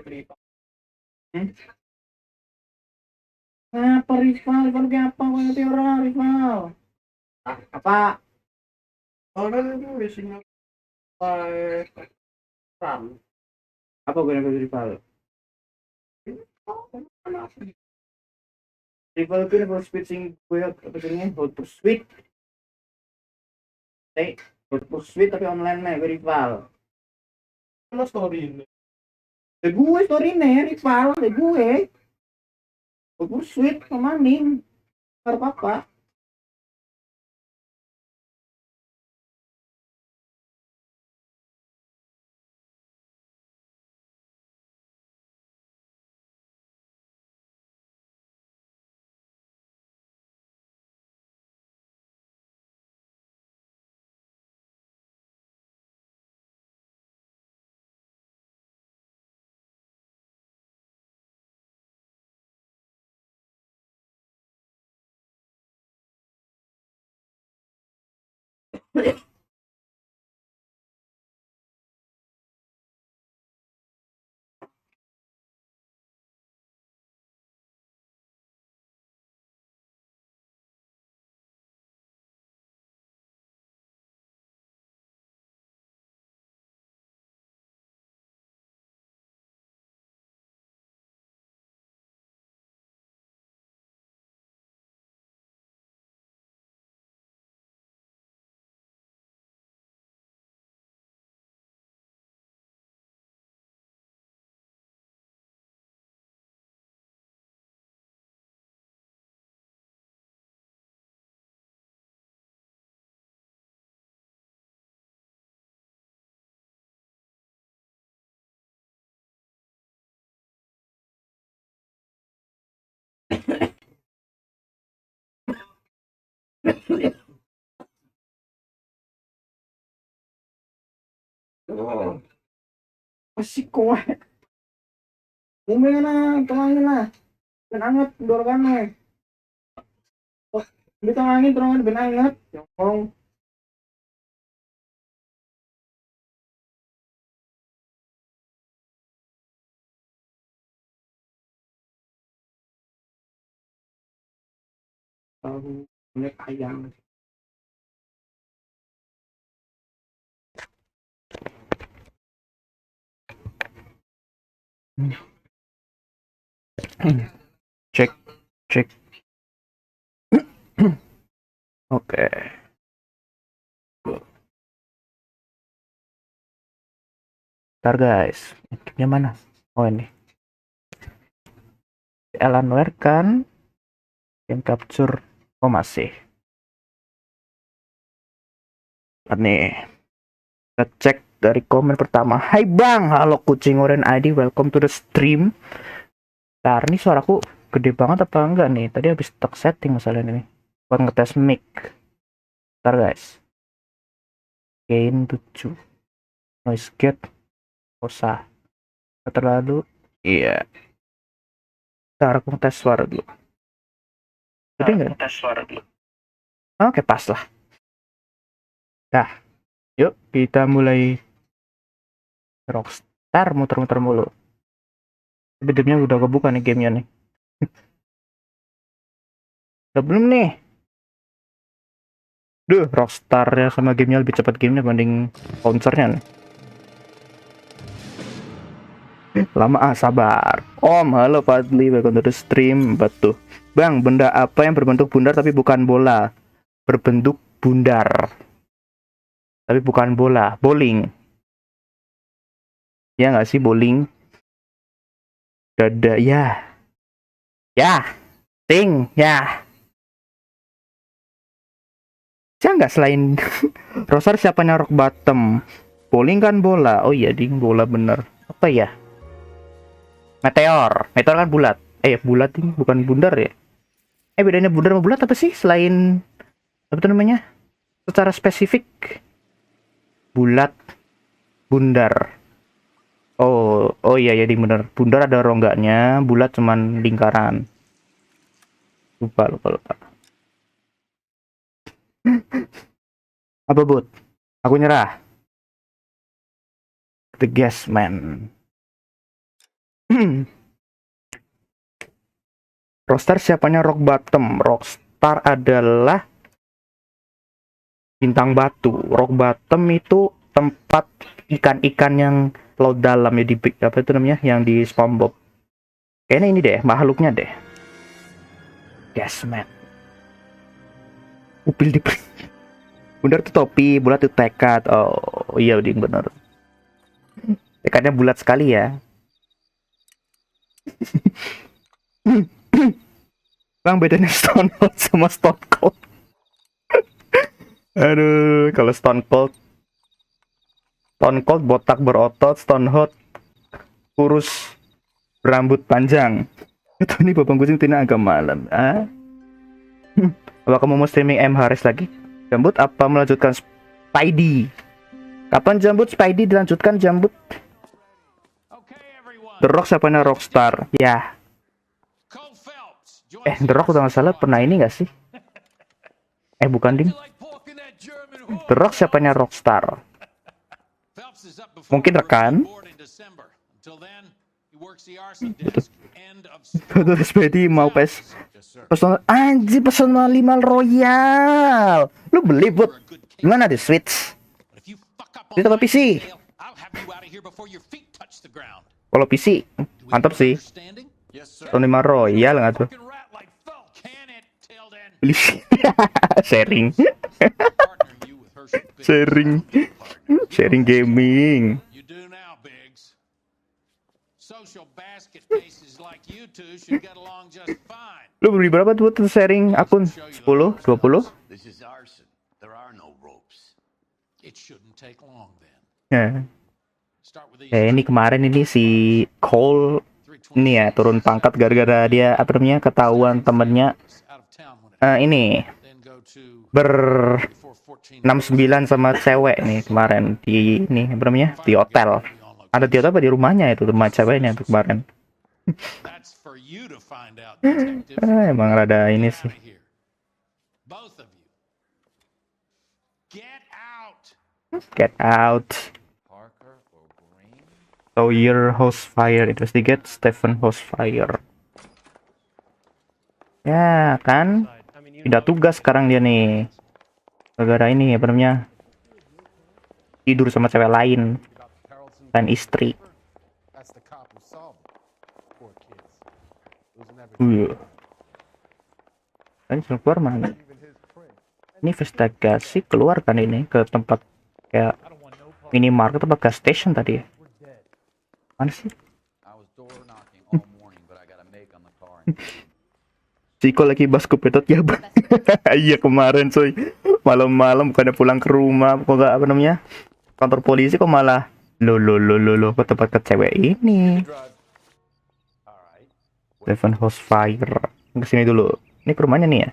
Hmm? Apa rival? Rival kayak apa? Kau ngerti orang rival? Apa? Orang itu biasanya ram. Apa gue ngerti rival? Rival itu rival speed sing gue apa sih hot pursuit. Hot pursuit tapi online nih gue rival. Lo story ini. Gue story nih rival gue. Hot pursuit sama ning. Harap apa? Oh, masih kuat. Umumnya na, tengahnya na. Ben anget, dor kan we. Oh, di tengahnya terus ben anget. Nyong. Tahu banyak ayam. Cek, cek. Oke. Ntar guys, ini mana? Oh ini. Lanoire kan game capture. Oh masih. Nih, kita cek dari komen pertama. Hai bang, halo kucing oren ID, welcome to the stream. Ntar nih suaraku gede banget apa enggak nih? Tadi habis tak setting masalahnya ini. Buat ngetes mic. Ntar guys. Gain 7. Noise gate. Usah. Terlalu. Iya. Ntar aku ngetes suara dulu. Jadi nggak? Tes suara dulu. Oke pas lah. Dah. Yuk kita mulai. Rockstar muter-muter mulu. Tapi gamenya udah kebuka nih gamenya nih. Udah belum nih? Duh, Rockstar-nya sama gamenya lebih cepat gamenya banding launchernya nih. Lama sabar. Om, halo Fadli, welcome to the stream. Batu. Bang, benda apa yang berbentuk bundar tapi bukan bola? Berbentuk bundar. Tapi bukan bola, bowling. Ya nggak sih bowling? Dada, ya. Ya, ting, ya. Saya nggak selain Rosar siapa rock bottom? Bowling kan bola. Oh iya, ding bola bener. Apa ya? Meteor. Meteor kan bulat. Bulat ini bukan bundar ya? Bedanya bundar sama bulat apa sih selain apa itu namanya? Secara spesifik bulat, bundar. Oh iya ya ding bener. Bundar ada rongganya, bulat cuman lingkaran. Lupa. Apa bud? Aku nyerah. The Gas Man. Rockstar siapanya rock bottom? Rockstar adalah bintang batu. Rock bottom itu tempat ikan-ikan yang laut dalam ya, di apa itu namanya, yang di SpongeBob. Kayaknya ini deh makhluknya deh. Yes man. Upil di bundar tuh topi, bulat tuh tekad. Oh iya udah bener. Tekadnya bulat sekali ya. Bang, bedanya Stone Cold sama Stone Cold. Aduh, kalau Stone Cold botak berotot, Stone Cold kurus berambut panjang. Itu ini babang kucing tina agak malam. Apa kamu mau streaming M Haris lagi? Jambut apa melanjutkan Spidey? Kapan Jambut Spidey dilanjutkan Jambut? The Rock siapanya Rockstar? Ya. The Rock udah nggak salah pernah ini nggak sih? Bukan ding. The Rock siapanya Rockstar? Mungkin rekan. Betul. Spidey mau personal anjir, personal 5 Royal. Lu beli buat gimana di Switch? Di apa PC? Kalau PC mantap sih. Personal 5 Royal nggak tuh? Beli sharing. sharing gaming. Lu beli berapa tuh buat sharing akun? 10, 20? Ya. Ini kemarin ini si Cole ini ya turun pangkat gara-gara dia apa namanya ketahuan temennya ini 69 sama cewek nih kemarin di ini apa namanya di hotel. Ada di hotel apa di rumahnya itu rumah ceweknya tuh kemarin. Emang rada ini sih. Get out. Sawyer Housefire, investigate Stephen Housefire. Ya kan, tidak tugas sekarang dia nih. Gara-gara ini apa namanya tidur sama cewek lain dan istri. Ini keluar mana? Ini investigasi keluar kan ini ke tempat kayak minimarket atau gas station tadi ya? Mana sih? Ciko lagi bas kupetot ya bang. Iya kemarin coy, malam-malam bukannya pulang ke rumah, kok gak apa namanya kantor polisi kok malah lo ke tempat ke cewek ini. Stephen Housefire kesini dulu. Ini ke rumahnya nih ya.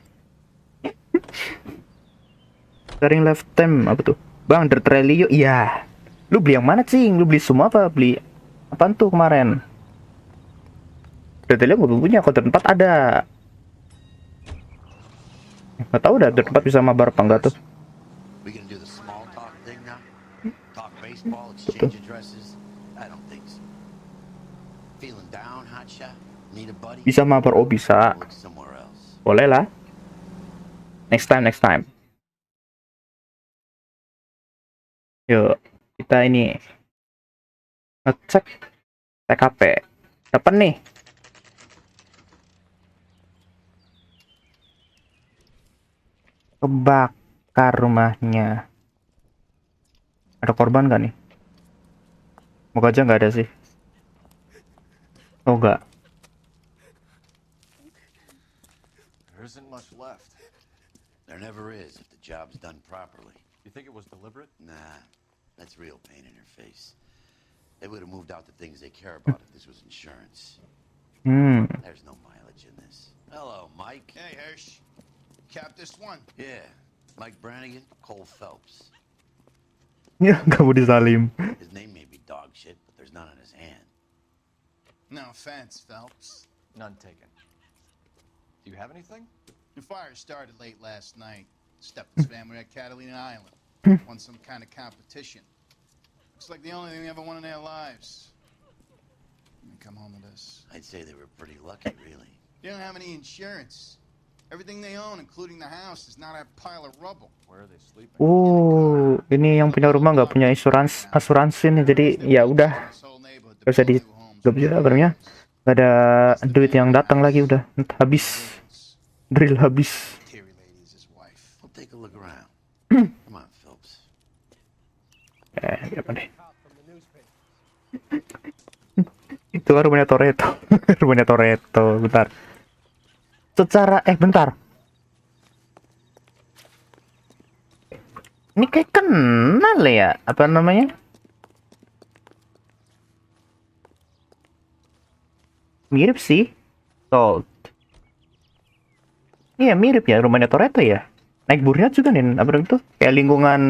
Sharing lifetime apa tuh? Bang, The Trelio. Iya. Lu beli yang mana cing? Lu beli semua apa beli apaan tuh kemarin? The Trelio gue punya, kalau tempat ada. Nggak tahu dah tempat bisa mabar apa enggak tuh. Betul. Bisa mabar, oh bisa. Boleh lah. Next time. Yuk, kita ini ngecek TKP. Dapat nih. Kebakar rumahnya. Ada korban gak nih? Moga aja nggak ada sih. Oh enggak. There isn't much left. There never is if the job's done properly. You think it was deliberate? Nah, that's real pain in your face. They would have moved out the things they care about if this was insurance. There's no mileage in this. Hello, Mike. Hey, Hirsch. Cap this one. Yeah, Mike Brannigan, Cole Phelps. Ya, kamu disalim. His name may be dog shit, but there's none on his hand. No offense, Phelps. None taken. Do you have anything? The fire started late last night. Stephen's family at Catalina Island. Won some kind of competition. Looks like the only thing they ever won in their lives. and come home with us. I'd say they were pretty lucky, really. They don't have any insurance. Everything they own, including the house, is not a pile of rubble. Where are they sleeping? Oh, ini yang punya rumah nggak punya asuransi nih, jadi ya udah nggak bisa nggak bisa apa namanya, nggak ada duit yang datang lagi, udah habis, drill habis. Terry lady is his wife. I'll take a look around. Come on, Phelps. Apa deh? Itu kan rumahnya Toretto. Rumahnya Toretto. Bentar. Bentar. Ini kayak kenal ya, apa namanya? Mirip sih. Salt. Iya, mirip ya rumahnya Toretto ya. Naik Buriat juga nih, apa namanya itu? Kayak lingkungan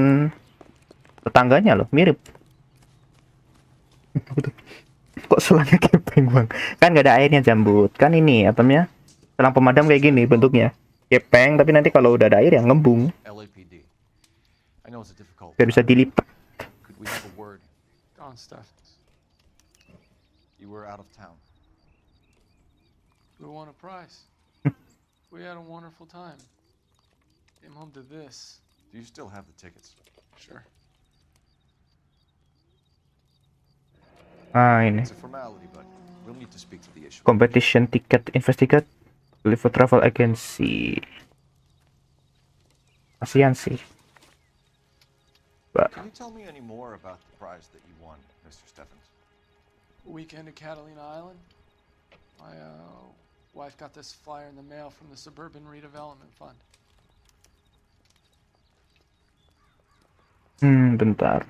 tetangganya loh, mirip. Kok selangnya gepeng bang? Kan nggak ada airnya Jambut. Kan ini apa namanya? Selang pemadam kayak gini bentuknya. Gepeng, tapi nanti kalau udah ada air ya ngembung. LAPD. I know it's a difficult. Biar bisa dilipat. Could we have a word? Don Steffens. You were out of town. We won a prize. We had a wonderful time. Came home to this. Do you still have the tickets? Sure. Ini It's a formality, but we'll need to speak to the issue. competition ticket investigate for travel agency. Kasian sih. Can you tell me any more about the prize that you won, Mr. Steffens? A weekend at Catalina Island. My wife got this flyer in the mail from the Suburban Redevelopment Fund. Bentar.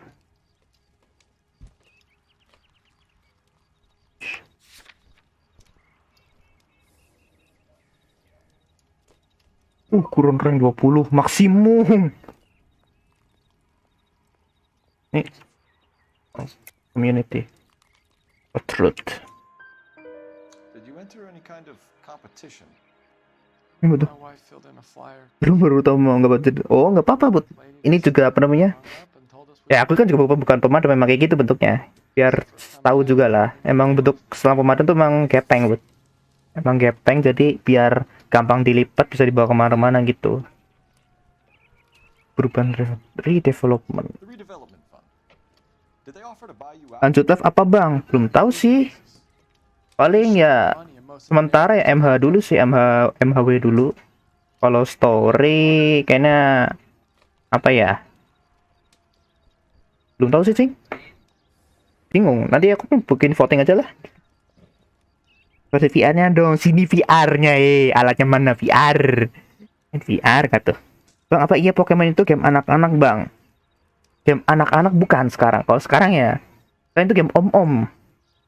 Kurun rank 20 maksimum. Nih. Community. Truth. Did you enter any kind of competition? Ini betul. My wife filled in a flyer. Belum baru tahu mau nggak baca. Oh, nggak apa-apa, Bud. Ini juga apa namanya? Hung up and told us Ya, aku kan juga bukan pemadam, memang kayak gitu bentuknya. Biar tahu juga lah. Emang bentuk selang pemadam tuh emang gepeng, Bud. Emang gepeng, jadi biar gampang dilipat, bisa dibawa kemana-mana gitu. Perubahan redevelopment. The redevelopment fund. Did they offer to buy you out? Lanjut live apa bang? Belum tahu sih. Paling ya money and most of it sementara ya MH dulu sih, MHW dulu. Kalau story kayaknya apa ya? Belum tahu sih, Cing. Bingung. Nanti aku bikin voting aja lah. Versi VR-nya dong. Sini VR-nya, alatnya mana VR? VR kata. Bang, apa iya Pokemon itu game anak-anak, Bang? Game anak-anak bukan sekarang. Kalau sekarang ya, kan itu game om-om.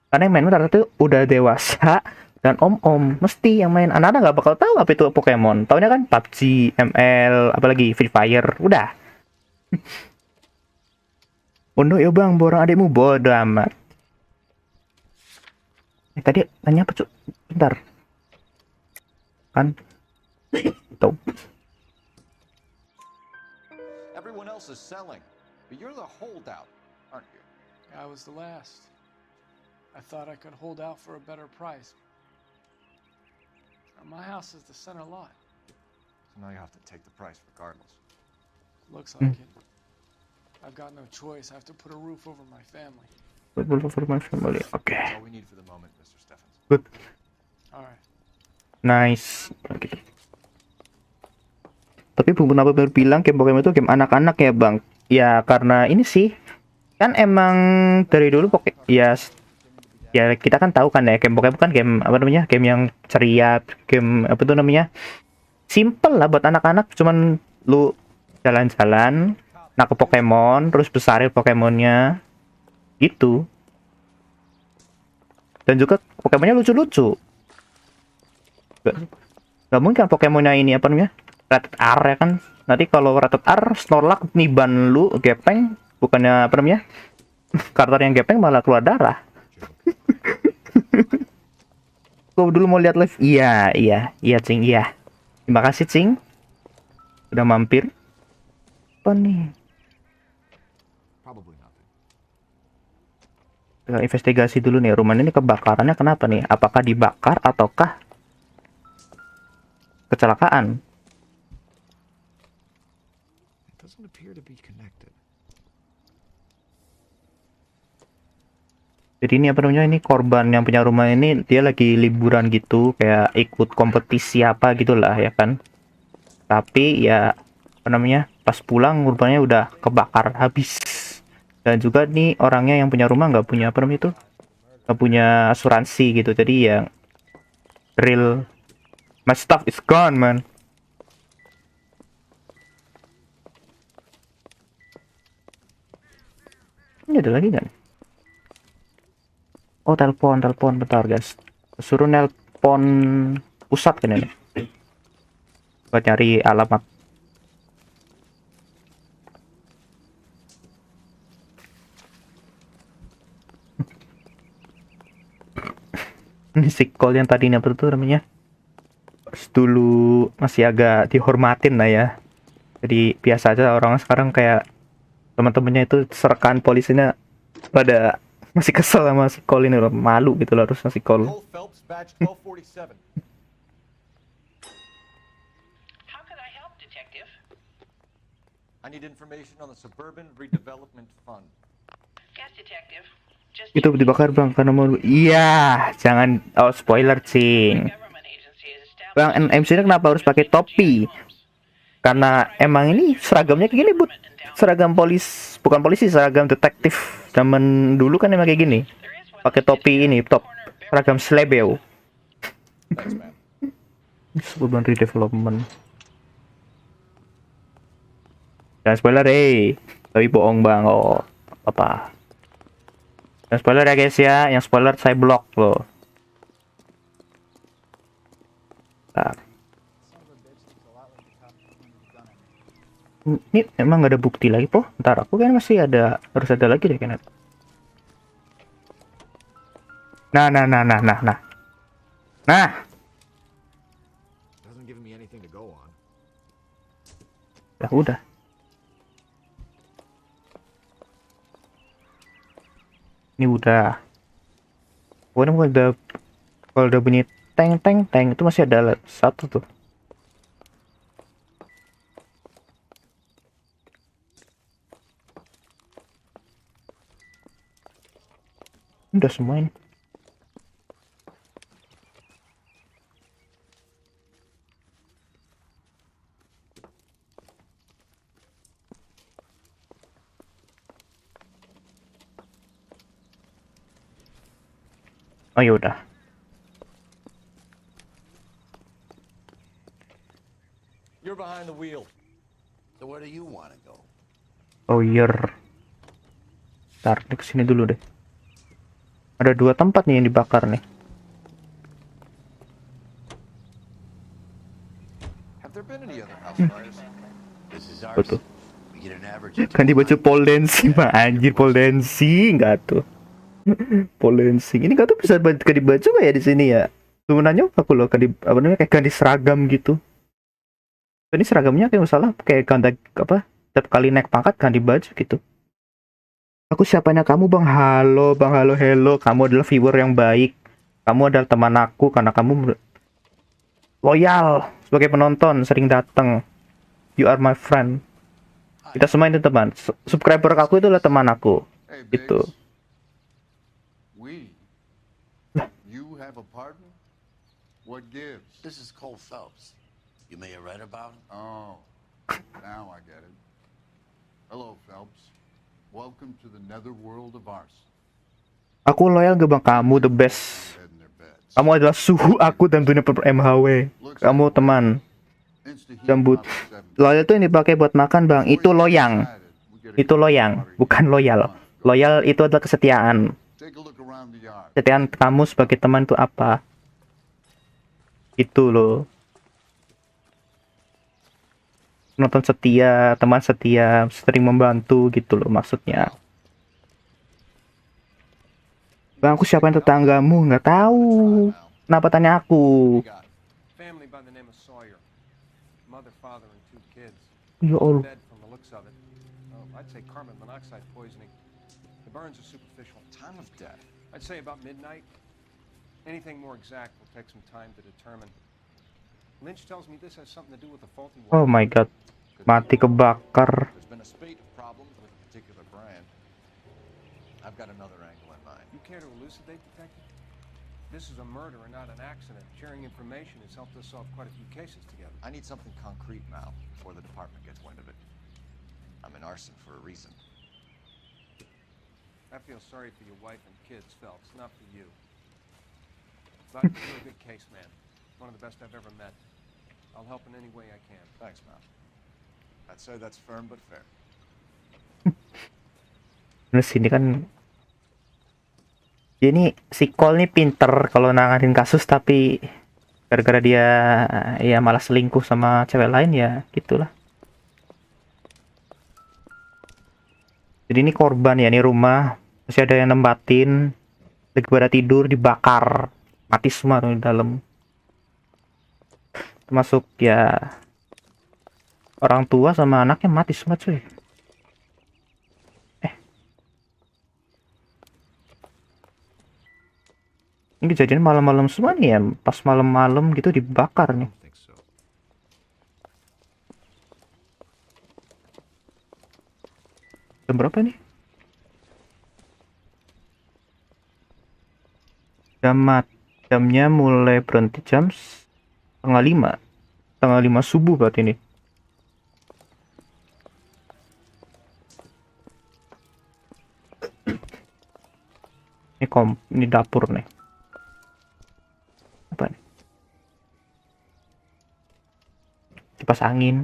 Karena yang main rata-rata udah dewasa dan om-om. Mesti yang main anak-anak nggak bakal tahu apa itu Pokemon. Taunya kan PUBG, ML, apalagi Free Fire. Udah. Undo ya bang, borong adikmu bodoh amat. Tadi nanya apa, Cuk? Bentar. Kan? Tuh. Everyone else is selling, but you're the holdout, aren't you? I was the last. I thought I could hold out for a better price. My house is the center lot. So now you have to take the price regardless. Looks like it. I've got no choice. I have to put a roof over my family. For my family. Oke. That's all we need for the moment, Mr. Steffens. Good. All right. Nice. Oke. Tapi Bung kenapa baru bilang game Pokemon itu game anak-anak ya, Bang? Ya karena ini sih. Kan emang dari dulu ya kita kan tahu kan ya, game Pokemon kan game apa namanya? Game yang ceria, game apa tuh namanya? Simple lah buat anak-anak, cuman lu jalan-jalan, nangkep Pokemon, terus besarin Pokemonnya. Gitu. Dan juga Pokemonnya lucu-lucu. Gak mungkin kan Pokemonnya ini apa namanya? Rated R ya kan. Nanti kalau rated R, Snorlax niban lu gepeng, bukannya apa namanya? Karakter yang gepeng malah keluar darah. Kau dulu mau lihat live? Iya, Cing, iya. Terima kasih, Cing. Udah mampir. Apa nih? Probably nothing. investigasi dulu nih, rumah ini kebakarannya kenapa nih? Apakah dibakar ataukah kecelakaan? It doesn't appear to be connected. Jadi ini apa namanya, ini korban yang punya rumah ini dia lagi liburan gitu, kayak ikut kompetisi apa gitulah ya kan. Tapi ya apa namanya, pas pulang rumahnya udah kebakar habis. Dan juga nih orangnya yang punya rumah nggak punya apa namanya itu, nggak punya asuransi gitu. Jadi ya real, my stuff is gone man. Ini ada lagi kan? Oh, telepon bentar guys. Suruh nelpon pusat kan ini. Buat nyari alamat. Ini si call yang tadi apa tuh namanya? Pas dulu masih agak dihormatin lah ya. Jadi biasa aja orang sekarang kayak teman-temannya itu serkan polisinya pada masih kesel sama si call ini loh, malu gitu loh harus ngasih call. Cole Phelps, badge 1247. How can I help, Detective? I need information on the Suburban Redevelopment Fund. Yes, Detective. Just Itu dibakar bang karena mau, iya jangan, oh spoiler cing. government agency is established. Bang, MC ini kenapa harus pakai topi? Karena emang ini seragamnya kayak gini bud, seragam bukan polisi, seragam detektif zaman dulu kan emang kayak gini, pakai topi ini, seragam slebeo. Thanks, man. Suburban redevelopment. Jangan spoiler tapi bohong bang, oh apa? Jangan spoiler ya guys ya, yang spoiler saya blok loh. Nah. Ini emang gak ada bukti lagi po? Ntar aku kan masih ada, harus ada lagi deh kan. Nah. Doesn't give me anything to go on. Ya udah. Ini udah. Pokoknya kalau udah bunyi teng itu masih ada satu tuh. Udah semua ini. Oh yaudah. You're behind the wheel. So where do you want to go? Oh iya. Ntar di kesini dulu deh. Ada 2 tempat nih yang dibakar nih. Have there been any other house fires? This is Betul. arson. We get an average of Kan dibaca pole dancing mah anjir, pole dancing enggak tuh. Pole dancing. Ini enggak tuh bisa dibaca gak ya di sini ya? Sebenarnya aku loh kan apa namanya kayak ganti seragam gitu. Ini seragamnya kayak masalah kayak ganti apa? Setiap kali naik pangkat ganti baju gitu. Aku siapanya kamu bang, halo bang, halo hello, kamu adalah viewer yang baik, kamu adalah teman aku karena kamu loyal sebagai penonton, sering datang, you are my friend. Kita semua itu teman, subscriber aku itu adalah teman aku, Hey, gitu. Biggs. We. You have a partner? What gives? This is Cole Phelps. You may have read about him. Oh, now I get it. Hello, Phelps. Welcome to the netherworld of arson. Aku loyal gak bang, kamu the best. Dead in their beds. Kamu adalah suhu aku dan dunia MHW. Kamu teman. Insta-heat Gambut. Model 7. Loyal itu yang dipakai buat makan bang, itu loyang. Itu loyang, bukan loyal. Loyal itu adalah kesetiaan. Take a look around the yard. Kesetiaan kamu sebagai teman itu apa? Itu loh. Penonton setia, teman setia, sering membantu gitu loh maksudnya. Bang, aku siapa yang tetanggamu? Nggak tahu. Kenapa tanya aku? You got it. Family by the name of Sawyer. Mother, father, and 2 kids. Ya Allah. Dead from the looks of it. Oh, I'd say carbon monoxide poisoning. The burns are superficial. Time of death? I'd say about midnight. Anything more exact will take some time to determine. Lynch tells me this has something to do with the faulty Oh my god. Mati kebakar. There's been a spate of problems with a particular brand. I've got another angle in mind. You care to elucidate, Detective? This is a murder and not an accident. Sharing information has helped us solve quite a few cases together. I need something concrete, Mal, before the department gets wind of it. I'm in arson for a reason. I feel sorry for your wife and kids, Phelps, not for you. But you're a good case, man. One of the best I've ever met. I'll help in any way I can. Thanks, Mal. I'd say that's firm but fair. Terus ini kan dia nih si Cole nih pinter kalau nanganin kasus, tapi gara-gara dia ya malah selingkuh sama cewek lain ya gitulah. Jadi ini korban ya, ini rumah masih ada yang nempatin, lagi pada tidur dibakar mati semua tuh di dalam, termasuk ya orang tua sama anaknya mati semua cuy. Ini kejadian malam-malam semua nih ya, pas malam-malam gitu dibakar nih. Think so. Jam berapa nih? Jamnya mulai berhenti jam setengah lima subuh berarti ini. Ini dapur nih. Apa nih? Kipas angin.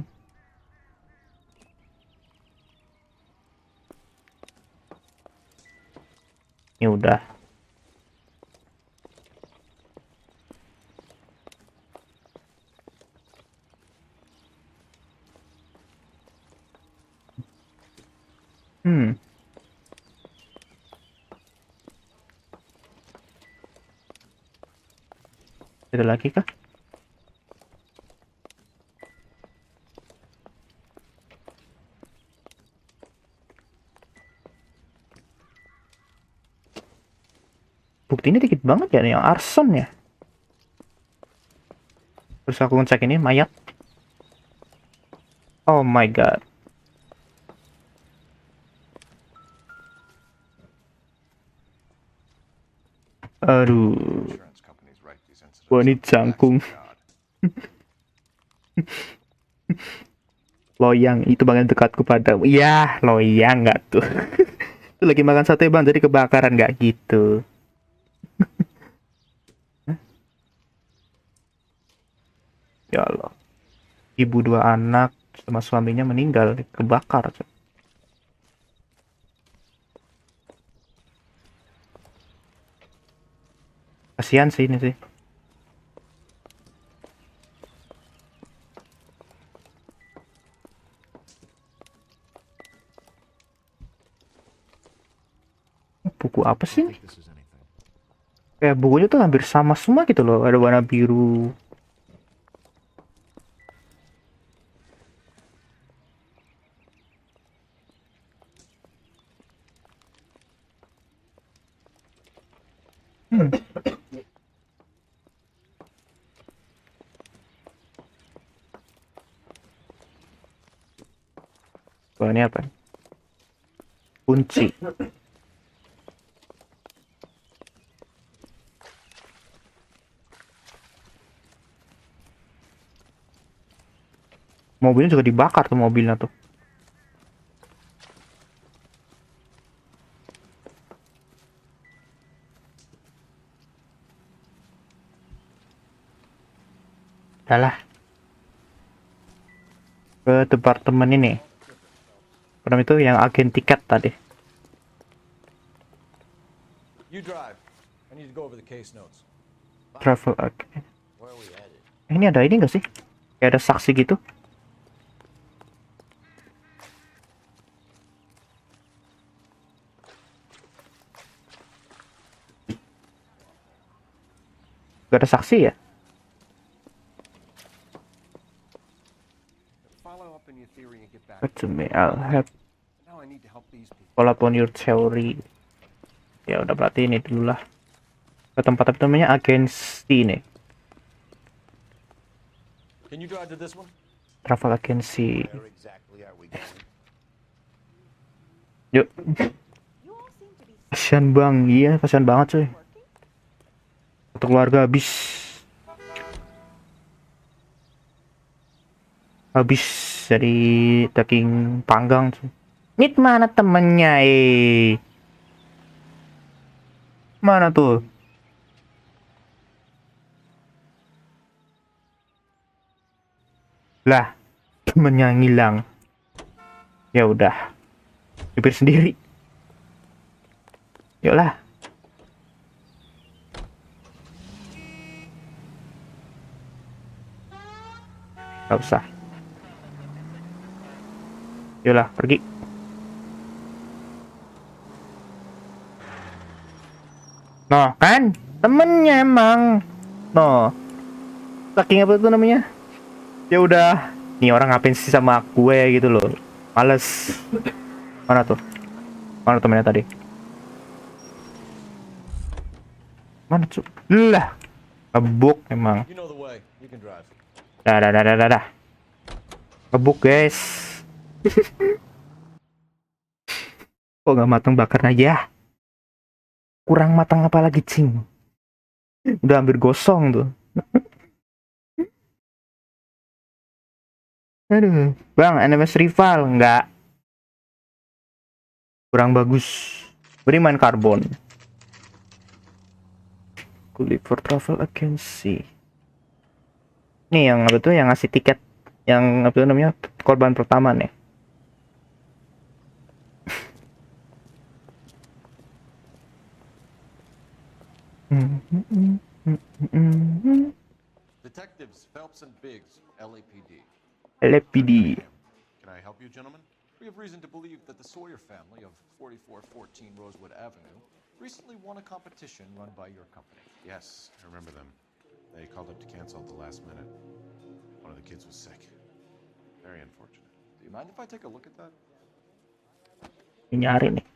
Ini udah. Ada lagi kah? Bukti ini dikit banget ya, yang arson ya. Terus aku ngecek ini mayat. Oh my god. Aduh. Insurance companies write these incidents. Wah, ini jangkung. Loyang itu bagian dekatku padamu. Iya, loyang nggak tuh? Itu lagi makan sate bang, jadi kebakaran nggak gitu? Ya Allah, ibu 2 anak sama suaminya meninggal kebakar. Kasihan sih ini sih. Buku apa sih ini? Kayak bukunya tuh hampir sama semua gitu loh. Ada warna biru. Wah, ini apa? Kunci. Mobilnya juga dibakar tuh, mobilnya tuh. Udahlah. Ke departemen ini. Pertama itu yang agen tiket tadi. You drive. I need to go over the case notes. Travel agen. Where are we headed? Ini ada ini nggak sih? Kayak ada saksi gitu. Gak ada saksi ya? Follow up on your theory and get back. To me, I'll have Now I need to help these people. Call upon your theory. Ya udah, berarti ini dulu lah. Ke tempat apa namanya, agensi nih. Can you drive to this one? Travel agency. Where exactly are we going? Yuk. Kasian bang, iya kasian banget cuy. Satu keluarga habis dari daging panggang cuy. Nit mana temennya Mana tuh? Lah, temennya ngilang. Ya udah. Bibir sendiri. Yuklah. Gak usah. Yuklah, pergi. Noh, kan? Temennya emang. Noh. Saking apa tuh namanya? Ya udah. Nih orang ngapain sih sama gue gitu loh. Males. Mana tuh? Mana temennya tadi? Mana tuh? Lah. Ngebuk emang. You know the way. You can drive. Dah. Ngebuk guys. Kok nggak matang bakar aja? Kurang matang apa lagi cing? Udah hampir gosong tuh. Aduh, bang, NMS rival nggak? Kurang bagus. Beri main karbon. Kulit for travel agency. Nih yang apa tuh yang ngasih tiket, yang apa tuh namanya, korban pertama nih. Detectives Phelps and Biggs, LAPD. LAPD. Can I help you, gentlemen? We have reason to believe that the Sawyer family of 4414 Rosewood Avenue recently won a competition run by your company. Yes, I remember them. They called up to cancel at the last minute. One of the kids was sick. Very unfortunate. Do you mind if I take a look at that? Nyari nih.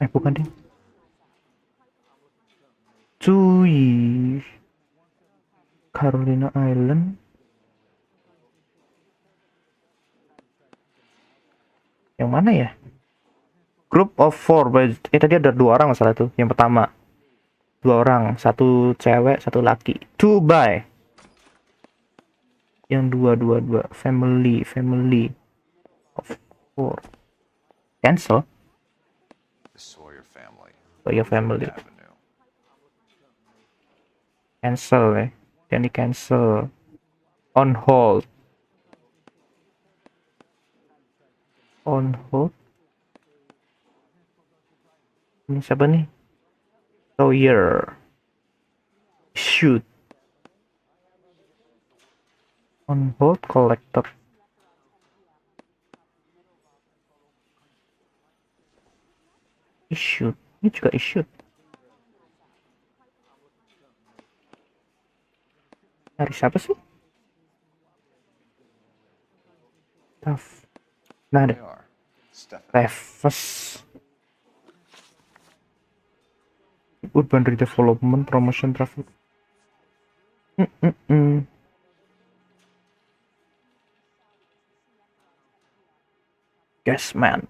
Bukan deh. Cuy. Carolina Island. Yang mana ya? Group of 4. Tadi ada 2 orang masalah tuh. Yang pertama 2 orang, 1 cewek, 1 laki. 2 by. Yang 2 family of 4. Cancel. The Sawyer family. Sawyer family. Avenue. Cancel ya. Dan di cancel. On hold. On hold. Ini siapa nih? Sawyer. Shoot. On hold collector. Issued. Ini juga issued. Dari siapa sih? Taf. Nah, ada. They are. Stefan. Refus. Urban Redevelopment Promotion Traffic. Yes, man.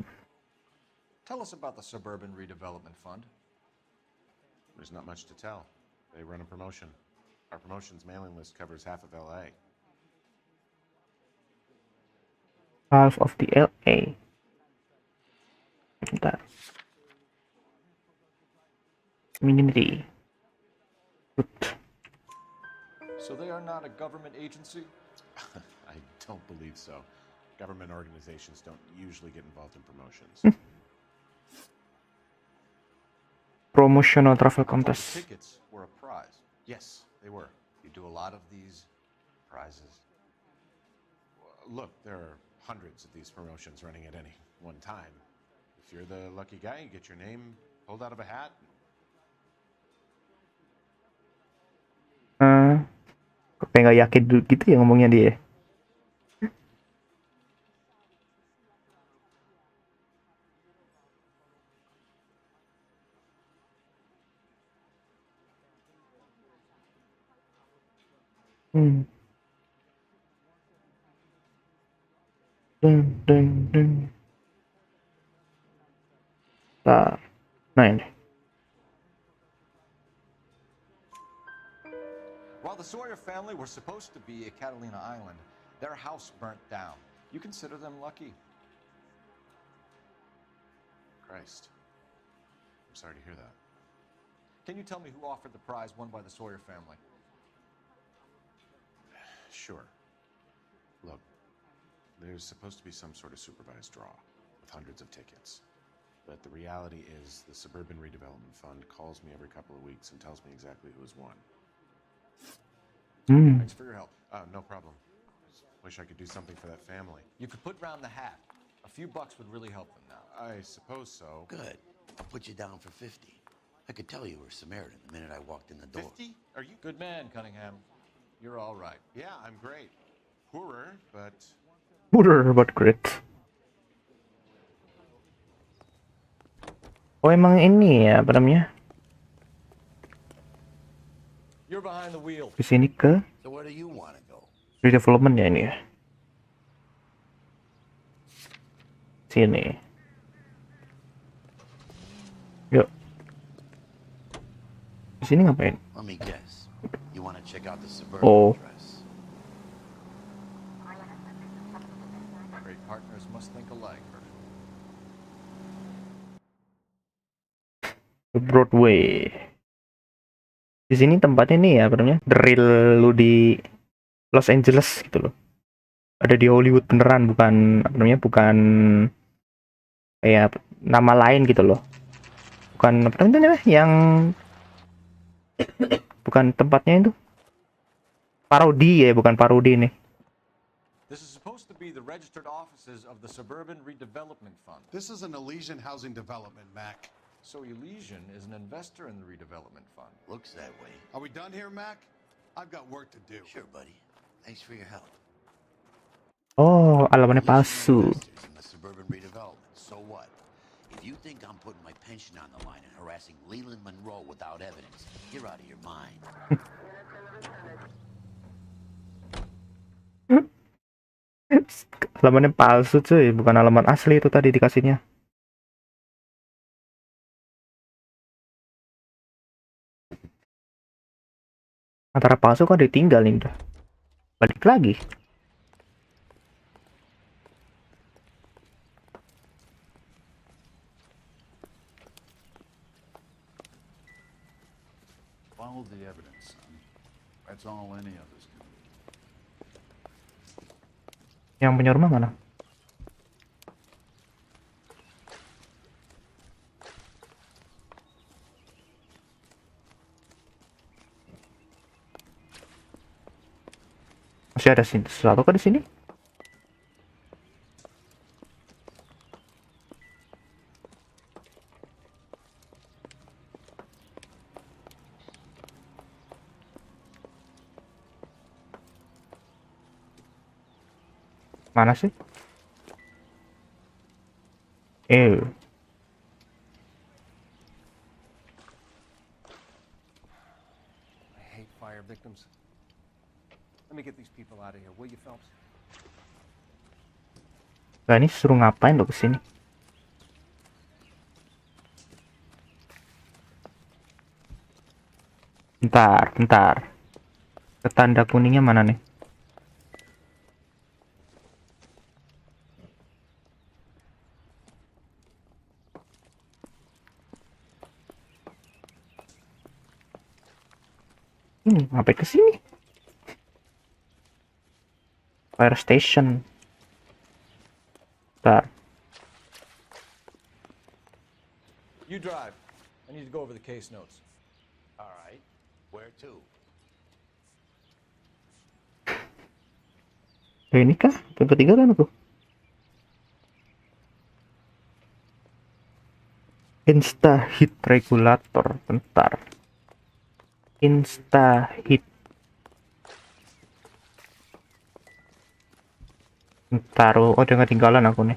Tell us about the Suburban Redevelopment Fund. There's not much to tell. They run a promotion. Our promotion's mailing list covers half of LA. Half of the LA. Bentar. Community. Good. So they are not a government agency? I don't believe so. Government organizations don't usually get involved in promotions. Promotional travel I thought contest. tickets were a prize. Yes, they were. You do a lot of these prizes. Look, there are hundreds of these promotions running at any one time. If you're the lucky guy, you get your name pulled out of a hat. Kayak nggak yakin gitu ya ngomongnya dia. Hmm. Deng. Nah ini. While the Sawyer family were supposed to be at Catalina Island, their house burnt down. You consider them lucky? Christ. I'm sorry to hear that. Can you tell me who offered the prize won by the Sawyer family? Sure. Look, there's supposed to be some sort of supervised draw with hundreds of tickets. But the reality is the Suburban Redevelopment Fund calls me every couple of weeks and tells me exactly who has won. Thanks for your help. No problem. Just wish I could do something for that family. You could put round the hat. A few bucks would really help them now. I suppose so. Good. I'll put you down for 50. I could tell you were Samaritan the minute I walked in the door. 50? Are you Good man, Cunningham. You're all right. Yeah, I'm great. Poorer, but Poorer but great. Oh emang ini ya apa namanya? You're behind the wheel. Di sini ke So where do you want to go? redevelopment ya ini ya. Sini. Yuk. Di sini ngapain? Let me guess. You want to check out the suburban Oh. address? Great partners must think alike. Broadway. Di sini tempatnya nih ya, apa namanya? The real lu di Los Angeles gitu loh. Ada di Hollywood beneran, bukan apa namanya? Bukan kayak nama lain gitu loh. Bukan apa namanya? Yang bukan tempatnya itu. Parodi ya, bukan parodi nih. This is supposed to be the registered offices of the Suburban Redevelopment Fund. This is an Elysian housing development, Mac. So Elysian is an investor in the redevelopment fund. Looks that way. Are we done here, Mac? I've got work to do. Sure, buddy. Thanks for your help. Oh, alamannya palsu. Investors in the suburban redevelopment. So what? If you think I'm putting my pension on the line and harassing Leland Monroe without evidence, you're out of your mind. Alamannya palsu cuy, bukan alamat asli itu tadi dikasihnya. Antara palsu kan ditinggal nih udah. Balik lagi. Follow the evidence, son. That's all any of us can do. Yang punya rumah mana? Masih ada sesuatu kah di sini? Mana sih? I hate fire victims. Let me get these people out of here, will you, Phelps? Nah, ini suruh ngapain lo kesini? Bentar. Tanda kuningnya mana nih? Ngapain kesini? Fire station. Bentar. You drive. I need to go over the case notes. All right. Where to? Ini kah? Yang ketiga kan aku? Insta hit regulator. Bentar. Insta hit. Taruh, oh dia ketinggalan aku nih.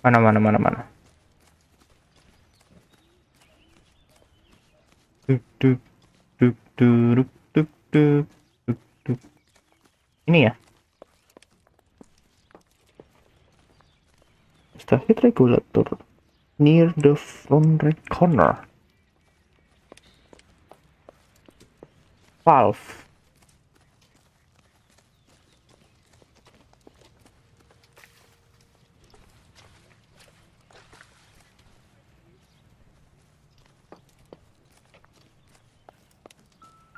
Mana. Duk, duk, duk, duk, duk, duk, duk, duk. Ini ya? Started regulator near the front right corner. Valve.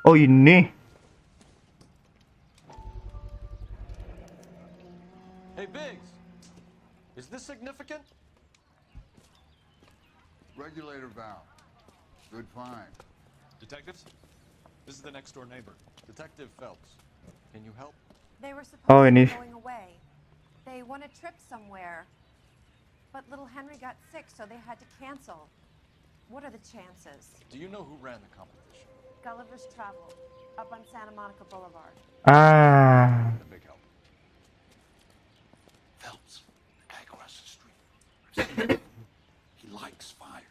Oh ini. Hey, Biggs! Is this significant? Regulator valve. Good find. Detectives? This is the next door neighbor, Detective Phelps. Can you help? They were supposed Oh, to ini. be going away. They won a trip somewhere. But little Henry got sick, so they had to cancel. What are the chances? Do you know who ran the competition? Gulliver's Travel, up on Santa Monica Boulevard. Ah. A big help. Phelps, the guy across the street. He likes fire.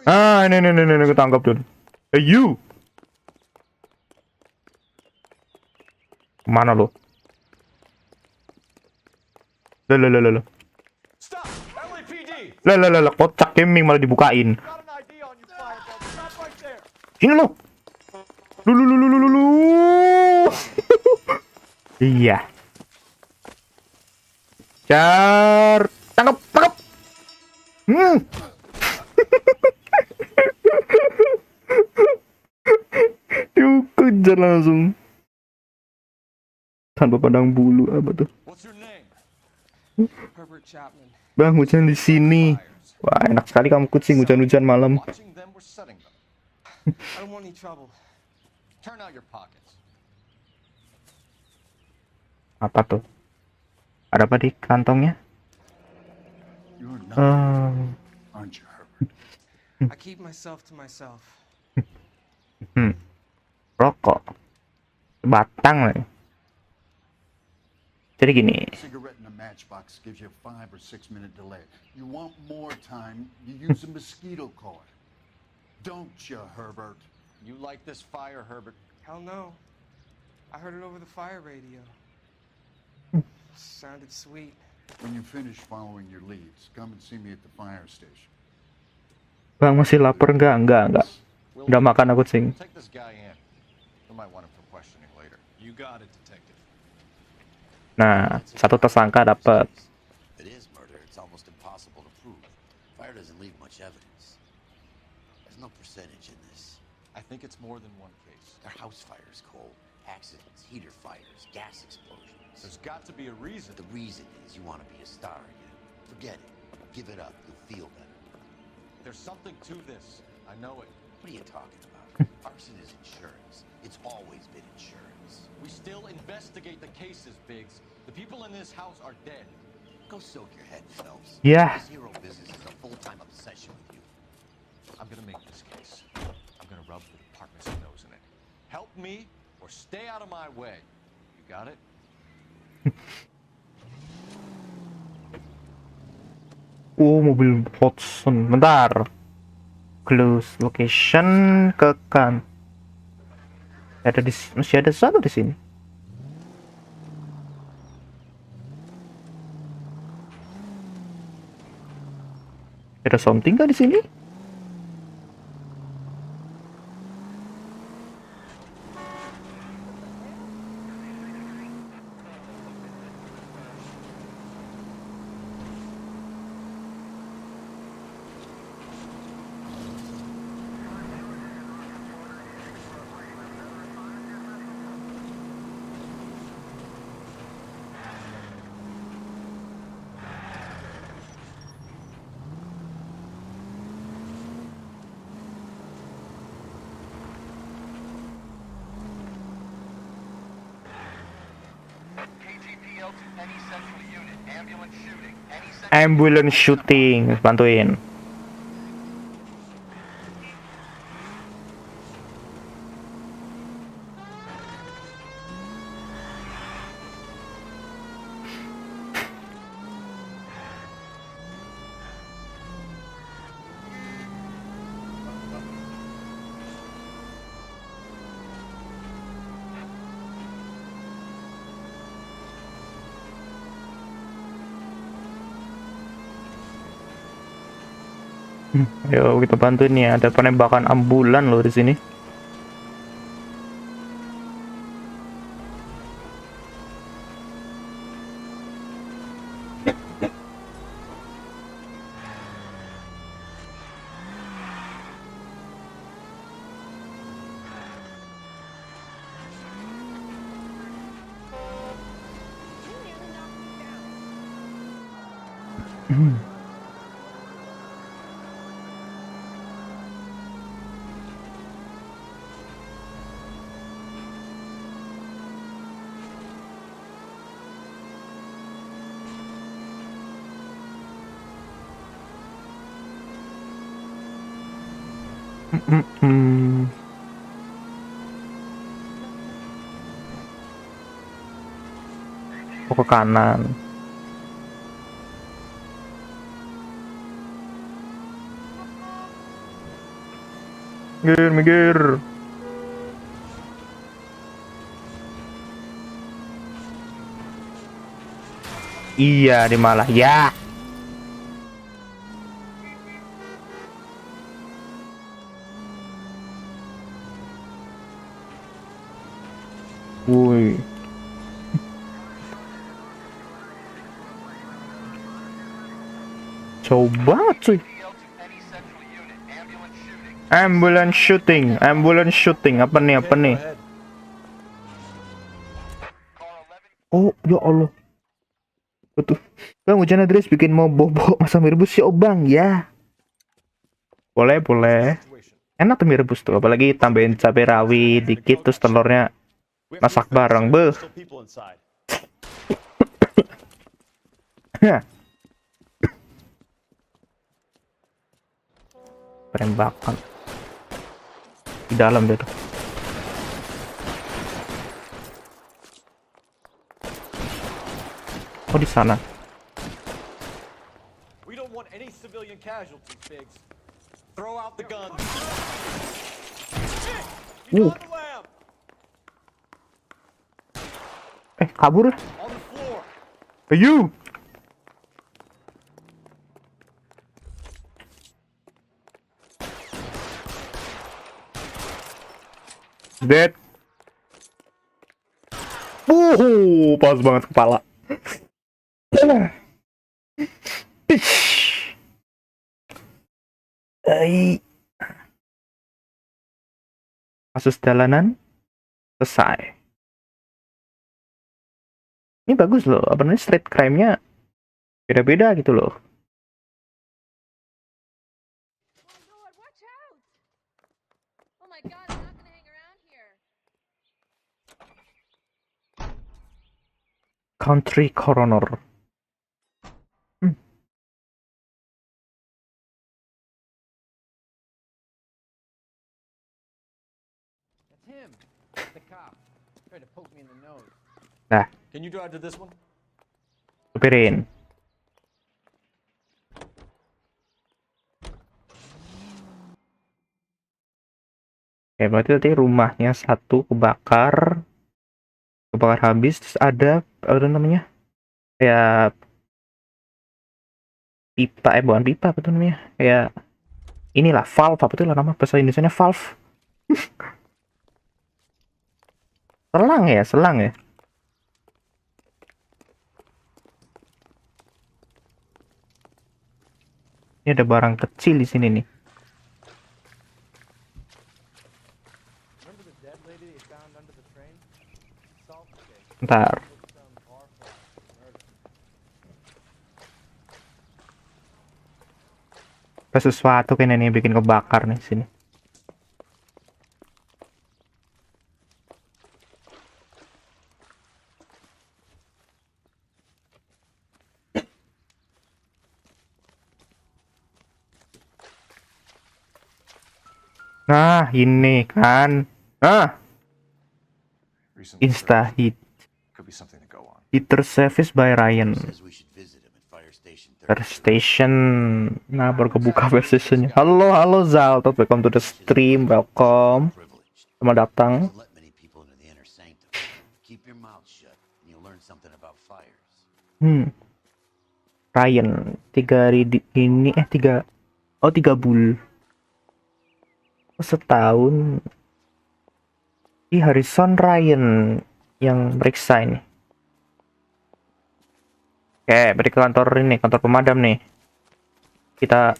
Ah, ini ketangkap dulu. Hey you. Mana lo? Lah. Stop! LAPD! Lah, kocak gaming malah dibukain. Got an ID on you, fire Phelps. Stop right there! Sini lo. Lu. Iya. Tangkap. Dikejar langsung. Tanpa pandang bulu apa tuh? What's your name? Herbert Chapman. Bang, hujan di sini. Wah, enak sekali kamu kucing hujan-hujan malam. Watching them, we're setting them. I don't want any trouble. Turn out your pockets. Apa tuh? Ada apa di kantongnya? You're not, Oh. aren't you, Herbert? I keep myself to myself. Rokok. Batang lagi. Jadi gini. Cigarette in a matchbox gives you a 5 or 6 minute delay. You want more time, you use a mosquito coil. Don't you, Herbert? You like this fire, Herbert? Hell no. I heard it over the fire radio. Sounded sweet. When you finish following your leads, come and see me at the fire station. Bang, masih lapar enggak? Udah makan aku kucing. Take this guy in. We might want him for questioning later. You got it, detective. Nah, satu tersangka dapat. If it is murder, it's almost impossible to prove. Fire doesn't leave much evidence. There's no percentage in this. I think it's more than one case. They're house fires, Cole. Accidents, heater fires, gas explosions. There's got to be a reason. The reason is you want to be a star again. Forget it. Give it up. You'll feel better. There's something to this. I know it. What are you talking about? Arson is insurance. It's always been insurance. We still investigate the cases, Biggs. The people in this house are dead. Go soak your head, Phelps. Yeah. This hero business is a full-time obsession with you. I'm gonna make this case. I'm gonna rub the department's nose in it. Help me or stay out of my way. You got it? Oh, mobil Watson. Bentar. Close location ke kan. Masih ada satu di sini. Ada something nggak di sini? Ambulance shooting, bantuin. Ayo kita bantuin nih, ada penembakan ambulan loh di sini. Oh, ke kanan. Minggir, minggir. Iya, di malah ya. Woi. Coba cuy. Ambulance shooting. Apa nih, apa nih? Oh, ya Allah. Betul. Bang, hujan adres bikin mau bobo masa mie rebus ya, oh bang, ya. Boleh, boleh. Enak tuh mie rebus tuh, apalagi tambahin cabai rawit dikit terus telurnya masak bareng, beh. Penembakan di dalam dia tuh. Oh, di sana. We don't want any civilian casualties, Biggs. Throw out the guns. Shit! On the lamp! Kabur. On the floor! Ayo. Dead. Pas banget kepala. Kasus jalanan selesai. Ini bagus loh, apa namanya, street crime-nya beda-beda gitu loh. Country coroner. Nah, Can you drive to this one? supirin. Oke, berarti tadi rumahnya satu kebakar habis, terus ada namanya kayak pipa, bukan pipa, apa tuh namanya, kayak inilah valve, apa tuh lah nama bahasa Indonesianya, valve. Selang ya. Ini ada barang kecil di sini nih. Bentar. Ada sesuatu kayaknya nih bikin kebakar nih sini. Nah, ini kan. Insta heat. Heater service by Ryan. Fire station. Nah, baru kebuka fire stationnya. Halo Zal, welcome to the stream, welcome. Selamat datang. Ryan, 3 ini 3. Oh, 3 bulan. Oh, setahun. Ini Harrison Ryan yang meriksa ini. Oke, beri ke kantor ini, kantor pemadam nih. Kita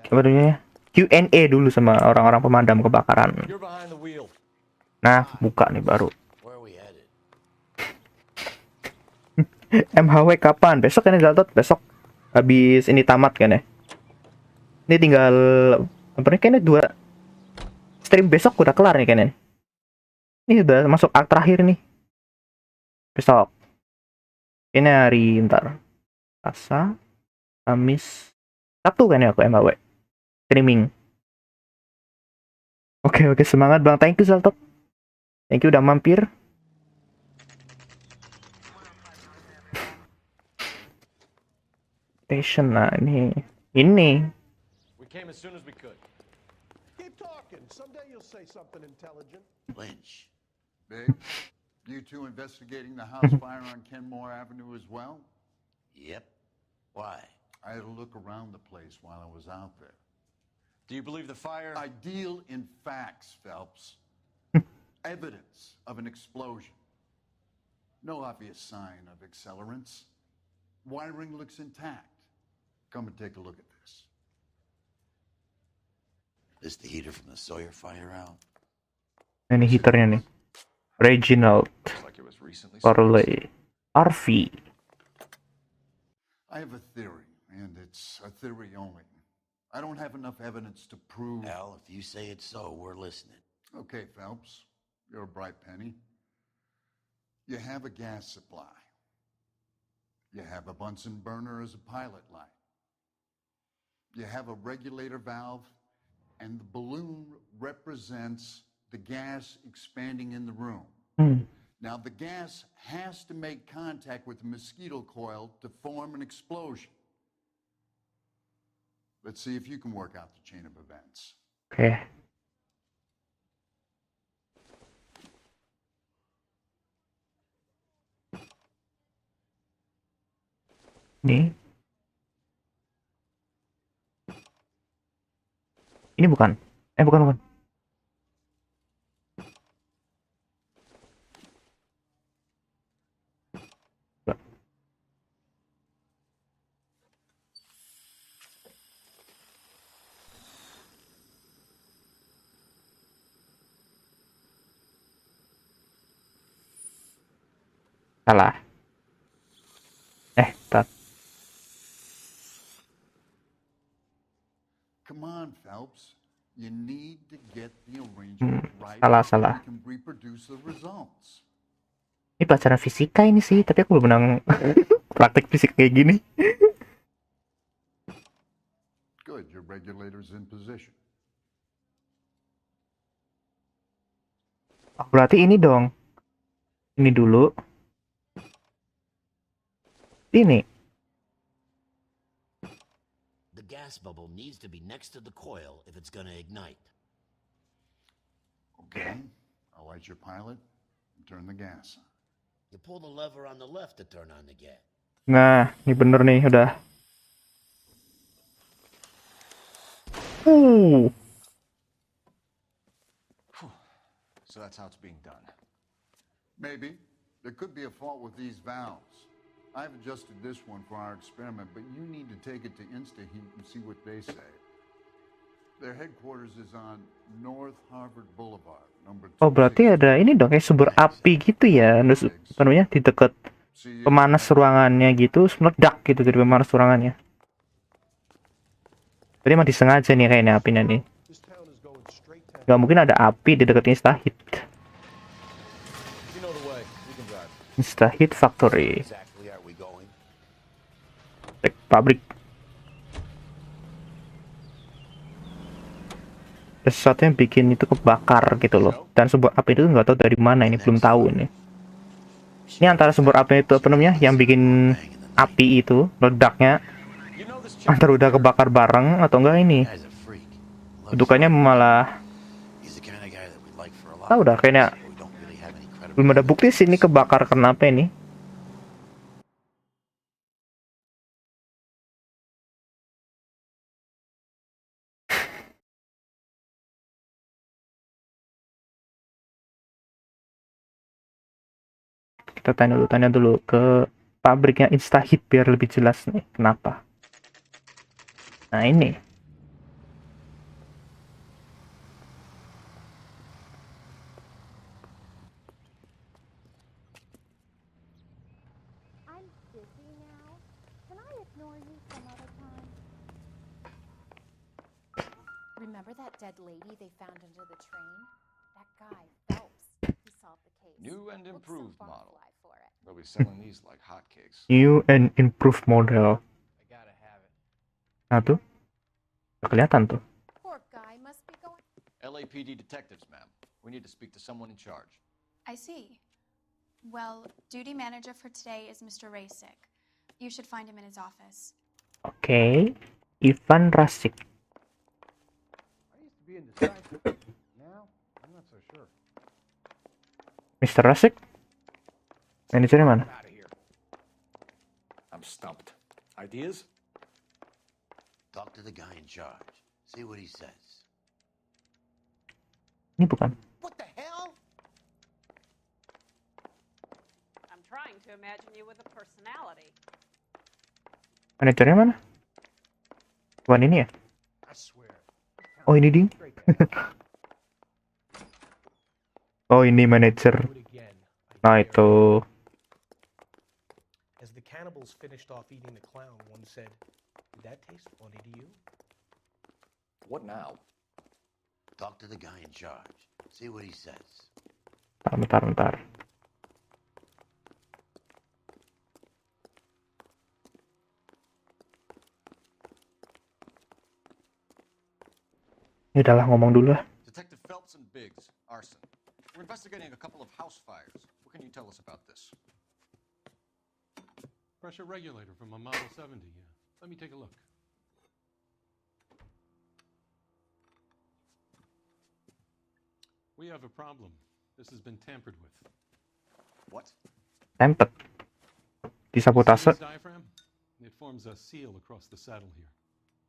apa namanya? Q&A dulu sama orang-orang pemadam kebakaran. You're behind the wheel. Nah, buka nih baru. Where are we headed? MHW kapan? Besok kan ya, Zaltot? Besok habis ini tamat kan ya? Ini tinggal apa nih, kayaknya 2 stream besok udah kelar nih kayaknya. Ini udah masuk akt terakhir nih. Besok. Ini hari ntar. Selasa, Kamis, Sabtu kan ya aku MHW. Streaming. Oke, semangat Bang. Thank you Zaltot. Thank you udah mampir. Station, nah ini. We came as soon as we could. Keep talking. Someday you'll say something intelligent. Lynch. Big, you two investigating the house fire on Kenmore Avenue as well? Yep. Why? I had a look around the place while I was out there. Do you believe the fire? I deal in facts, Phelps. Evidence of an explosion. No obvious sign of accelerants. Wiring looks intact. Come and take a look at this. This the heater from the Sawyer fire out? Ini heaternya nih. Reginald Looks like it was recently Corley RV. I have a theory, and it's a theory only. I don't have enough evidence to prove... Al, if you say it's so, we're listening. Okay, Phelps, you're a bright penny. You have a gas supply. You have a Bunsen burner as a pilot light. You have a regulator valve, and the balloon represents the gas expanding in the room. Now, the gas has to make contact with the mosquito coil to form an explosion. Let's see if you can work out the chain of events. Oke. Nih. Ini bukan. Bukan. Salah. Tat. Come on, Phelps. You need to get the arrangement right salah. so you can reproduce the results. Ini pelajaran fisika ini sih, tapi aku belum pernah praktek fisika kayak gini. Good, your regulator's in position. Oh, berarti ini dong. Ini dulu. Ini. The gas bubble needs to be next to the coil if it's gonna ignite. Okay, I'll light your pilot and turn the gas on. You pull the lever on the left to turn on the gas. Nah, ini bener nih, udah. So that's how it's being done. Maybe. There could be a fault with these valves. I've adjusted this one for our experiment, but you need to take it to InstaHeat and see what they say. Their headquarters is on North Harvard Boulevard, number 2. Oh, berarti ada ini dong kayak sumber api gitu ya. Apa namanya? Di dekat pemanas ruangannya gitu, meledak gitu dari pemanas ruangannya. Jadi emang disengaja nih kayaknya apinya nih. Gak mungkin ada api di dekat InstaHeat. InstaHeat Factory. Pabrik. Ada sesuatu yang bikin itu kebakar gitu loh. Dan sumber api itu nggak tahu dari mana, ini belum tahu ini. Ini antara sumber api itu apa namanya, yang bikin api itu ledaknya, antara udah kebakar bareng atau enggak ini. Kedukannya malah tahu udah kayaknya belum ada bukti sih ini kebakar karena apa ini. Kita tanya dulu ke pabriknya Instahit biar lebih jelas nih kenapa. Nah ini. I'm busy now. Can I ignore you some other time? Remember that dead lady they found under the train? That guy, Phelps. He solved the case. New and Booked some improved model. barfly for it. They'll be selling these like hotcakes. New and improved model. I gotta have it. Nah tuh. Nggak kelihatan tuh. Poor guy must be going. LAPD detectives, ma'am. We need to speak to someone in charge. I see. Well, duty manager for today is Mr. Rasik. You should find him in his office. Oke. Ivan Rasik. I used to be indecisive. Now, I'm not so sure. Mr. Rasik? Manajernya mana? Out of here. I'm stumped. Ideas? Talk to the guy in charge. See what he says. Ini bukan. What the hell? I'm trying to imagine you with a personality. Manajernya mana? Bukan ini ya? I swear. Oh ini ding. Oh ini manajer. Do it again. I Nah dare itu. you. As the cannibals finished off eating the clown, one said, "Did that taste funny to you?" What now? Talk to the guy in charge. See what he says. Bentar. Ya udahlah ngomong dulu lah. Detective Phelps and Biggs, arson. We're investigating a couple of house fires. What can you tell us about this? Pressure regulator from a Model 70, yeah. Let me take a look. We have a problem. This has been tampered with. What? Tempet. Disabotase. See this diaphragm? It forms a seal across the saddle here.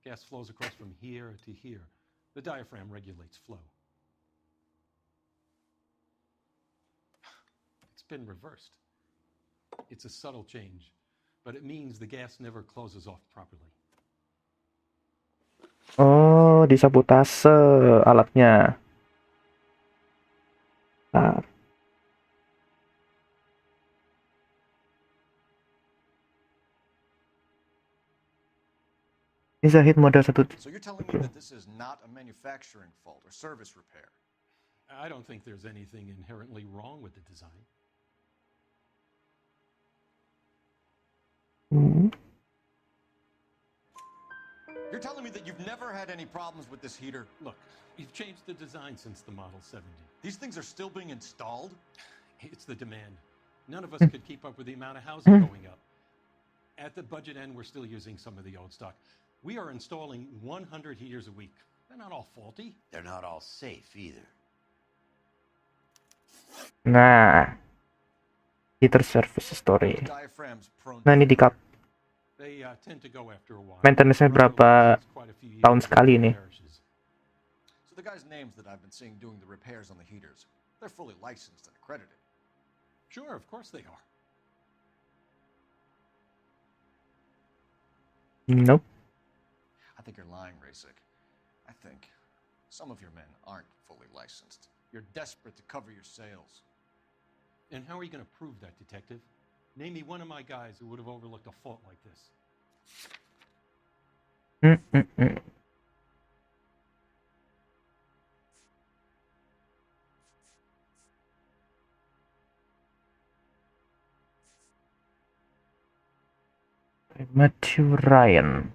Gas flows across from here to here. The diaphragm regulates flow. It's been reversed. It's a subtle change, but it means the gas never closes off properly. Oh, disabotase alatnya. Nah. Ini Zahid model 1. So you're telling me that this is not a manufacturing fault or service repair? I don't think there's anything inherently wrong with the design. You're telling me that you've never had any problems with this heater? Look, we've changed the design since the Model 70. These things are still being installed? It's the demand. None of us could keep up with the amount of housing going up. At the budget end, we're still using some of the old stock. We are installing 100 heaters a week. They're not all faulty. They're not all safe either. Nah. Heater service story. The diaphragm's prone Nah, ini di cut. They tend to go after a while. Maintenance-nya berapa tahun sekali nih? So the guys' names that I've been seeing doing the repairs on the heaters, they're fully licensed and accredited. Sure, of course they are. Nope. I think you're lying, Rasik. I think some of your men aren't fully licensed. You're desperate to cover your sales. And how are you going to prove that, Detective? Name me one of my guys who would have overlooked a fault like this. Matthew Ryan.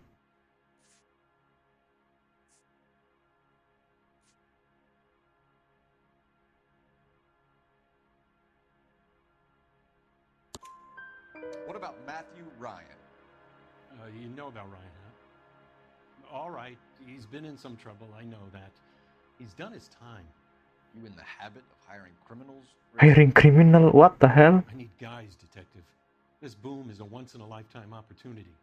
What about Matthew Ryan? You know about Ryan, huh? All right, he's been in some trouble, I know that. He's done his time. You in the habit of hiring criminals? Hiring criminal? What the hell? I need guys, Detective. This boom is a once-in-a-lifetime opportunity.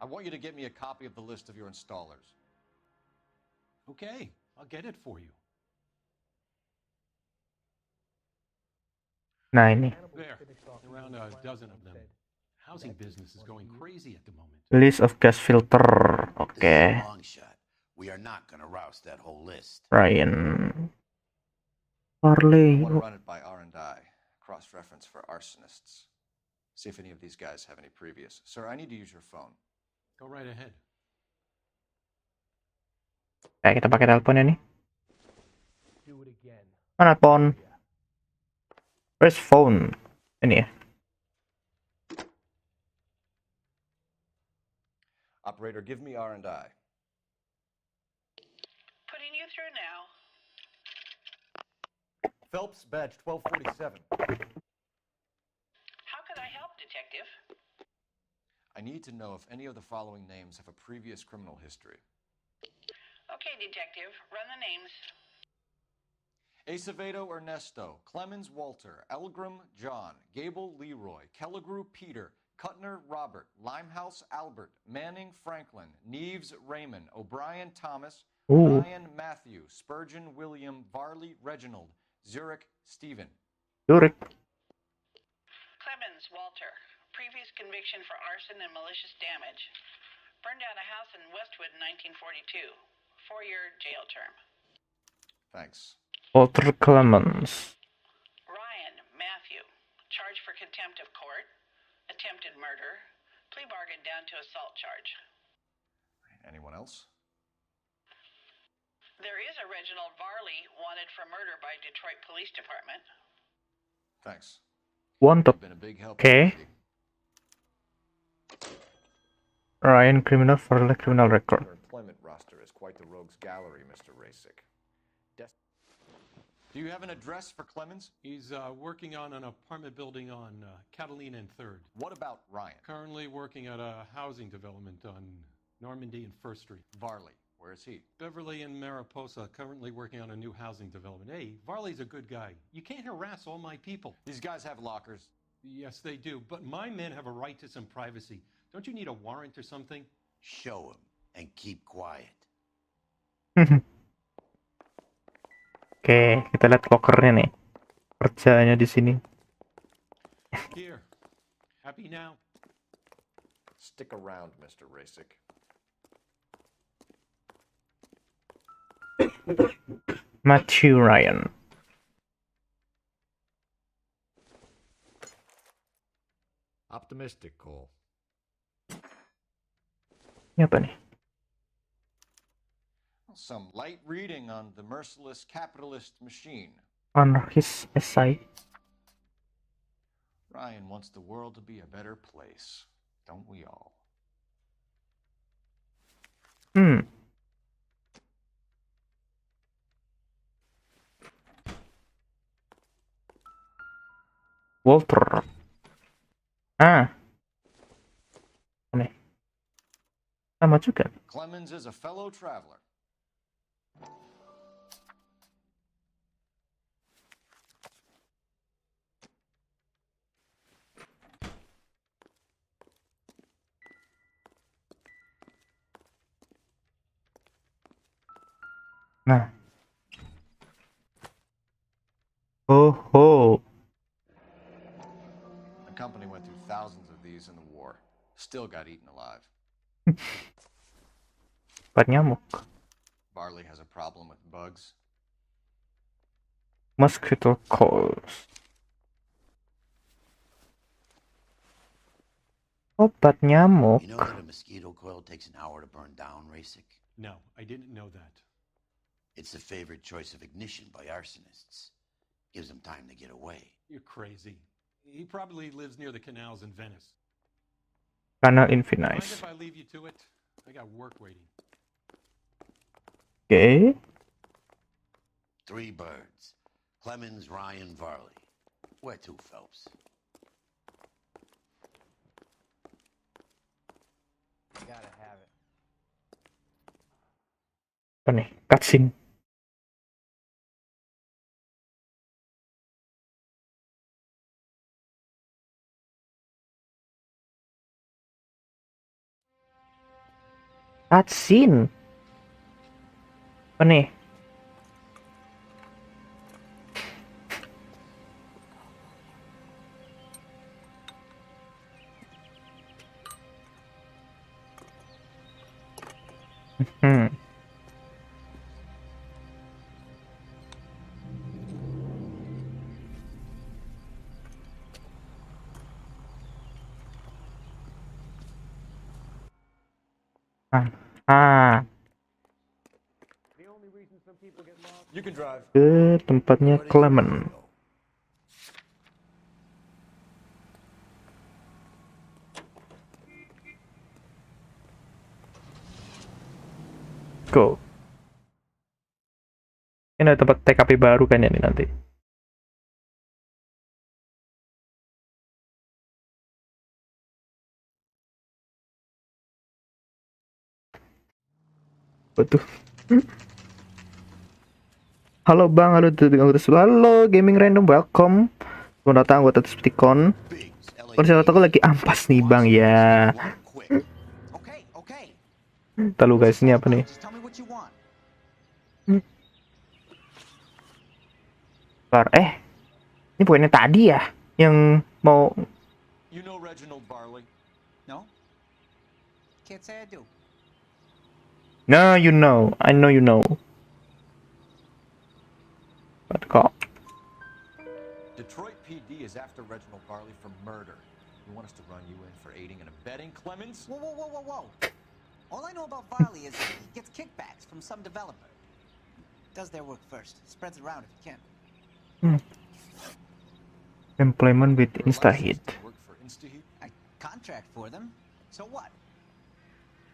I want you to get me a copy of the list of your installers. Okay, I'll get it for you. Nah ini There, around a dozen of them. Housing business is going crazy at the moment. list of gas filter. Oke, This is a long shot. We are not gonna rouse that whole list. Ryan. I Farley. want to run it by R&I, cross-reference for arsonists. See if any of these guys have any previous. Sir, I need to use your phone. Go right ahead. Kita pakai teleponnya nih. Do it again. Mana phone? Where's phone? Ini ya. Operator, give me R&I. Putting you through now. Phelps, badge 1247. How can I help, Detective? I need to know if any of the following names have a previous criminal history. Okay, Detective, run the names. Acevedo Ernesto, Clemens Walter, Elgram John, Gable Leroy, Kelligrew Peter, Kuttner Robert, Limehouse Albert, Manning Franklin, Neves Raymond, O'Brien Thomas, Ooh. Ryan Matthew, Spurgeon William, Varley Reginald, Zurich Stephen. Zurich. Clemens Walter, previous conviction for arson and malicious damage. Burned down a house in Westwood in 1942. 4-year jail term. Thanks. Walter Clemens. Ryan Matthew, charged for contempt of court, attempted murder, plea bargain down to assault charge. Anyone else? There is a Reginald Varley wanted for murder by Detroit Police Department. Thanks. Wanted. Been a big help. Okay. Ryan criminal for the criminal record. Your employment roster is quite the rogues gallery, Mr. Rasick. Do you have an address for Clemens? He's working on an apartment building on Catalina and 3rd. What about Ryan? Currently working at a housing development on Normandy and 1st Street. Varley, where is he? Beverly and Mariposa, currently working on a new housing development. Hey, Varley's a good guy. You can't harass all my people. These guys have lockers. Yes, they do, but my men have a right to some privacy. Don't you need a warrant or something? Show him and keep quiet. Oke, kita lihat lockernya nih. Kerjanya di sini. Here. Happy now? Stick around, Mr. Rasick. Matthew Ryan. Optimistic, Cole. Ini apa nih? Some light reading on the merciless capitalist machine. Anarchist essay. Ryan wants the world to be a better place, don't we all? Walter. Aneh. Sama juga. Clemens is a fellow traveler. Nah. Oh. The company went through thousands of these in the war. Still got eaten alive. Obat nyamuk. Varley has a problem with bugs. Mosquito coils. Obat nyamuk. You know that a mosquito coil takes an hour to burn down, Rasick? No, I didn't know that. It's the favorite choice of ignition by arsonists. Gives them time to get away. You're crazy. He probably lives near the canals in Venice. Canal Mind Infinize. if I leave you to it? I got work waiting. Oke. 3 birds. Clemens, Ryan, Varley. Where to, Phelps? Gotta have it. Apa nih? Cutscene. Cutscene. Apa nih? Hmm. Ah, You can drive. ke tempatnya Clement. Go. Ini ada tempat TKP baru kan ya nih nanti. Betul. Halo Bang, halo halo Gaming Random, welcome. Selamat datang anggota Specon. Konsep aku lagi ampas nih Bang ya. Ntar lu guys, ini apa nih? Ini bukannya tadi ya yang mau. You know Reginald Barley? No? Can't say I do. No, you know. I know you know. But call. Detroit PD is after Reginald Barley for murder. You want us to run you in for aiding and abetting Clemens? Whoa, whoa, whoa, whoa, whoa. All I know about Barley is he gets kickbacks from some developer. Does their work first. Spreads it around if he can. Employment with InstaHit. I contract for them. So what?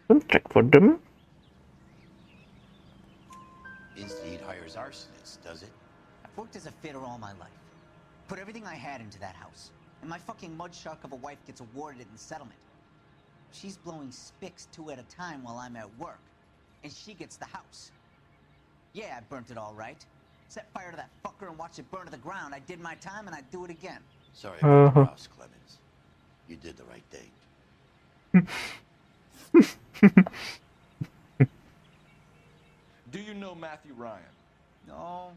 Contract for them? InstaHeat hires arsonists, does it? I've worked as a fitter all my life. Put everything I had into that house. And my fucking mudshuck of a wife gets awarded it in settlement. She's blowing spics 2 at a time while I'm at work. And she gets the house. Yeah, I burnt it all right. Set fire to that fucker and watch it burn to the ground. I did my time and I'd do it again. Sorry about the Ross, Clemens. You did the right thing. Do you know Matthew Ryan? No.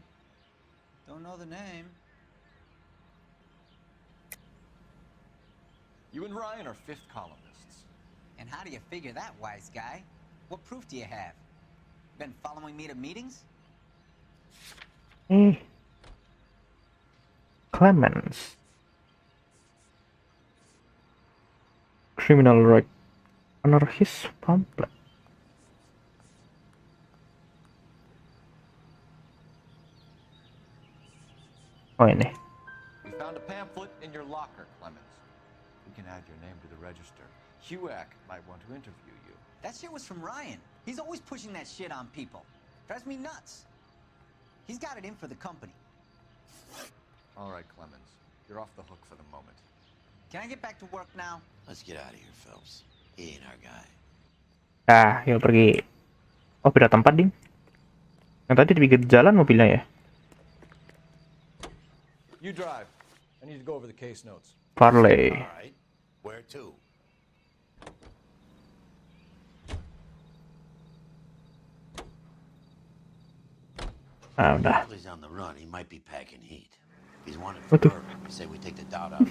Don't know the name. You and Ryan are fifth columnists. And how do you figure that, wise guy? What proof do you have? Been following me to meetings? Clemens. Criminal right. Anarchist pamphlet. Oh ini. We found a pamphlet in your locker, Clemens. We can add your name to the register. Huack might want to interview you. That shit was from Ryan. He's always pushing that shit on people. Drives me nuts. He's got it in for the company. All right, Clemens. You're off the hook for the moment. Can I get back to work now? Let's get out of here, Phelps. He ain't our guy. Yuk pergi. Oh, beda tempat, Ding. Yang tadi di pinggir jalan mobilnya ya. You drive. I need to go over the case notes. Parley. All right. Where to? Udah. He's on the run. He might be packing heat. He's wanted for murder. We say we take the doubt out of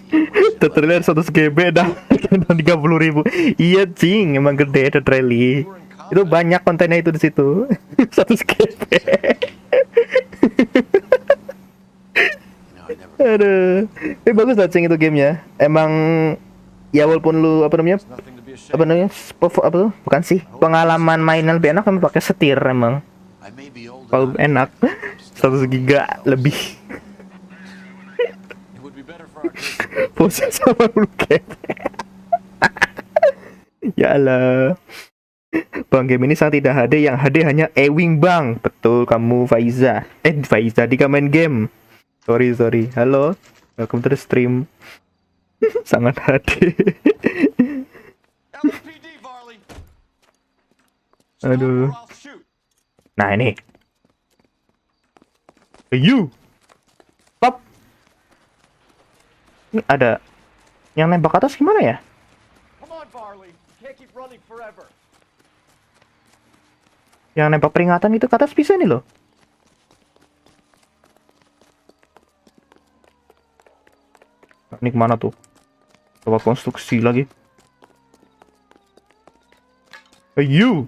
the Trailer 100 GB dah. 30.000. Iya, cing, emang gede ada trailer. Itu banyak kontennya itu di situ. 100 GB. Aduh. Tapi bagus lah cing itu gamenya. Emang ya walaupun lu apa namanya? Bukan sih. Pengalaman mainnya lebih enak memang pakai setir emang. Kalau enak 100 GB lebih. Pose sama lu ya Allah. Bang, game ini sangat tidak HD, yang HD hanya Ewing Bang. Betul kamu Faiza. Faiza di main game. Sorry. Halo. Welcome to the stream. Sangat HD. Aduh. Nah ini. You. Stop. Ini ada yang nembak atas gimana ya? Yang nembak peringatan itu ke atas bisa nih loh. Ini kemana tuh? Coba konstruksi lagi. Hey you.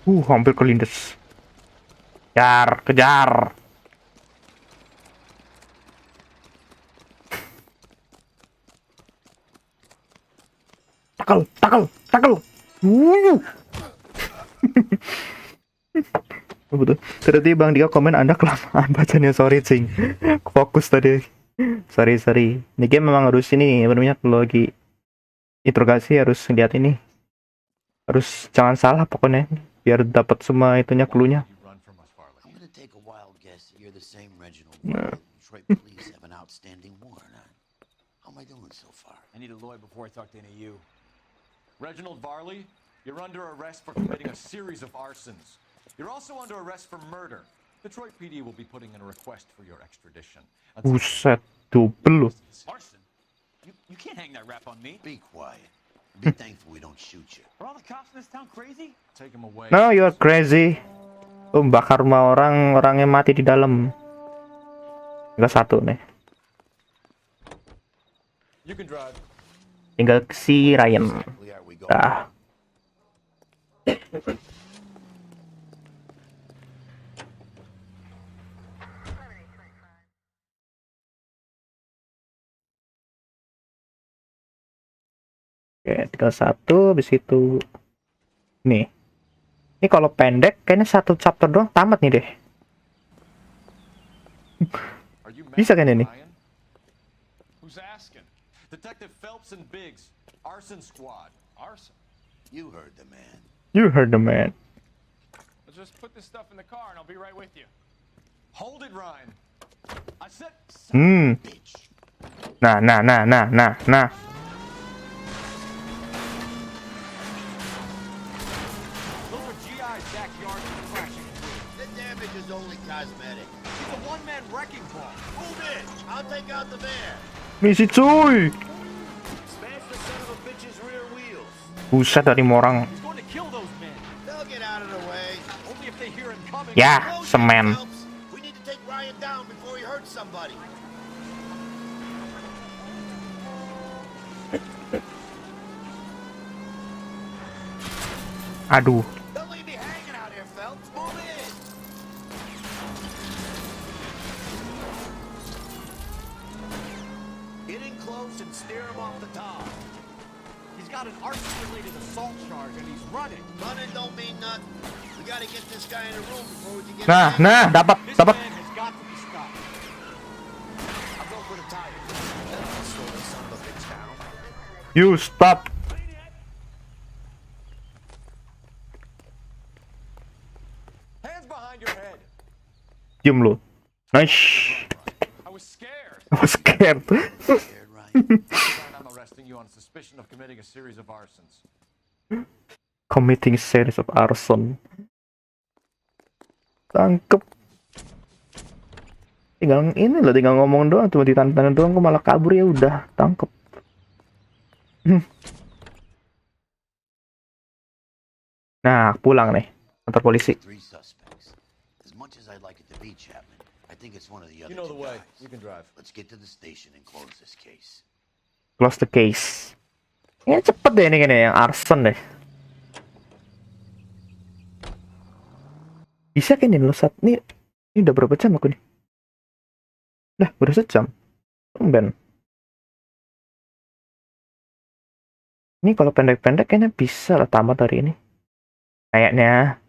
Hampir kelindes. Kejar, kejar. Tackle, tackle, tackle. Oh, betul. Tadi Bang Dika komen Anda kelamaan bacanya, sorry cing. Fokus tadi. Sorry. Ini game memang harus ini, namanya kalau lagi interogasi harus lihat ini. Harus jangan salah pokoknya biar dapat semua itunya clue-nya. I'm gonna take a wild guess that you're the same Reginald Varley Detroit police have an outstanding warrant on. How am I doing so far? I need a lawyer before I talk to any of you. Reginald Varley, you're under arrest for committing a series of arsons. You're also under arrest for murder. Detroit PD will be putting in a request for your extradition. Buset, double loh. Arson? You can't hang that rap on me. Be quiet. Be thankful we don't shoot you. Are all the cops in this town crazy? Take him away. No, you're crazy. Bakar rumah orang, orangnya mati di dalam. Tinggal satu nih. You can drive. Tinggal si Ryan. Dah. Oke, tinggal satu, habis itu nih. Ini kalau pendek kayaknya satu chapter doang tamat nih deh. Bisa kan ini? Who's asking? Detective Phelps and Biggs, arson squad. Arson? You heard the man. You heard the man. Let's just put this stuff in the car and I'll be right with you. Hold it, Ryan. I said. Nah. The damage is only cosmetic. He's a one-man wrecking ball. Move in. I'll take out the van. Misi cuy. Smash the son of a bitch's rear wheels. Buset dari orang. He's going to kill those men. They'll get out of the way. Only if they hear him coming. Ya, semen. We need to take Ryan down before he hurts somebody. Aduh. Don't leave me hanging out here, Phelps. Move in. Get in close and steer him off the top. He's got an arson-related assault charge and he's running. Running don't mean nothing. We gotta get this guy in a room before we can get Nah, dapat. This man has got to be stopped. I'll go for the tire. Slow this son of a bitch down. You stop. Hands behind your head. Diam lu. Nice. I was scared. I was scared. I'm arresting you on suspicion of committing a series of arsons. Committing series of arson. Tangkep. Tinggal ini loh, tinggal ngomong doang, cuma ditantang doang, kok malah kabur, ya udah tangkep. Nah, pulang nih kantor polisi. As much as I'd like it to be Chapman, I think it's one of the other You know the two way. guys. You can drive. Let's get to the station and close this case. Close the case. Ya cepet deh ini kayaknya, yang arson deh. Bisa kan ini lo saat ini udah berapa jam aku nih? Dah, udah sejam. Tumben. Ini kalau pendek-pendek kayaknya bisa lah tamat hari ini. Kayaknya.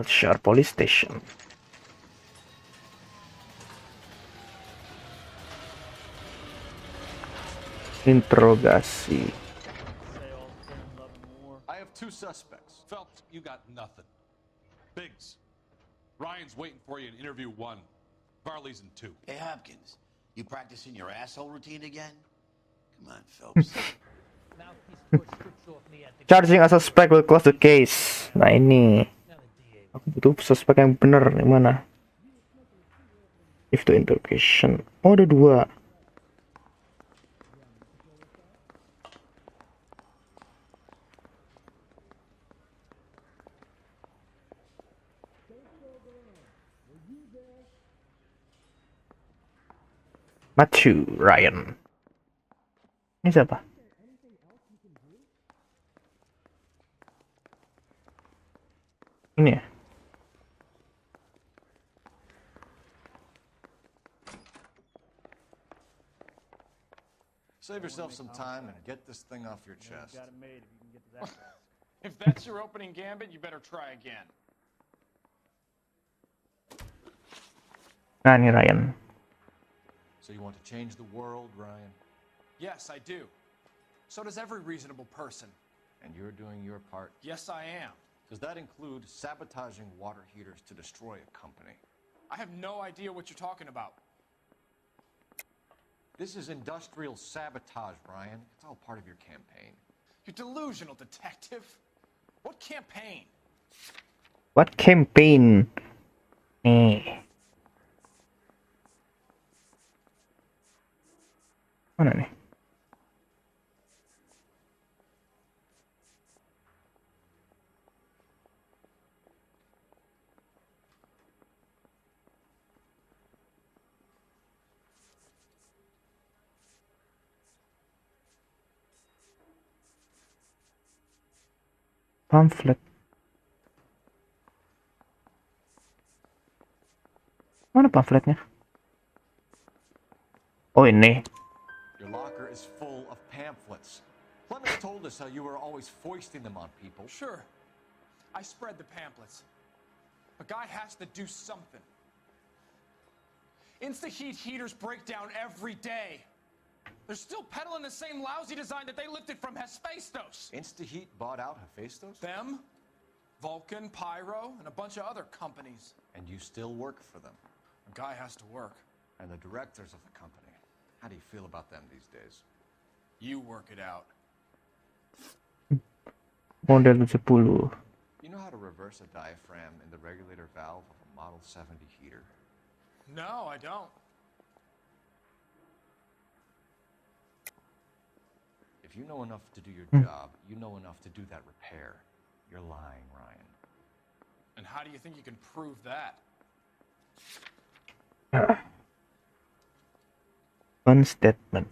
Shore Police Station. Interogasi. I have two suspects. Phelps, you got nothing. Biggs, Ryan's waiting for you in interview 1. Varley's in 2. Hey, Hopkins, you practicing your asshole routine again? Come on, Phelps. Charging a suspect will close the case. Nah ini. Aku butuh suspek yang bener. Yang mana? If to interrogation. Oh, ada 2. Masuk, Ryan. Ini siapa? Ini ya. Save yourself some time and get this thing off your chest. If that's your opening gambit, you better try again. Nah, ini Ryan. So you want to change the world, Ryan? Yes, I do. So does every reasonable person. And you're doing your part? Yes, I am. Does that include sabotaging water heaters to destroy a company? I have no idea what you're talking about. This is industrial sabotage, Ryan. It's all part of your campaign. You're delusional, detective. What campaign? What campaign? Nih. Mana nih? Pamflet. Mana pamfletnya? Oh, ini. Your locker is full of pamphlets. Clemens told us how you were always foisting them on people. Sure. I spread the pamphlets. A guy has to do something. Insta-heat heaters break down every day. They're still peddling the same lousy design that they lifted from Hephaestus. Insta-heat bought out Hephaestus? Them, Vulcan, Pyro, and a bunch of other companies. And you still work for them. A guy has to work. And the directors of the company. How do you feel about them these days? You work it out. Model 10. You know how to reverse a diaphragm in the regulator valve of a Model 70 heater? No, I don't. If you know enough to do your job, you know enough to do that repair. You're lying, Ryan. And how do you think you can prove that? One statement.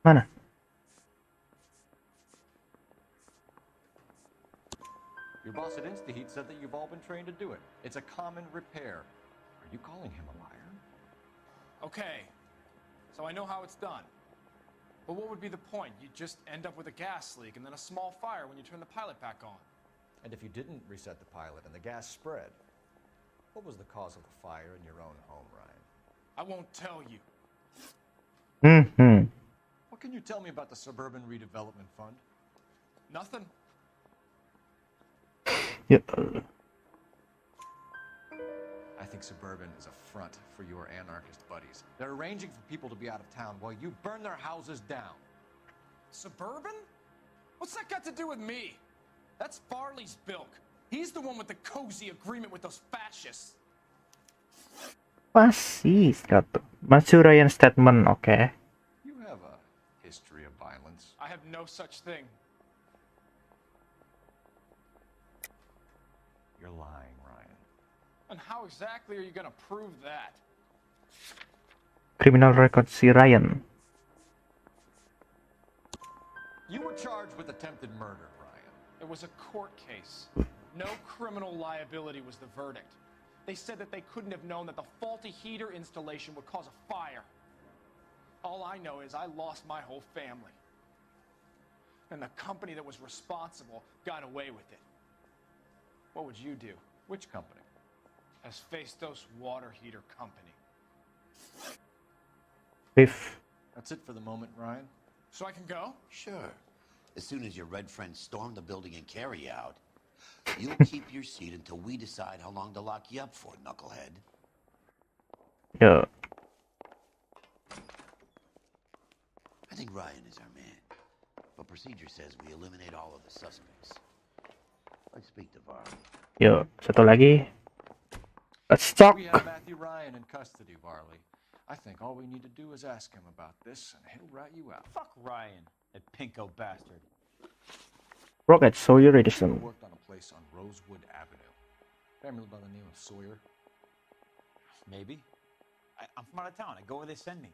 Mana? Your boss at InstaHeat said that you've all been trained to do it. It's a common repair. Are you calling him a liar? Okay, so I know how it's done. But what would be the point? You just end up with a gas leak and then a small fire when you turn the pilot back on. And if you didn't reset the pilot and the gas spread, what was the cause of the fire in your own home, Ryan? I won't tell you. What can you tell me about the Suburban Redevelopment Fund? Nothing. Ya. I think Suburban is a front for your anarchist buddies. They're arranging for people to be out of town while you burn their houses down. Suburban? What's that got to do with me? That's Farley's bilk. He's the one with the cozy agreement with those fascists. Pasis kata. Masuk Ryan statement, okay. You have a history of violence. I have no such thing. You're lying, Ryan. And how exactly are you gonna prove that? Criminal record si Ryan. You were charged with attempted murder, Ryan. It was a court case. No criminal liability was the verdict. They said that they couldn't have known that the faulty heater installation would cause a fire. All I know is I lost my whole family. And the company that was responsible got away with it. What would you do? Which company? Hephaestus Water Heater Company. Beef. That's it for the moment, Ryan. So I can go? Sure. As soon as your red friends storm the building and carry out, you'll keep your seat until we decide how long to lock you up for, knucklehead. Ya. I think Ryan is our man. But procedure says we eliminate all of the suspects. Let's speak to Varley. Yo, satu lagi. Let's talk. We have Matthew Ryan in custody, Varley. I think all we need to do is ask him about this, and he'll rat you out. Fuck Ryan, that pinko bastard. Rocket Sawyer I Edison. worked on a place on Rosewood Avenue. Family by the name of Sawyer. Maybe. I'm from out of town. I go where they send me.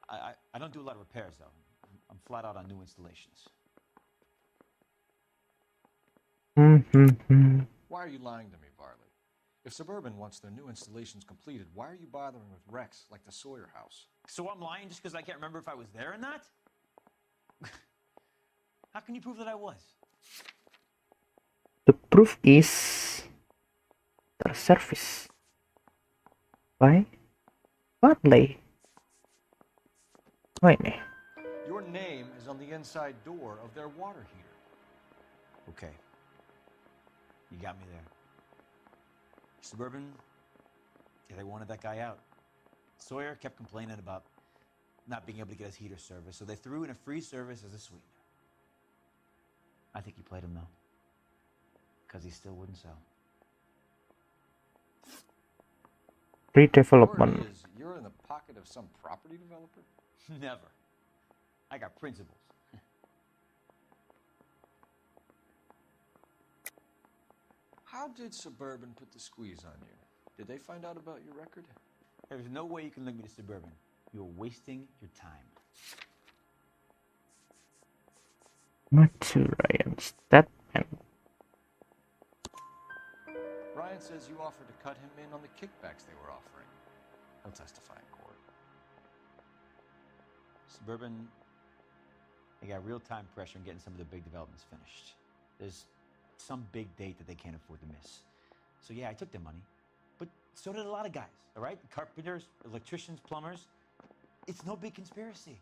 I don't do a lot of repairs, though. I'm flat out on new installations. Why are you lying to me, Varley? If Suburban wants their new installations completed, why are you bothering with wrecks like the Sawyer house? So I'm lying just because I can't remember if I was there or not? How can you prove that I was? The proof is the service by Barley. Oh ini. Your name is on the inside door of their water heater. Okay. You got me there. Suburban, yeah, they wanted that guy out. Sawyer kept complaining about not being able to get his heater service, so they threw in a free service as a sweetener. I think he played him though, because he still wouldn't sell. Redevelopment. Word is, you're in the pocket of some property developer? Never. I got principles. How did Suburban put the squeeze on you? Did they find out about your record? There's no way you can link me to Suburban. You're wasting your time. Matu Ryan statement. Ryan says you offered to cut him in on the kickbacks they were offering. He'll testify in court. Suburban, they got real time pressure on getting some of the big developments finished. There's some big date that they can't afford to miss. So yeah, I took their money, but so did a lot of guys, all right? Carpenters, electricians, plumbers. It's no big conspiracy.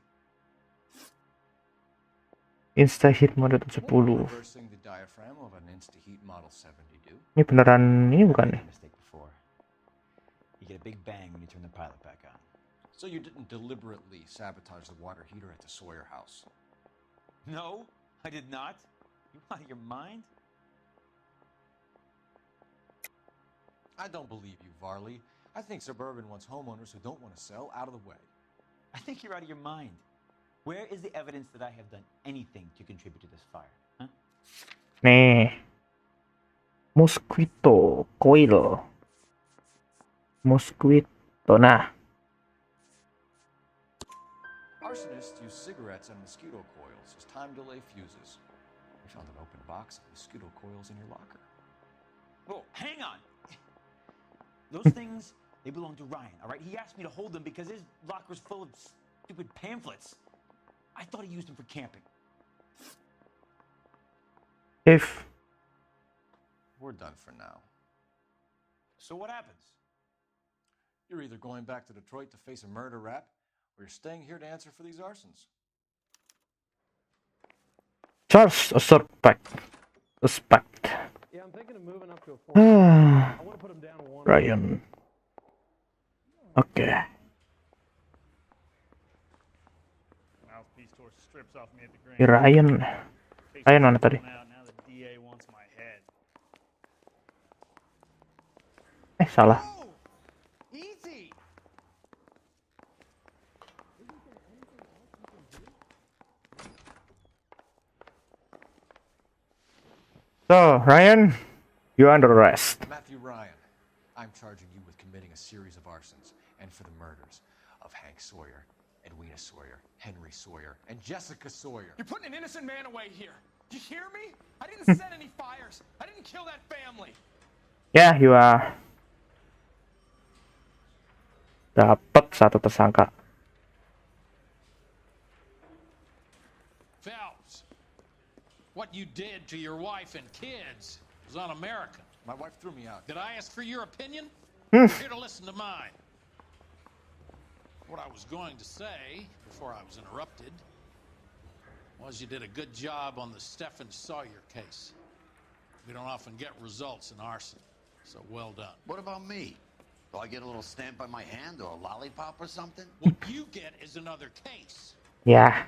Instaheat mode 10. Reversing the diaphragm of an Instaheat Model 70 do? Ini beneran ini bukan ya? Mistake before. You get a big bang when you turn the pilot back on. So you didn't deliberately sabotage the water heater at the Sawyer house? No, I did not. You out of your mind? I don't believe you, Varley. I think Suburban wants homeowners who don't want to sell out of the way. I think you're out of your mind. Where is the evidence that I have done anything to contribute to this fire? Huh? Nih. Mosquito coil. Mosquito. Nah. Arsonists use cigarettes and mosquito coils as time delay fuses. We found an open box of mosquito coils in your locker. Whoa, hang on. Those things, they belong to Ryan, all right? He asked me to hold them because his locker's full of stupid pamphlets. I thought he used them for camping. If We're done for now. So what happens? You're either going back to Detroit to face a murder rap, or you're staying here to answer for these arsons. Charles a suspect. Yeah, I'm thinking of moving up to a 4. I want to put him down to 1. Ryan. Okay. Mouthpiece tore strips off me at the Grand. Ryan. Ryan mana tadi? Now the DA wants my head. Salah. Easy. So, Ryan, you're under arrest. Matthew Ryan, I'm charging you with committing a series of arsons and for the murders of Hank Sawyer, Edwina Sawyer, Henry Sawyer, and Jessica Sawyer. You're putting an innocent man away here. Do you hear me? I didn't set any fires. I didn't kill that family. Yeah, you are. Dapat satu tersangka. Phelps, what you did to your wife and kids was un-American. My wife threw me out. Did I ask for your opinion? You're here to listen to mine. What I was going to say, before I was interrupted, was you did a good job on the Stephen Sawyer case. We don't often get results in arson, so well done. What about me? Do I get a little stamp on my hand or a lollipop or something? What you get is another case. Yeah.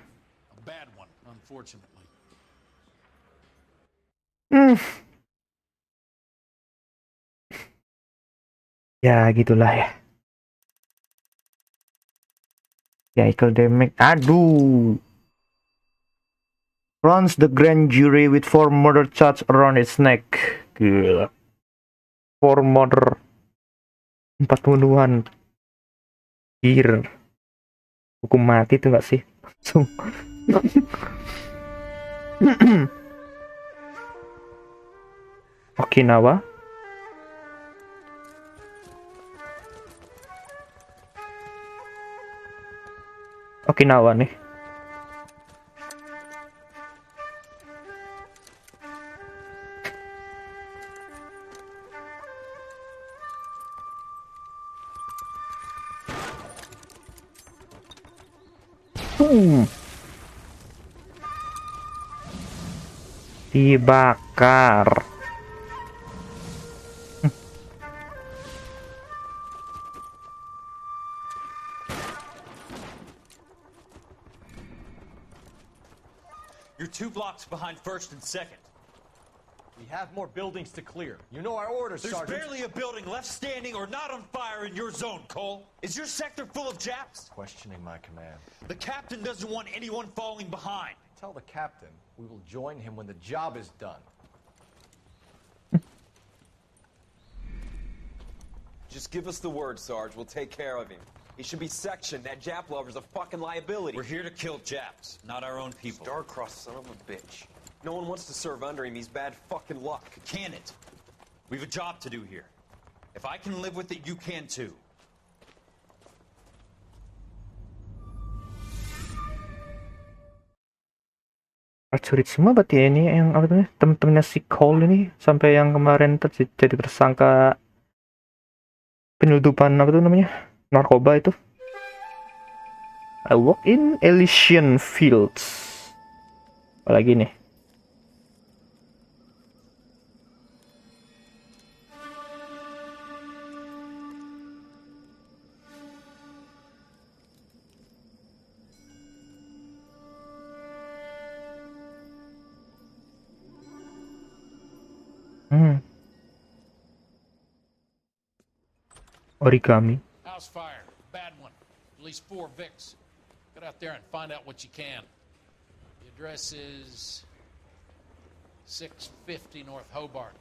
A bad one, unfortunately. Ya gitulah ya. Ya academic. Aduh. Runs the grand jury with 4 murder charge around its neck. Gila. 4 murder. 4 pembunuhan. Akhir. Hukum mati tuh gak sih? Langsung. Okinawa. Okinawa nih. Dibakar. You're 2 blocks behind first and second. We have more buildings to clear. You know our orders, There's Sergeant. barely a building left standing or not on fire in your zone, Cole. Is your sector full of Japs? Questioning my command. The captain doesn't want anyone falling behind. Tell the captain we will join him when the job is done. Just give us the word, Sarge. We'll take care of him. He should be sectioned. That Jap lover's a fucking liability. We're here to kill Japs, not our own people. Star-crossed son of a bitch. No one wants to serve under him. He's bad fucking luck. Can it? We've a job to do here. If I can live with it, you can too. Prajurit semua berarti ya ini yang apa namanya temen-temennya si Cole ini sampai yang kemarin jadi tersangka penyeludupan apa tuh namanya narkoba itu. I work in Elysian Fields. Apalagi nih. Origami. House fire. Bad one. At least 4 Vicks. Get out there and find out what you can. The address is 650 North Hobart.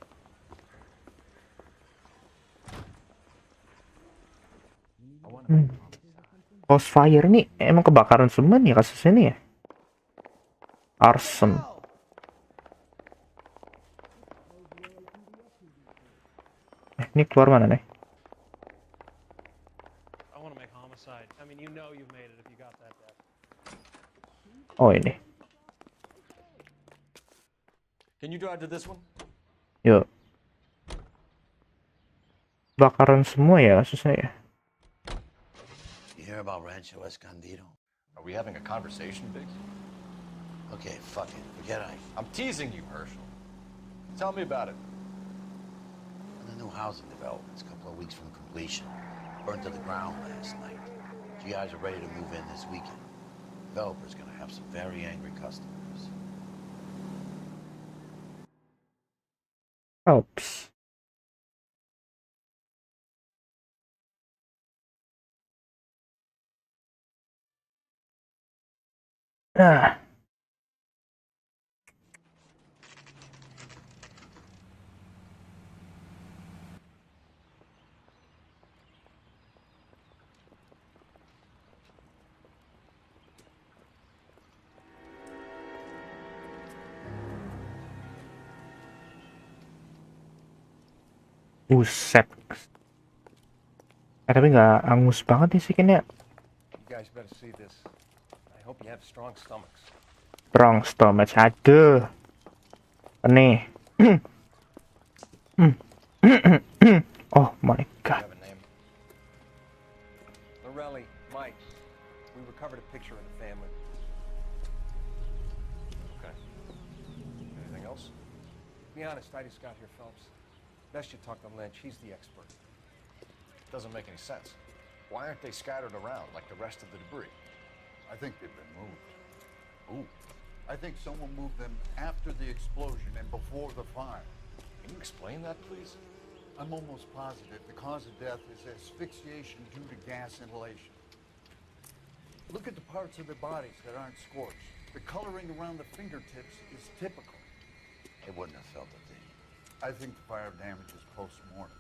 House fire ini emang kebakaran semua nih kasusnya nih ya. Arson. Ini keluar mana nih? Oh ini. Can you drive to this one? Yuk. Bakaran semua ya kasusnya ya. You hear about Rancho Escondido? Are we having a conversation, Biggs? Okay, fuck it. Forget I. I'm teasing you, Herschel. Tell me about it. The new housing development's a couple of weeks from completion. Burnt to the ground last night. GIs are ready to move in this weekend. Developer's gonna have some very angry customers. Oops. Ah. Buset. Tapi nggak angus banget nih sih kayaknya. You guys better see this. I hope you have strong stomachs. Strong stomach. Aduh. Nih. Oh my god. Lorelli, Mike, we recovered a picture of the family. Okay. Anything else? Be honest, I just got here, Phelps. Best you talk to Lynch. He's the expert. Doesn't make any sense. Why aren't they scattered around like the rest of the debris? I think they've been moved. Ooh. I think someone moved them after the explosion and before the fire. Can you explain that, please? I'm almost positive the cause of death is asphyxiation due to gas inhalation. Look at the parts of their bodies that aren't scorched. The coloring around the fingertips is typical. They wouldn't have felt a thing. I think the fire damage is post-mortem.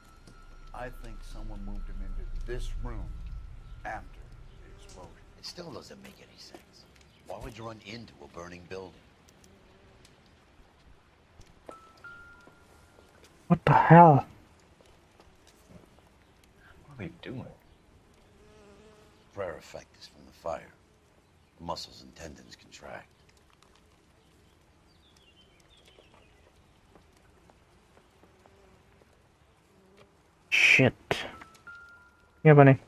I think someone moved him into this room after the explosion. It still doesn't make any sense. Why would you run into a burning building? What the hell? What are they doing? Prayer effect is from the fire. Muscles and tendons contract. Shit. Ini apa nih?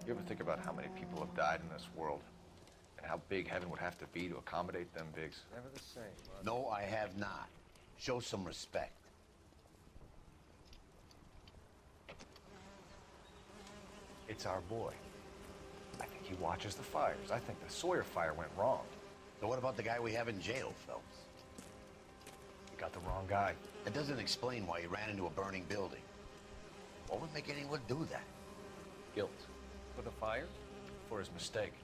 You ever think about how many people have died in this world? And how big heaven would have to be to accommodate them bigs? Never the same. No, I have not. Show some respect. It's our boy. I think he watches the fires. I think the Sawyer fire went wrong. So what about the guy we have in jail, Phelps? You got the wrong guy. That doesn't explain why he ran into a burning building. What would make anyone do that? Guilt. For the fire? For his mistake.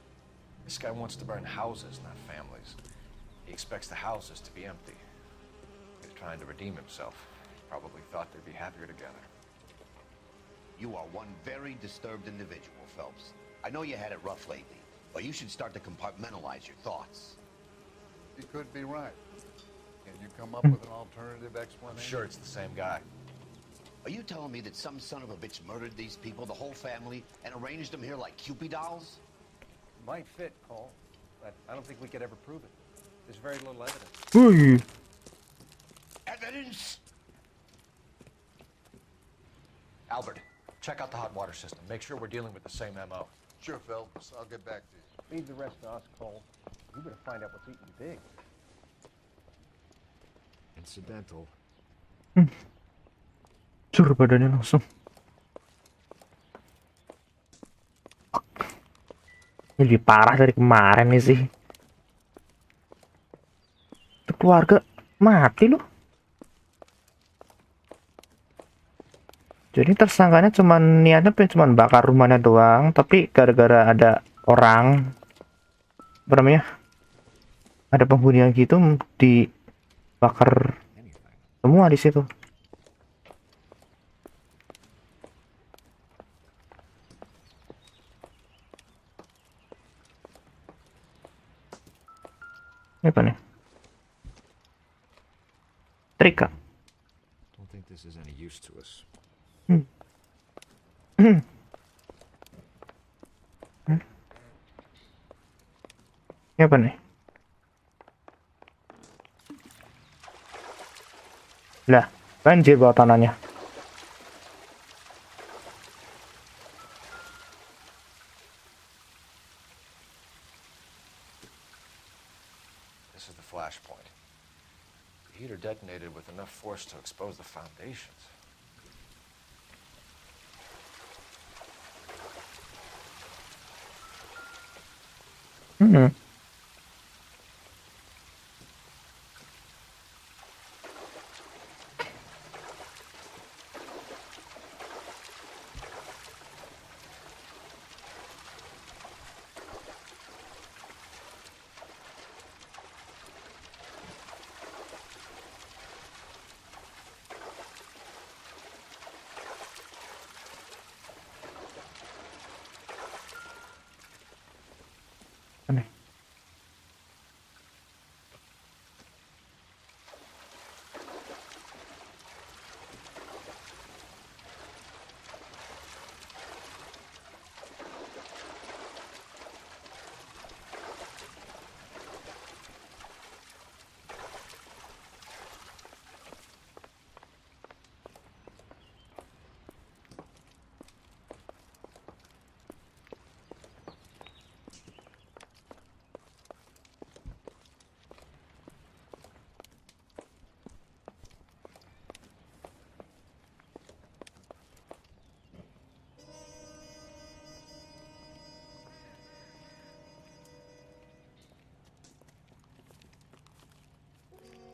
This guy wants to burn houses, not families. He expects the houses to be empty. He's trying to redeem himself. Probably thought they'd be happier together. You are one very disturbed individual, Phelps. I know you had it rough lately, but you should start to compartmentalize your thoughts. You could be right. Can you come up with an alternative explanation? I'm sure it's the same guy. Are you telling me that some son of a bitch murdered these people, the whole family, and arranged them here like Cupid dolls? Might fit, Cole, but I don't think we could ever prove it. There's very little evidence. Wih. Evidence? Albert, check out the hot water system. Make sure we're dealing with the same MO. Sure, Phelps. I'll get back to you. Leave the rest to us, Cole. We better find out what's eating big. Incidental. Cur badannya langsung. Ini lebih parah dari kemarin nih sih. Itu keluarga mati loh. Jadi tersangkanya niatnya cuma bakar rumahnya doang, tapi gara-gara ada orang, apa namanya, ada penghuni yang gitu dibakar semua di situ. Ini apa nih? Trika. Don't think this is any use to us. Ini apa nih? Lah, banjir bawah tanahnya. This is the flashpoint. The heater detonated with enough force to expose the foundations.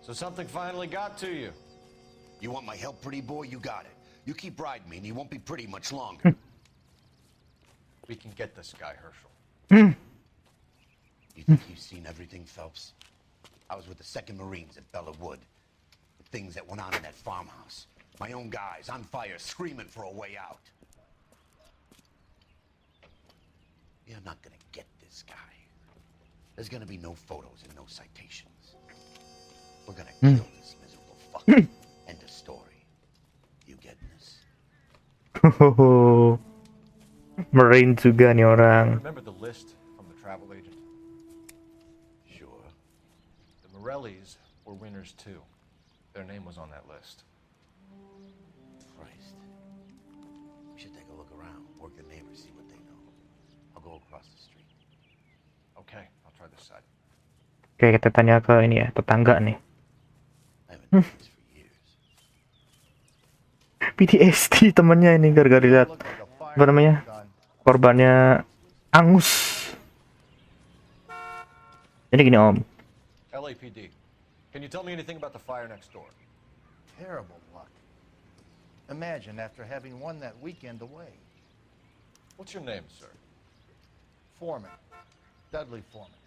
So something finally got to you. You want my help, pretty boy? You got it. You keep riding me and you won't be pretty much longer. We can get this guy, Herschel. You think you've seen everything, Phelps? I was with the 2nd Marines at Bella Wood. The things that went on in that farmhouse. My own guys on fire, screaming for a way out. You're not gonna get this guy. There's gonna be no photos and no citations. We're gonna kill this miserable End of story. You getting this? Marine juga nih orang. Remember the list from the travel agent? Sure. The Morellis were winners too. Their name was on that list. Christ. We should take a look around, work the neighbors, see what they know. I'll go across the street. Okay, I'll try this side. Oke, kita tanya ke ini ya, tetangga nih. PTSD temennya ini gara-gara lihat apa namanya korbannya angus. Jadi gini Om. LAPD, can you tell me anything about the fire next door? Terrible luck. Imagine after having won that weekend away. What's your name, sir? Foreman. Dudley Foreman.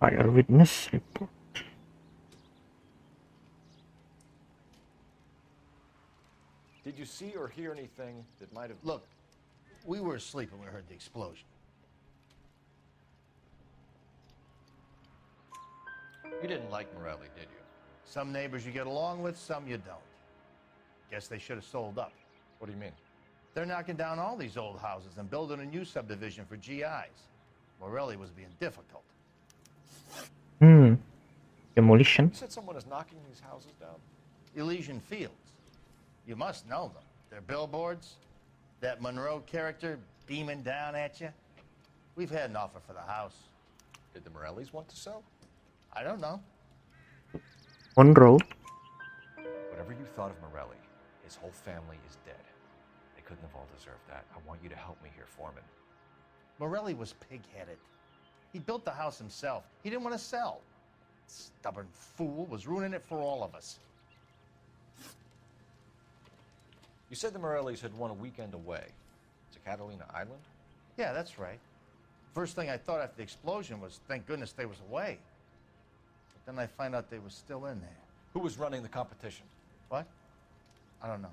Fire witness report. Did you see or hear anything that might have... Look, we were asleep when we heard the explosion. You didn't like Morelli, did you? Some neighbors you get along with, some you don't. Guess they should have sold up. What do you mean? They're knocking down all these old houses and building a new subdivision for GIs. Morelli was being difficult. Demolition. You said someone is knocking these houses down? Elysian Fields. You must know them. Their billboards, that Monroe character beaming down at you. We've had an offer for the house. Did the Morellis want to sell? I don't know. Monroe. Whatever you thought of Morelli, his whole family is dead. They couldn't have all deserved that. I want you to help me here, Foreman. Morelli was pig-headed. He built the house himself. He didn't want to sell. Stubborn fool was ruining it for all of us. You said the Morellis had won a weekend away to Catalina Island? Yeah, that's right. First thing I thought after the explosion was, thank goodness they was away. But then I find out they was still in there. Who was running the competition? What? I don't know.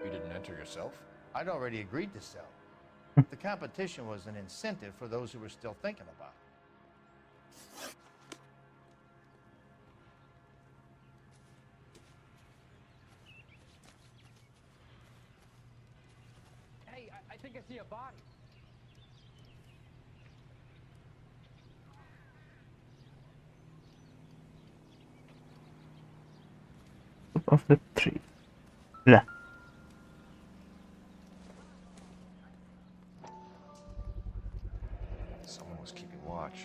You didn't enter yourself? I'd already agreed to sell. The competition was an incentive for those who were still thinking about it. Hey, I think I see a body. Of the tree. Lah. Someone was keeping watch.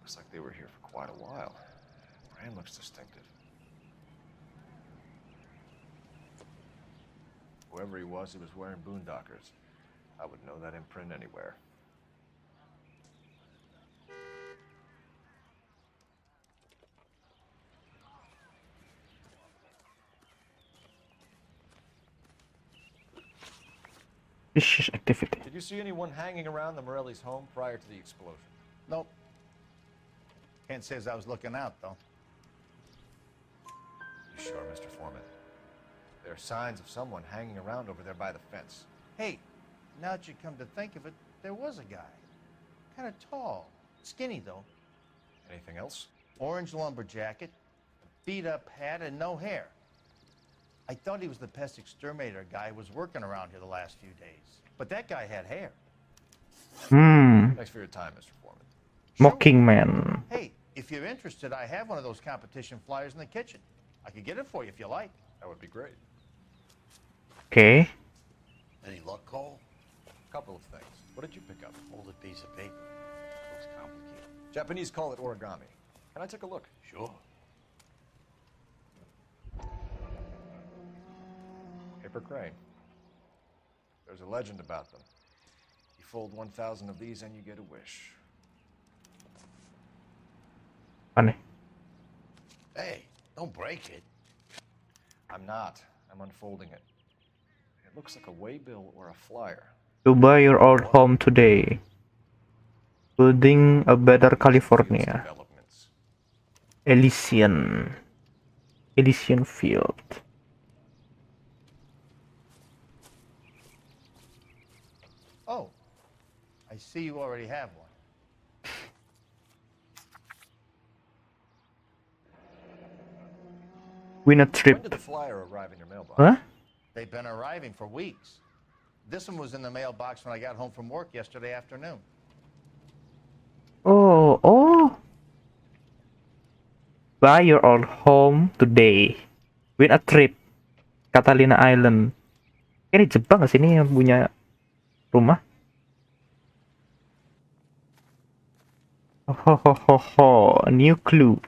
Looks like they were here for quite a while. Brand looks distinctive. Whoever he was wearing boondockers. I would know that imprint anywhere. Vicious activity. Did you see anyone hanging around the Morellis' home prior to the explosion? Nope. Can't say as I was looking out, though. You sure, Mr. Foreman? There are signs of someone hanging around over there by the fence. Hey, now that you come to think of it, there was a guy. Kind of tall. Skinny, though. Anything else? Orange lumber jacket, beat-up hat, and no hair. I thought he was the pest exterminator guy who was working around here the last few days. But that guy had hair. Thanks for your time, Mr. Foreman. Mocking man. Hey, if you're interested, I have one of those competition flyers in the kitchen. I could get it for you if you like. That would be great. Okay. Any luck, Cole? Couple of things. What did you pick up? Folded piece of paper. Looks complicated. Japanese call it origami. Can I take a look? Sure. Paper crane. There's a legend about them. You fold 1,000 of these and you get a wish. Aneh. Hey, don't break it. I'm not. I'm unfolding it. It looks like a waybill or a flyer. To buy your old home today. Building a better California. Elysian. Elysian Field. Oh, I see you already have one. Win a trip. When did the flyer arrive in your mailbox? Huh? They've been arriving for weeks. This one was in the mailbox when I got home from work yesterday afternoon. Oh. Buy your old home today. Win a trip. Catalina Island. Ini Jepang nggak sih ini yang punya rumah? Ho. New clue.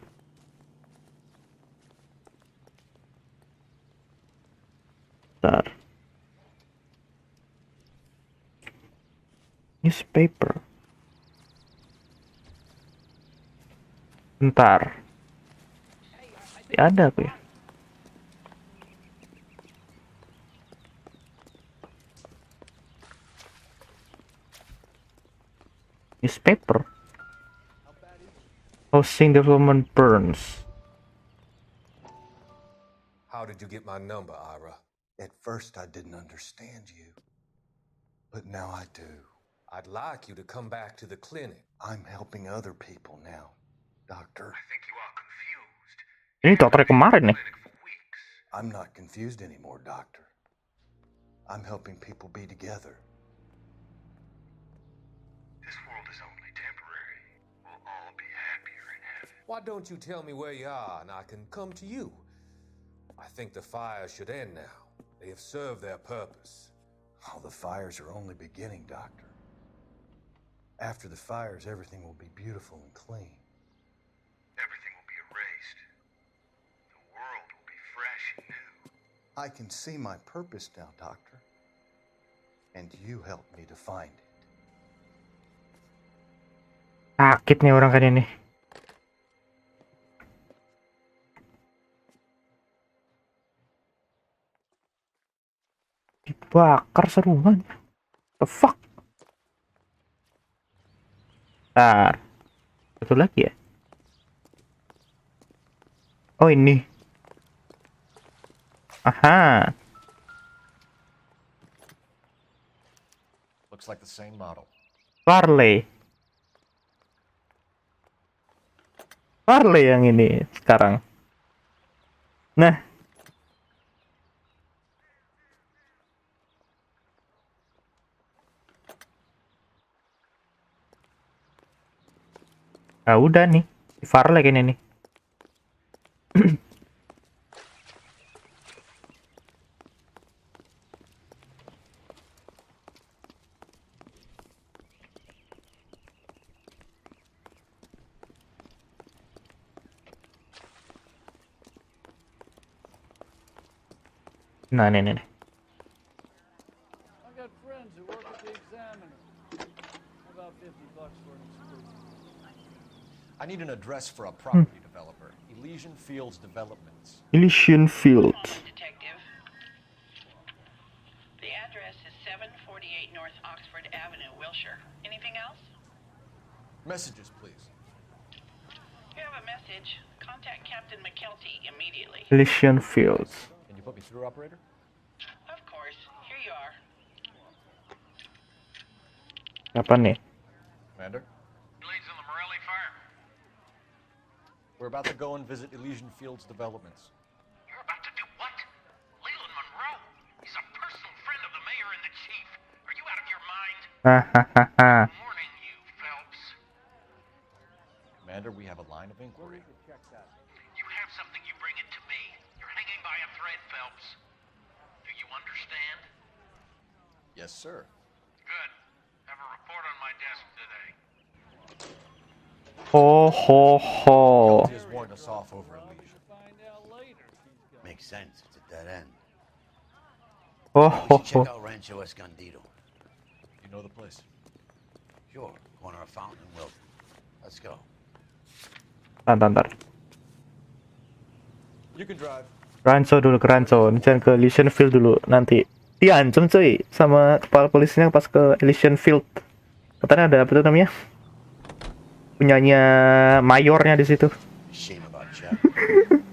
Bentar. Newspaper. Bentar. Ada aku ya. Newspaper. Housing development burns. How did you get my number, Ira? At first I didn't understand you, but now I do. I'd like you to come back to the clinic. I'm helping other people now, Doctor. I think you are confused. Ini dokter kemarin nih. I'm not confused anymore, Doctor. I'm helping people be together. This world is only temporary. We'll all be happier in heaven. Why don't you tell me where you are and I can come to you? I think the fires should end now. They have served their purpose. Oh, the fires are only beginning, Doctor. After the fires, everything will be beautiful and clean. Everything will be erased. The world will be fresh and new. I can see my purpose now, Doctor. And you helped me to find it. Sakit nih orang kan ini. Dibakar seruan. The fuck? Bentar. Satu lagi ya? Oh ini. Aha. Looks like the same model. Farley yang ini sekarang. Nah. Nah, udah nih. Si Farley kan ini. Nah, nih. I got friends who work at the Examiner. About $50 for an exclusive. I need an address for a property developer. Elysian Fields Developments. Elysian Fields. Detective. The address is 748 North Oxford Avenue, Wilshire. Anything else? Messages, please. You have a message. Contact Captain McKelty immediately. Elysian Fields. Can you put me through, operator? Of course. Here you are. Apa nih? Commander? We're about to go and visit Elysian Fields Developments. You're about to do what? Leland Monroe? He's a personal friend of the mayor and the chief. Are you out of your mind? Morning, you, Phelps. Commander, we have a line of inquiry. You have something, you bring it to me. You're hanging by a thread, Phelps. Do you understand? Yes, sir. Good. Have a report on my desk today. Ho ho ho. Just warned us off over at leisure. Makes sense. It's a dead end. Ho We ho should check ho. out Rancho Escondido. You know the place? Sure. Corner of Fountain and Wilton. Let's go. Ntar. You can drive. Rancho dulu ke Rancho, jangan ke Elysian Field dulu. Nanti diancam cuy sama kepala polisinya pas ke Elysian Field. Katanya ada apa tuh namanya? Punyanya mayornya di situ. Shame about Jack.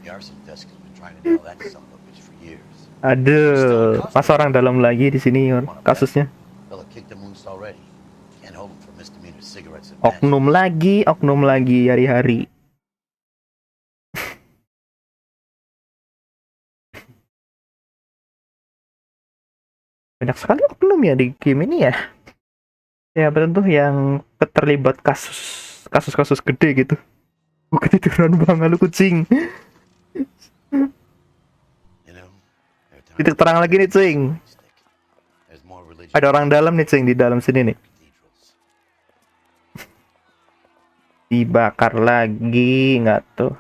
The arson desk has been trying to nail that son of a bitch for years. Aduh, masa orang dalam lagi di sini kasusnya. Fella kicked him loose already. Can't hold him for misdemeanor cigarettes and matches. Oknum lagi hari-hari. Banyak sekali oknum ya di game ini ya. Ya betul tuh yang terlibat kasus gede gitu. Gue ketiduran banget lu kucing. Titik terang lagi nih cing. Ada orang dalam nih cing di dalam sini nih. Dibakar lagi nggak tuh?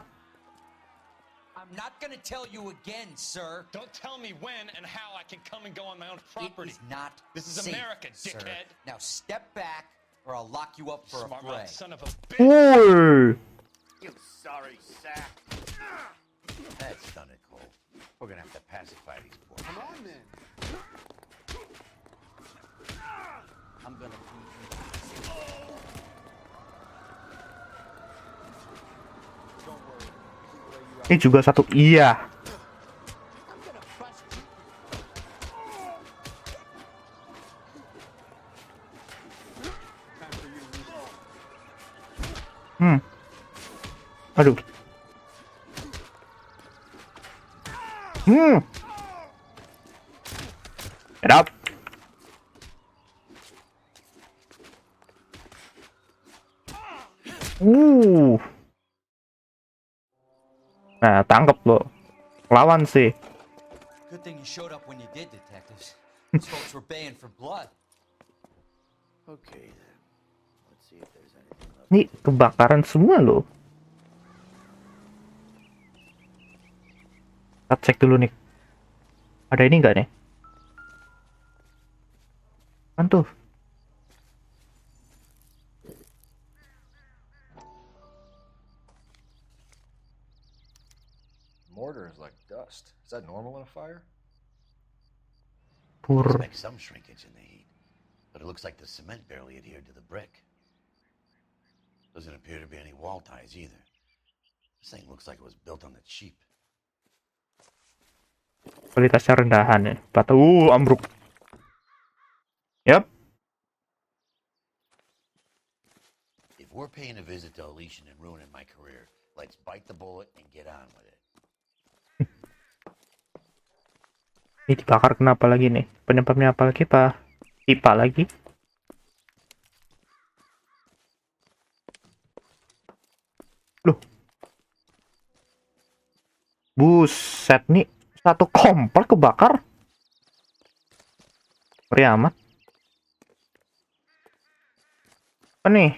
I'm not gonna tell you again, sir. Don't tell me when and how I can come and go on my own property. It is not This is safe, America, sir. dickhead. Now step back, or I'll lock you up for Smart a fray. mouth son of a bitch. You sorry sack. That's done it, Cole. We're gonna have to pacify these poor guys. Come on, then. I'm gonna Ini juga satu, iya. Aduh. Get up. Nah, tangkep lo. Lawan sih. Good thing you showed up when you did, detectives. Those folks were baying for blood. Okay then. Let's see if there's anything left. Ini kebakaran semua loh. Kita cek dulu nih. Ada ini nggak nih? Kan tuh. Mortar is like dust. Is that normal in a fire? Expect some shrinkage in the heat, but it looks like the cement barely adhered to the brick. Doesn't appear to be any wall ties either. This thing looks like it was built on the cheap. Kualitasnya rendahan ya. Batu ambruk. Yap. If we're paying a visit to Elysian and ruining my career, let's bite the bullet and get on with it. Ini dibakar kenapa lagi nih? Penyebabnya apa lagi, Pak? Pipa lagi? Loh. Buset nih, satu komplek kebakar. Ngeri amat. Apa nih?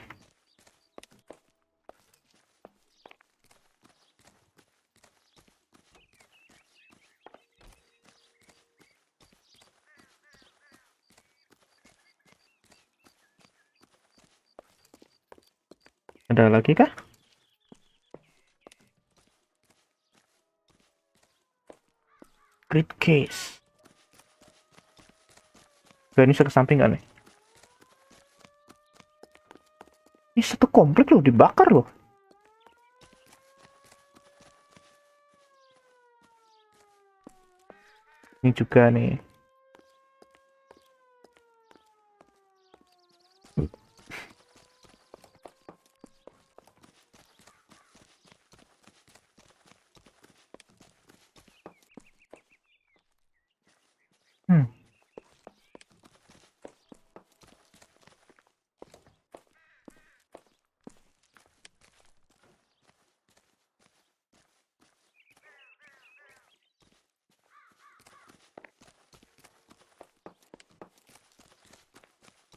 Ada lagi kah? Great case. Gak, ini saya ke samping gak nih? Ini satu komplek loh, dibakar loh. Ini juga nih.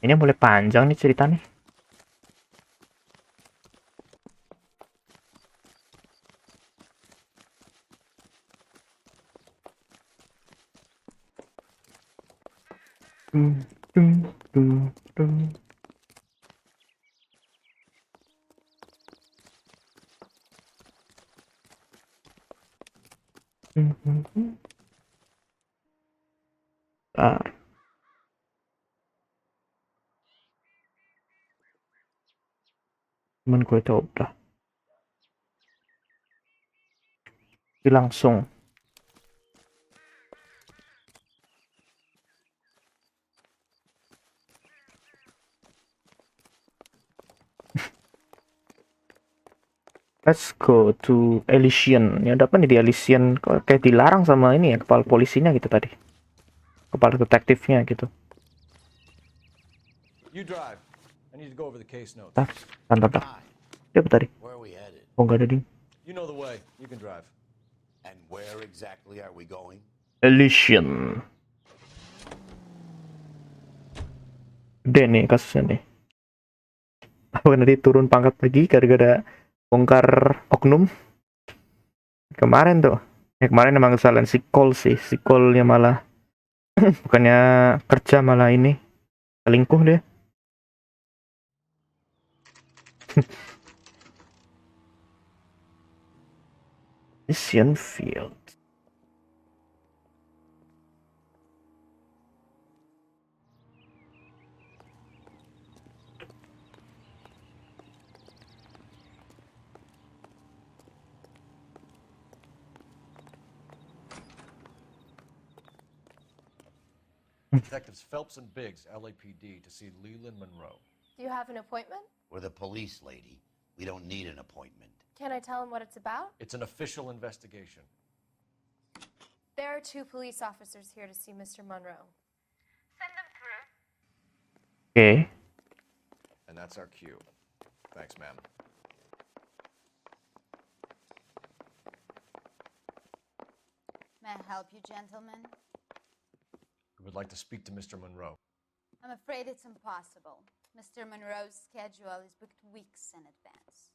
Ini boleh panjang nih ceritanya. Dum, dum, dum. Ah. Temen gue itu udah langsung let's go to Elysian. Ya ada apa nih di Elysian? Kok kayak dilarang sama ini ya kepala polisinya gitu tadi, kepala detektifnya gitu. You drive. I need to go over the case notes. Tantap. Dia apa tadi? Where are we headed? Oh nggak ada ding. You know the way. You can drive. And where exactly are we going? Elysian. Gede nih kasusnya nih. Apa nanti turun pangkat lagi gara-gara bongkar oknum kemarin tuh. Kemarin emang kesalahan si Cole sih. Si Cole-nya malah bukannya kerja malah ini selingkuh dia. Elysian Field. Detectives Phelps and Biggs, LAPD, to see Leland Monroe. Do you have an appointment? We're the police, lady. We don't need an appointment. Can I tell him what it's about? It's an official investigation. There are 2 police officers here to see Mr. Monroe. Send them through. Okay. And that's our cue. Thanks, ma'am. May I help you, gentlemen? We would like to speak to Mr. Monroe. I'm afraid it's impossible. Mr. Monroe's schedule is booked weeks in advance.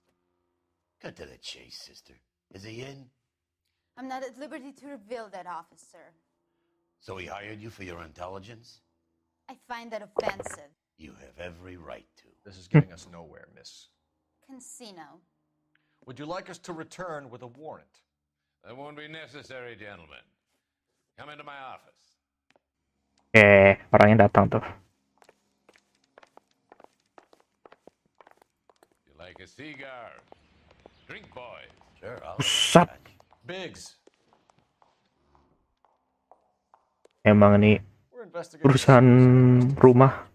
Cut to the chase, sister. Is he in? I'm not at liberty to reveal that, officer. So he hired you for your intelligence? I find that offensive. You have every right to. This is getting us nowhere, miss. Casino. Would you like us to return with a warrant? That won't be necessary, gentlemen. Come into my office. Orangnya datang tuh. You like a cigar? Drink, boys. Sure, Pusat. Biggs. Emang ini urusan rumah,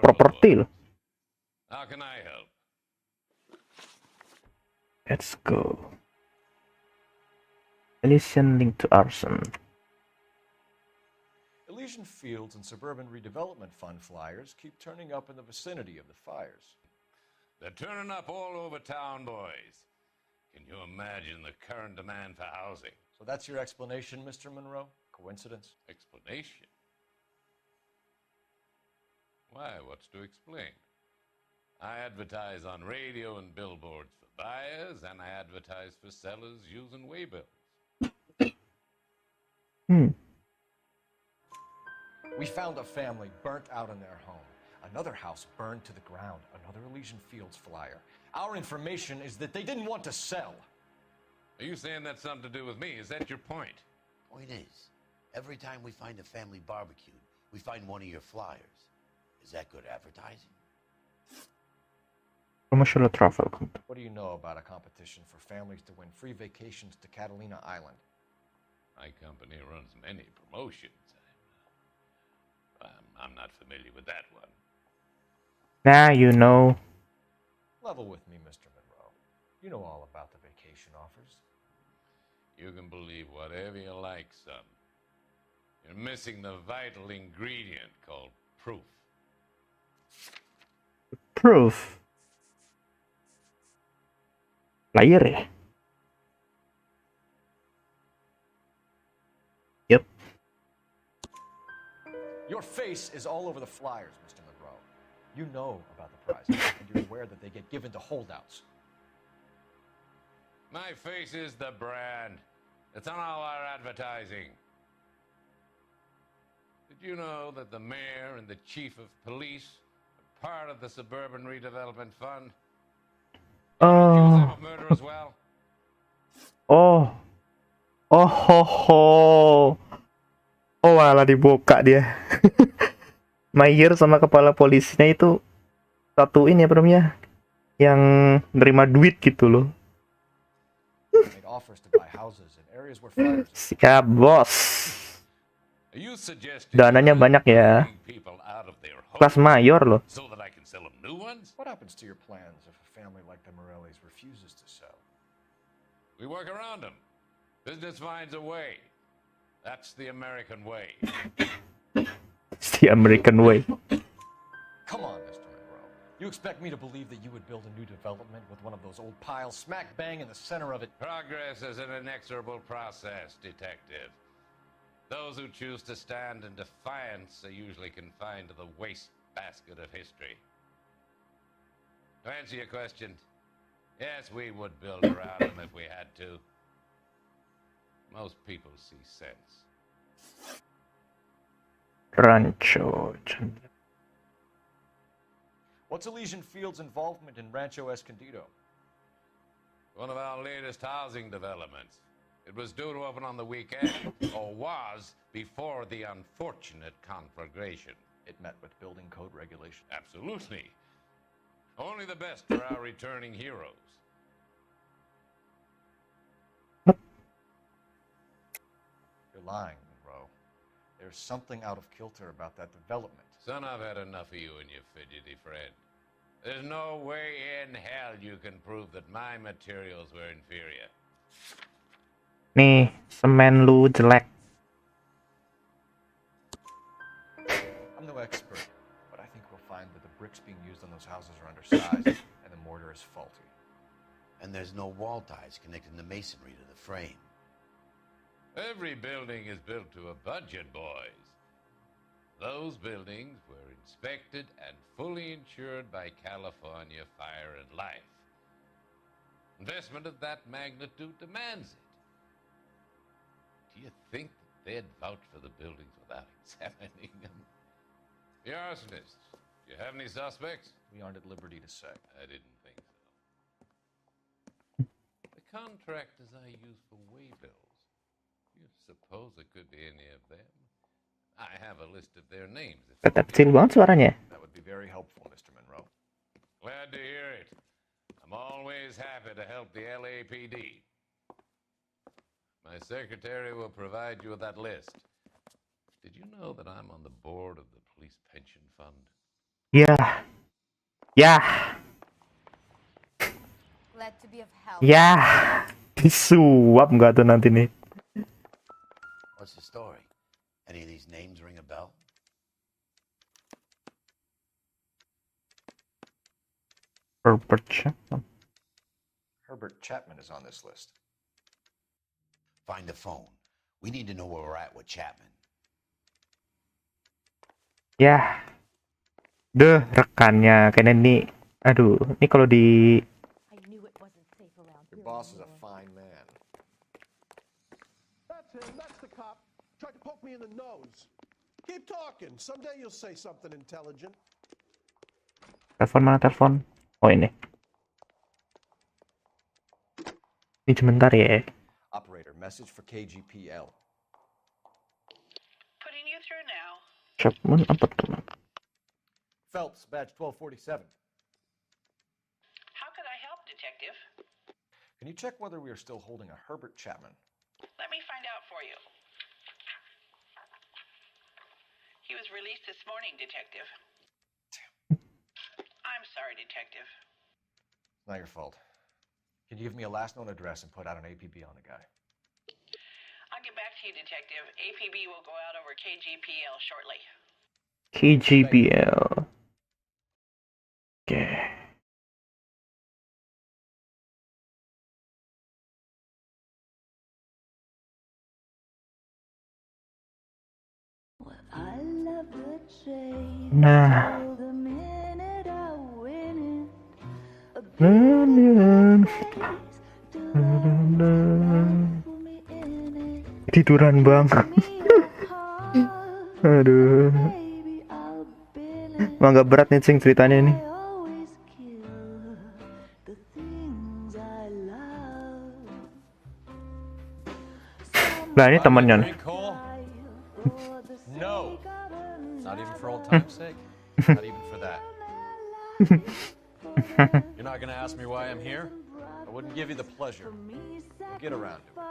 properti loh. How can I help? Let's go. Elysian linked to arson. Elysian Fields and Suburban Redevelopment Fund flyers keep turning up in the vicinity of the fires. They're turning up all over town, boys. Can you imagine the current demand for housing? So that's your explanation, Mr. Monroe? Coincidence? Explanation? Why, what's to explain? I advertise on radio and billboards for buyers, and I advertise for sellers using waybills. We found a family burnt out in their home. Another house burned to the ground. Another Elysian Fields flyer. Our information is that they didn't want to sell. Are you saying that's something to do with me? Is that your point? Point is, every time we find a family barbecued, we find one of your flyers. Is that good advertising? Promotional travel. What do you know about a competition for families to win free vacations to Catalina Island? My company runs many promotions. I'm not familiar with that one. Now you know. Level with me, Mr. Monroe. You know all about the vacation offers. You can believe whatever you like, son. You're missing the vital ingredient called proof. Proof. Layar ya? Yep. Your face is all over the flyers, Mr. Monroe. You know about the prizes, and you're aware that they get given to holdouts. My face is the brand. It's on all our advertising. Did you know that the mayor and the chief of police are part of the Suburban Redevelopment Fund? Accuse them of murder as well? Oh. Oh ho ho. Oh malah dibuka dia. Mayor sama kepala polisinya itu satu ini apa namanya? Yang nerima duit gitu loh. Made offers to buy houses in areas where fires. Siap, bos. Dananya banyak ya. Kelas mayor loh. So that I can sell them new ones? What happens to your plans if a family like the Morellis refuses to sell? We work around them. Business finds a way. That's the American way. It's the American way. Come on, Mr. Monroe. You expect me to believe that you would build a new development with one of those old piles smack bang in the center of it? Progress is an inexorable process, detective. Those who choose to stand in defiance are usually confined to the wastebasket of history. To answer your question, yes, we would build around them if we had to. Most people see sense. Rancho. What's Elysian Fields' involvement in Rancho Escondido? One of our latest housing developments. It was due to open on the weekend, or was, before the unfortunate conflagration. It met with building code regulations. Absolutely. Only the best for our returning heroes. You're lying, Monroe. There's something out of kilter about that development. Son, I've had enough of you and your fidgety friend. There's no way in hell you can prove that my materials were inferior. Nih, semen lu jelek. I'm no expert, but I think we'll find that the bricks being used on those houses are undersized and the mortar is faulty. And there's no wall ties connecting the masonry to the frame. Every building is built to a budget, boys. Those buildings were inspected and fully insured by California Fire and Life. Investment of that magnitude demands it. Do you think that they'd vouch for the buildings without examining them? The arsonists, do you have any suspects? We aren't at liberty to say. I didn't think so. The contractors I use for way bills, do you suppose it could be any of them? I have a list of their names. Tetap kecil banget suaranya. That would be very helpful, Mr. Monroe. Glad to hear it. I'm always happy to help the LAPD. My secretary will provide you with that list. Did you know that I'm on the board of the police pension fund? Ya. Ya. Glad to be of help. Ya. Disuap nggak tuh nanti nih? What's the story? Any of these names ring a bell? Herbert Chapman. Herbert Chapman is on this list. Find the phone. We need to know where we're at with Chapman. Ya. Deh, rekannya kayaknya nih. Aduh, ini kalau di Your boss is a fine man. That's him. That's the cop. Tried to poke me in the nose. Keep talking. Someday you'll say something intelligent. telepon mana telepon? Oh ini. Ini sebentar ya. Operator, message for KGPL. Putting you through now. Chapman apa tuh? Phelps, badge 1247. How could I help, Detective? Can you check whether we are still holding a Herbert Chapman? Let me find out for you. He was released this morning, Detective. I'm sorry, Detective. It's not your fault. Can you give me a last known address and put out an APB on the guy? I'll get back to you, Detective. APB will go out over KGPL shortly. KGPL. Okay. Nah. Tiduran bang. Aduh. Emang gak berat nih Cing ceritanya ini. Nah ini temannya nih. No. Not even for old time's sake. Not even for that. You're not gonna ask me why I'm here? I wouldn't give you the pleasure. We'll get around to it.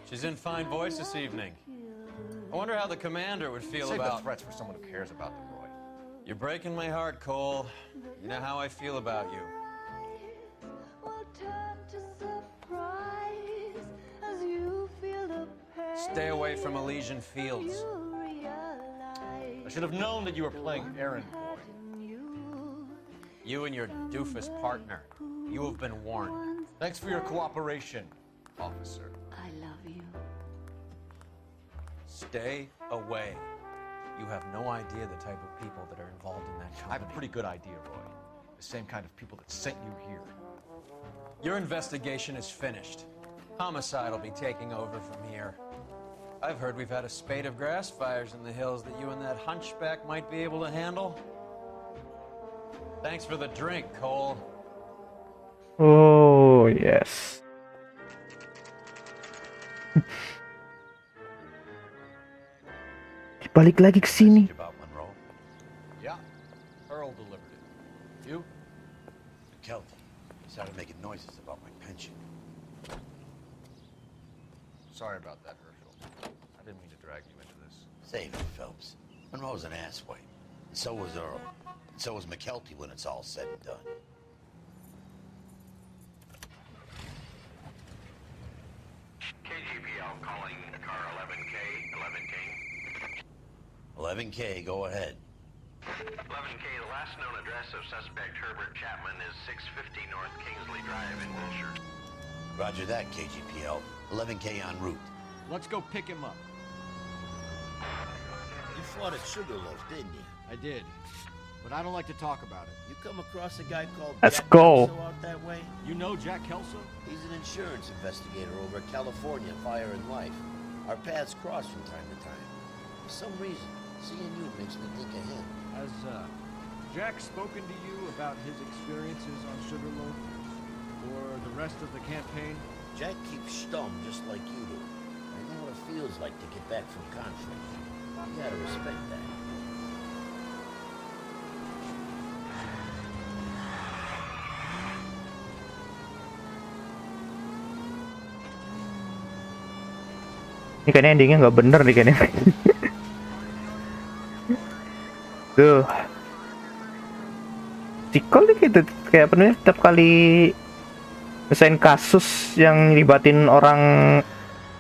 She's in fine voice this evening. I wonder how the commander would feel Save about the threats for someone who cares about them, Roy. You're breaking my heart, Cole. You know how I feel about you. Stay away from Elysian Fields. I should have known that you were playing errand boy. You and your doofus partner. You have been warned. Thanks for your cooperation, officer. I love you. Stay away. You have no idea the type of people that are involved in that company. I have a pretty good idea, Roy. The same kind of people that sent you here. Your investigation is finished. Homicide will be taking over from here. I've heard we've had a spate of grass fires in the hills that you and that hunchback might be able to handle. Thanks for the drink, Cole. Oh yes. Balik lagi ke sini. About Monroe? Yeah, Earl delivered it. You? Kelty. He started making noises about my pension. Sorry about that, Herschel. I didn't mean to drag you into this. Save it, Phelps. Monroe's an asswipe. And so was Earl. And so was McKelty when it's all said and done. KGPL calling car 11K, 11K. 11K, go ahead. 11K, the last known address of suspect Herbert Chapman is 650 North Kingsley Drive in Wilshire. Roger that, KGPL. 11K en route. Let's go pick him up. You fought at Sugarloaf, didn't you? I did. But I don't like to talk about it. You come across a guy called Let's Jack go. Kelso out that way? You know Jack Kelso? He's an insurance investigator over at California Fire and Life. Our paths cross from time to time. For some reason, seeing you makes me think of him. Has Jack spoken to you about his experiences on Sugarloaf? Or the rest of the campaign? Jack keeps stum just like you do. I know what it feels like to get back from conflict. You gotta respect that. Ini kayaknya endingnya nggak bener nih kayaknya. Tuh. Cikol nih gitu. Kayak apa namanya, setiap kali nyelesain kasus yang libatin orang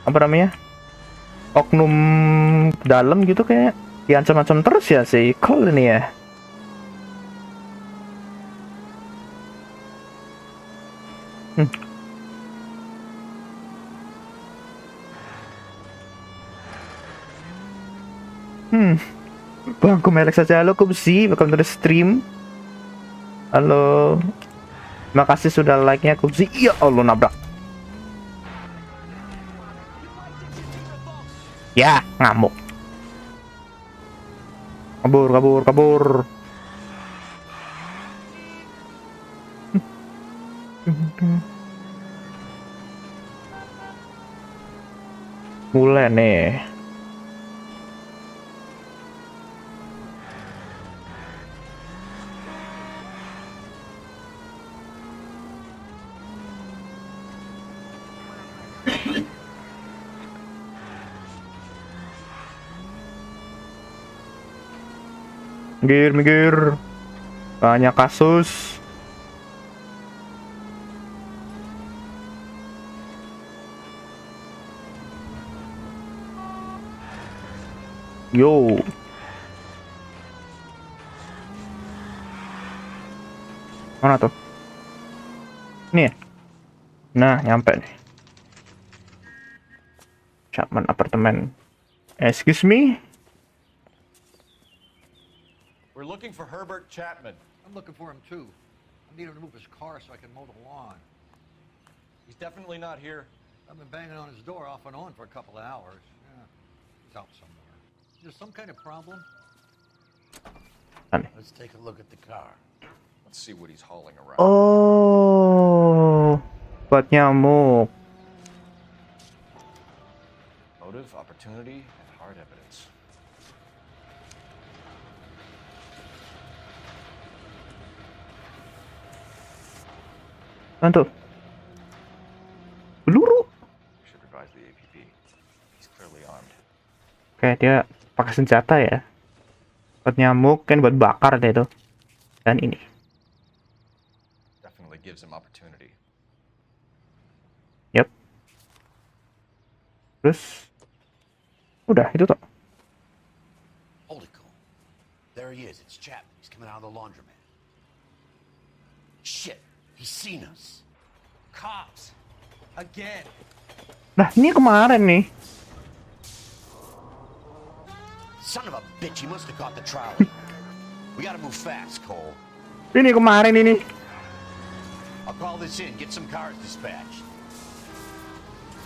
apa namanya, oknum dalam gitu, kayak diancam-ancam terus ya si Cole ini ya. Bangku melek saja. Halo Kubsi, welcome to the stream. Halo. Terima kasih sudah like-nya Kubsi. Ya Allah, nabrak. Ya, ngamuk. Kabur, kabur, kabur. Mulai nih. Minggir, banyak kasus. Yo, mana tuh? Nih, nah nyampe nih. Chapman apartemen. Excuse me. We're looking for Herbert Chapman. I'm looking for him too. I need him to move his car so I can mow the lawn. He's definitely not here. I've been banging on his door off and on for a couple of hours. Yeah, it's out somewhere. Is there some kind of problem? Let's take a look at the car. Let's see what he's hauling around. Oh, buat nyamuk. Motive, opportunity, and hard evidence. Mantul. Peluru. Should revise the APB. He's clearly armed. Oke, dia pakai senjata ya. Buat nyamuk kan buat bakar deh itu. Dan ini. Definitely gives him opportunity. Yep. Terus udah itu toh. Hold it, Cole. There he is. It's Chapman. He's coming out of the laundromat. Shit. He's seen us. Cops. Again. Nah, ini kemarin nih. Son of a bitch. He must have caught the trolley. We gotta move fast, Cole. Ini kemarin ini. I'll call this in. Get some cars dispatched.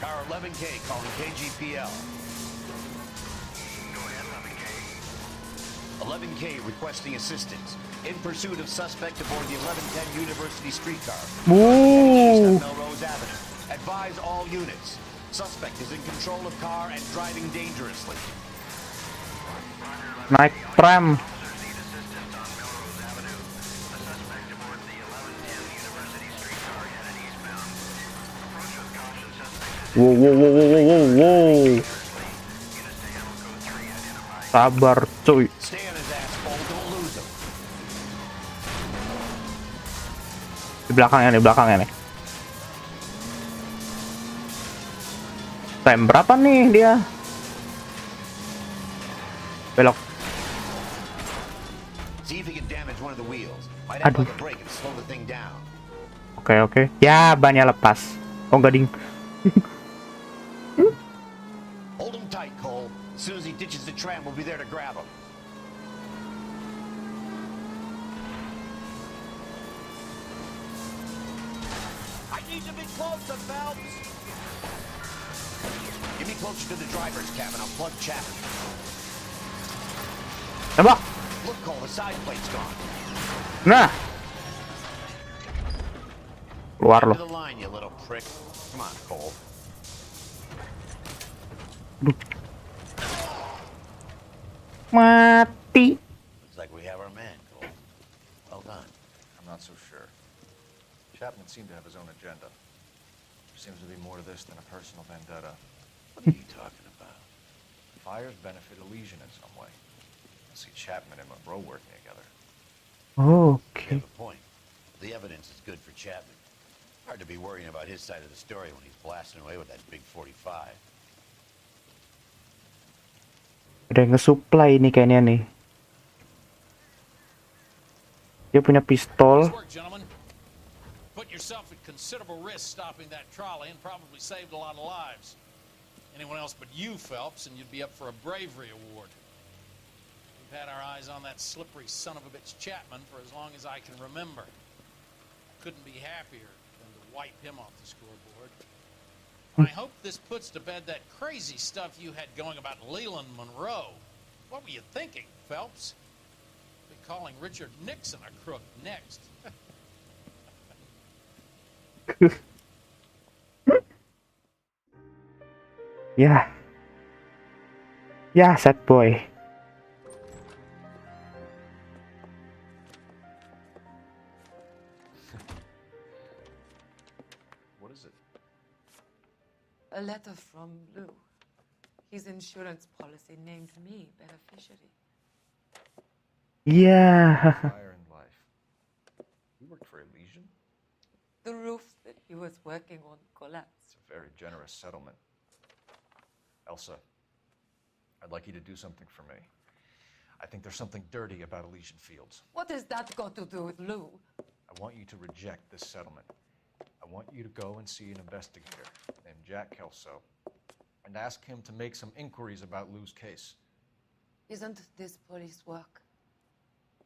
Car 11K calling KGPL. Go ahead, 11K. 11K requesting assistance. In pursuit of suspect aboard the 1110 University streetcar. Ooh. Melrose Avenue. Advise all units. Suspect is in control of car and driving dangerously. Naik tram. Wow, wow, wow, wow, wow, wow. Sabar, cuy. Stay on his ass, Cole. Don't lose him. Di belakangnya nih. Time berapa nih dia? Belok. See if he can damage one of the wheels. Might act like a brake and slow the thing down. Oke. Ya, bannya lepas. Oh, enggak ding. Hold him tight, Cole. As soon as he ditches the tram, we'll be there to grab him. I need to be closer, Phelps. Get me closer to the driver's cabin. I'll plug Chapman. Tembak. Look, Cole, the side plate's gone. Nah. Keluar lo. To the line, you little prick. Come on, Cole. Mati. Looks like we have our man, Cole. Well done. I'm not so sure. Chapman seemed to have his own agenda. There seems to be more to this than a personal vendetta. What are you talking about? Fires benefit Elysian in some way. I see Chapman and Monroe working together. Okay. You have a point. The evidence is good for Chapman. Hard to be worrying about his side of the story when he's blasting away with that big 45. Udah nge-supply nih kayaknya nih. Dia punya pistol. Nice work, gentlemen. Put yourself at considerable risk stopping that trolley and probably saved a lot of lives. Anyone else but you, Phelps, and you'd be up for a bravery award. We've had our eyes on that slippery son of a bitch Chapman for as long as I can remember. Couldn't be happier than to wipe him off the scoreboard. I hope this puts to bed that crazy stuff you had going about Leland Monroe. What were you thinking, Phelps? Be calling Richard Nixon a crook next. Ya, sad boy. What is it? A letter from Lou. His insurance policy named me beneficiary. Yeah. Fire and life. You worked for Elysian? The roof that he was working on collapsed. It's a very generous settlement. Elsa, I'd like you to do something for me. I think there's something dirty about Elysian Fields. What has that got to do with Lou? I want you to reject this settlement. I want you to go and see an investigator named Jack Kelso and ask him to make some inquiries about Lou's case. Isn't this police work?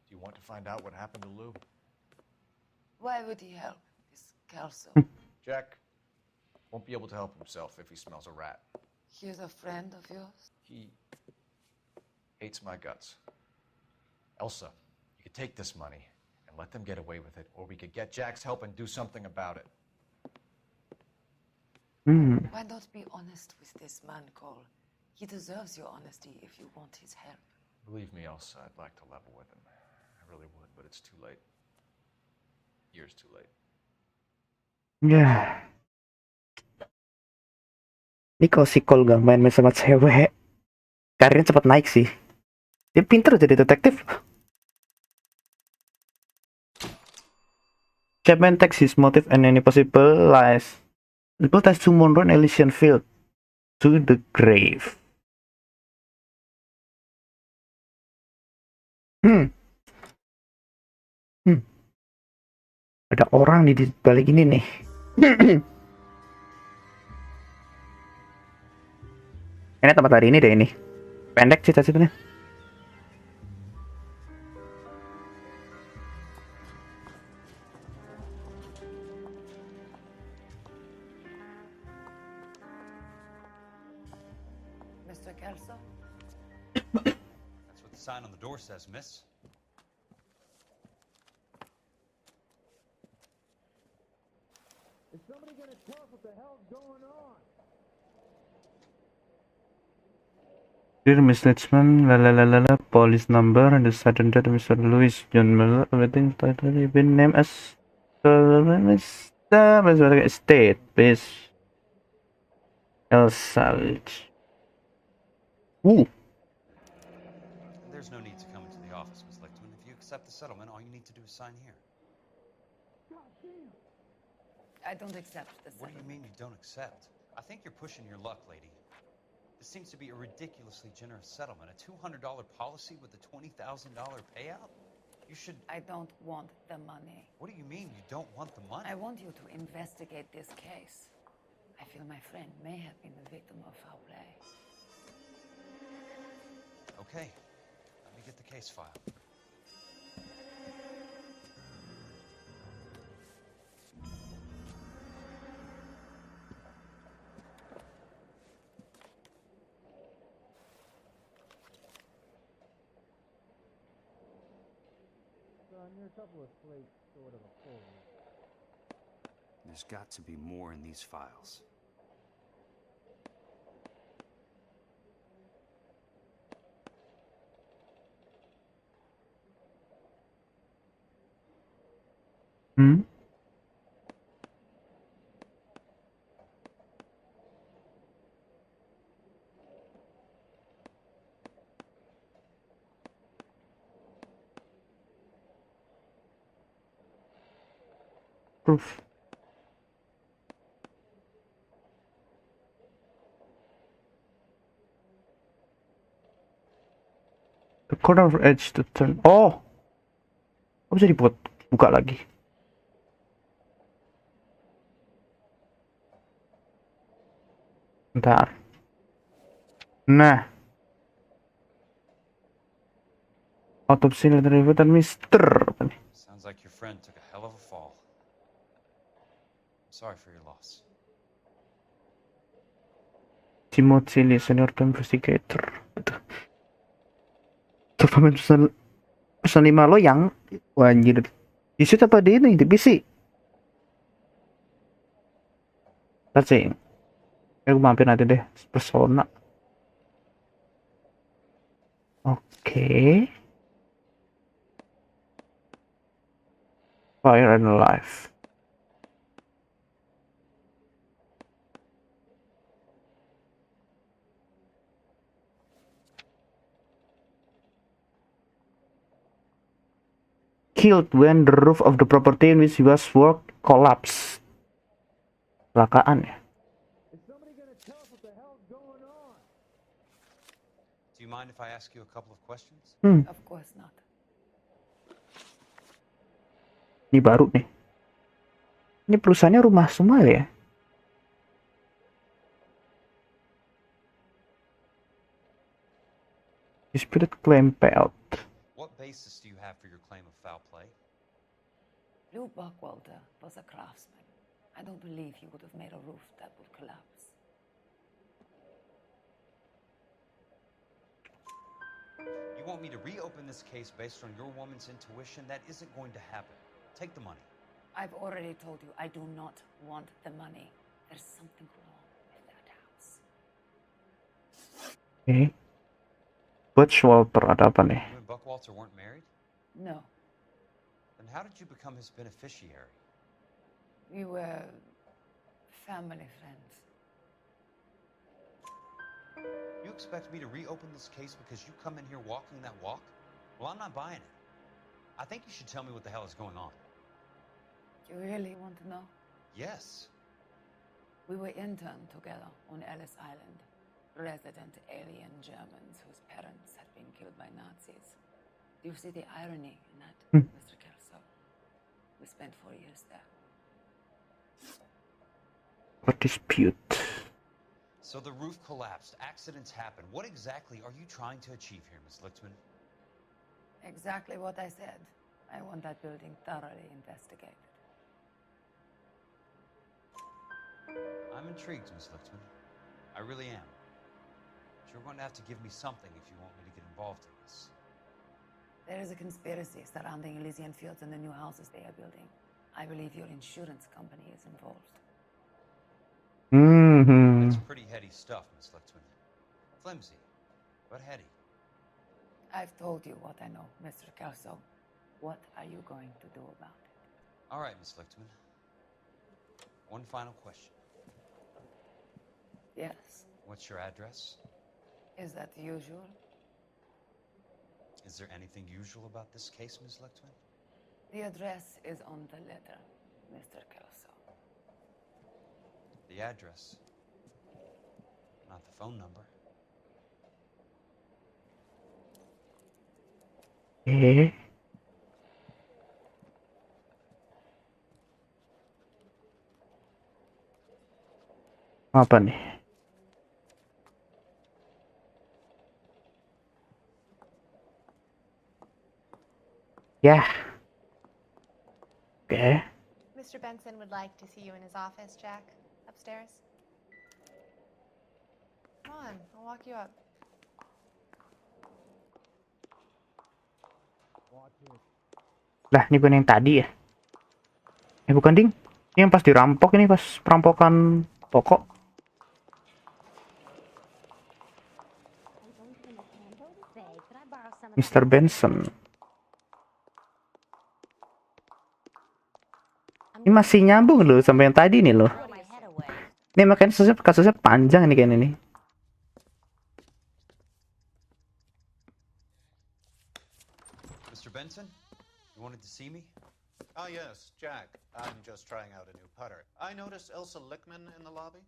Do you want to find out what happened to Lou? Why would he help this Kelso? Jack, Won't be able to help himself if he smells a rat. He's a friend of yours? He hates my guts. Elsa, you could take this money and let them get away with it, or we could get Jack's help and do something about it. Why not be honest with this man, Cole? He deserves your honesty if you want his help. Believe me, Elsa, I'd like to level with him. I really would, but it's too late. Years too late. Ya. Ini kalau si Cole gak main sama cewek, karirnya cepat naik sih. Dia pinter jadi detektif. Chapman takes his motive and any possible lies. People ties to Monroe and Elysian Field to the grave. Ada orang di balik ini nih. Ini tempat hari ini deh ini. Pendek cerita-ceritanya. Mr. Kelso? That's what the sign on the door says, miss. Is somebody gonna tell us what the hell's going on? Dear Miss Litzman, police number and the sudden death of Mr. Louis John Miller, everything totally been named as Mr. State, please. Elsa. There's no need to come into the office, Miss Lichtman. If you accept the settlement, all you need to do is sign here. I don't accept this. What do you mean you don't accept? I think you're pushing your luck, lady. This seems to be a ridiculously generous settlement. A $200 policy with a $20,000 payout? You should... I don't want the money. What do you mean you don't want the money? I want you to investigate this case. I feel my friend may have been the victim of foul play. Okay. Let me get the case file. Near a couple of slates, sort of a full. There's got to be more in these files. Proof. The corner of edge to turn. Oh, bisa buka lagi. Bentar. Nah. Autopsy review dan Mister. Sounds like your friend took a hell of a fall. Sorry for your loss. Timothy Lee, senior investigator. Tuh pemain pesan 5 lo yang anjir. Di situ apa di ini? Di PC. Let's see. Aku mampir nanti deh. Persona. Oke. Fire and Life. Killed when the roof of the property in which he was work collapsed. Kecelakaan ya. Do you mind if I ask you a couple of questions? Of course not. Ini baru nih. Ini perusahaannya rumah semua ya. Disputed claim payout. What basis do you have for your claim of foul play? Lou Buckwalter was a craftsman. I don't believe he would have made a roof that would collapse. You want me to reopen this case based on your woman's intuition? That isn't going to happen. Take the money. I've already told you I do not want the money. There's something wrong with that house. Oke. Butch Walter, ada apa nih? You and Buckwalter weren't married? No, Then how did you become his beneficiary? we were family friends. You expect me to reopen this case because you come in here walking that walk? Well, I'm not buying it. I think you should tell me what the hell is going on. You really want to know? Yes. We were interned together on Ellis Island, resident alien Germans whose parents had been killed by Nazis. Do you see the irony in that, Mr. Kelso? We spent 4 years there. What dispute? So the roof collapsed, accidents happen. What exactly are you trying to achieve here, Miss Lichtman? Exactly what I said. I want that building thoroughly investigated. I'm intrigued, Miss Lichtman. I really am. But you're going to have to give me something if you want me to get involved in this. There is a conspiracy surrounding Elysian Fields and the new houses they are building. I believe your insurance company is involved. That's pretty heady stuff, Miss Lichtman. Flimsy, but heady. I've told you what I know, Mr. Kelso. What are you going to do about it? All right, Miss Lichtman. One final question. Yes. What's your address? Is that usual? Is there anything usual about this case, Miss Lichtman? The address is on the letter, Mr. Kelso. The address, not the phone number. Apa nih? Ya. Oke. Mr. Benson would like to see you in his office, Jack. Upstairs. Come on, I'll walk you up. Lah, ini bukan yang tadi ya? Bukan ding. Ini yang pas dirampok, ini pas perampokan toko. Mr. Benson. Ini masih nyambung loh sampai yang tadi nih loh. Ini makanya kasusnya panjang nih kayaknya nih. Mr. Benson, you wanted to see me? Ah, yes, Jack. I'm just trying out a new putter. I noticed Elsa Lichtman in the lobby.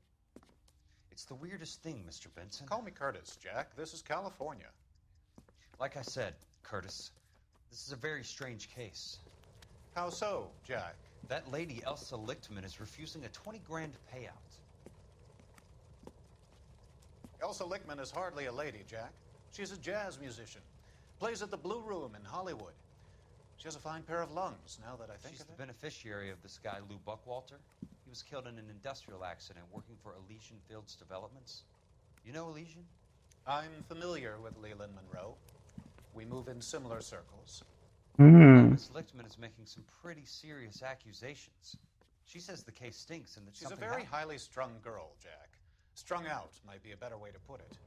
It's the weirdest thing, Mr. Benson. Call me Curtis, Jack. This is California. Like I said, Curtis, this is a very strange case. How so, Jack? That lady, Elsa Lichtman, is refusing a 20 grand payout. Elsa Lichtman is hardly a lady, Jack. She's a jazz musician. Plays at the Blue Room in Hollywood. She has a fine pair of lungs, now that I think She's of the it. beneficiary of this guy, Lou Buckwalter. He was killed in an industrial accident working for Elysian Fields Developments. You know Elysian? I'm familiar with Leland Monroe. We move in similar circles. Miss Lichtman is making some pretty serious accusations. She says the case stinks and that She's a something very happened. highly strung girl, Jack. Strung out might be a better way to put it.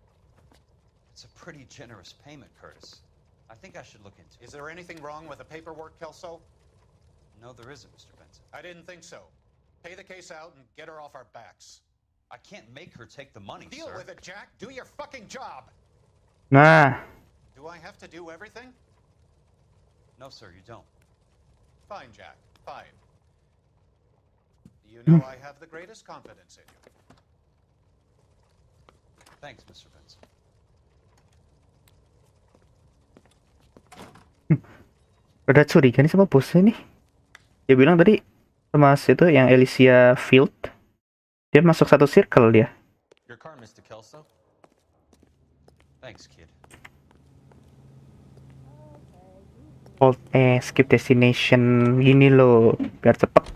It's a pretty generous payment, Curtis. I think I should look into it. Is there anything wrong with the paperwork, Kelso? No, there isn't, Mr. Benson. I didn't think so. Pay the case out and get her off our backs. I can't make her take the money, Deal sir. with it, Jack. Do your fucking job. Nah. Do I have to do everything? No, sir, you don't. Fine, Jack. Fine. You know I have the greatest confidence in you. Thanks, Mr. Benson. Udah curiga nih sama bosnya nih. Dia bilang tadi sama situ yang Elysia Field. Dia masuk satu circle dia. Your car, Mr. Kelso. Thanks, kid. Skip destination gini loh biar cepet.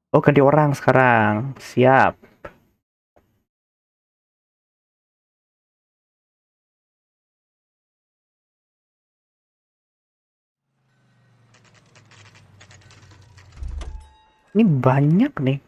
Oh, ganti orang sekarang. Siap. Ini banyak nih.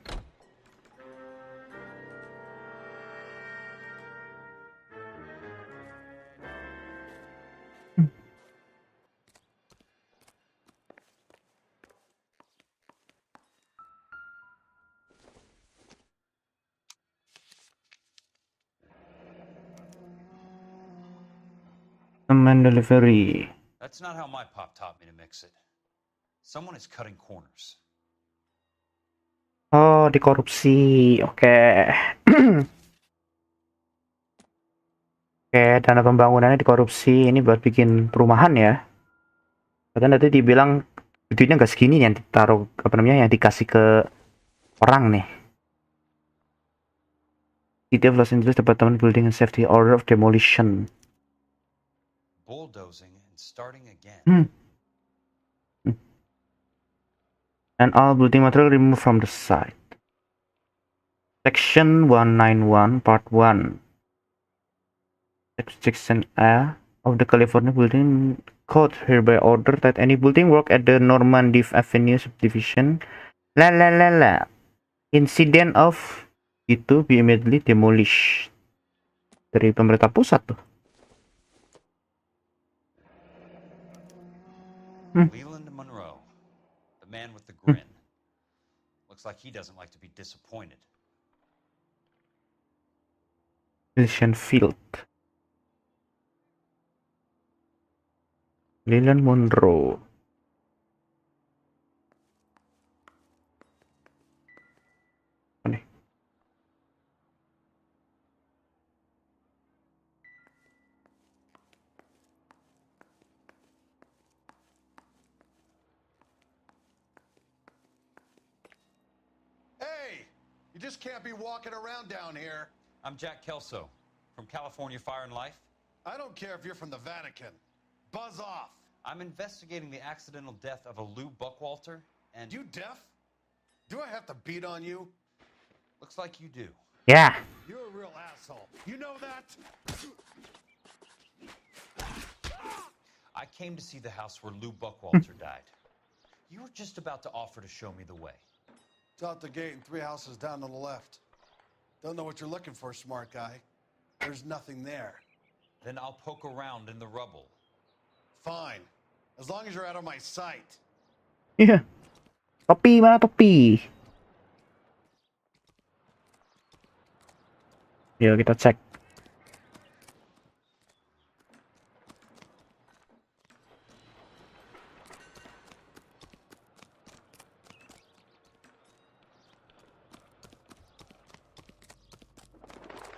Command delivery. That's not how my pop taught me to mix it. Someone is cutting corners. Oh, dikorupsi. Oke. Oke, dana pembangunannya dikorupsi. Ini buat bikin perumahan ya. Bahkan tadi dibilang duitnya nggak segini nih yang ditaruh, apa namanya, yang dikasih ke orang nih. City of Los Angeles Department Building and Safety Order of Demolition. Bulldozing and starting again. And all building material removed from the site. Section 191, Part 1. Section A of the California Building Code hereby order that any building work at the Normandy Avenue subdivision incident of itu be immediately demolished. Dari pemerintah pusat tuh. Leland Monroe, the man with the grin. Looks like he doesn't like to be disappointed. Mission Field. Leland Monroe. Nih. Hey, you just can't be walking around down here. I'm Jack Kelso, from California Fire and Life. I don't care if you're from the Vatican. Buzz off. I'm investigating the accidental death of a Lou Buckwalter, and... You deaf? Do I have to beat on you? Looks like you do. Yeah. You're a real asshole. You know that? I came to see the house where Lou Buckwalter died. You were just about to offer to show me the way. It's out the gate and 3 houses down to the left. Don't know what you're looking for, smart guy. There's nothing there. Then I'll poke around in the rubble. Fine. As long as you're out of my sight. Iya. Topi, mana topi? Yuk kita cek.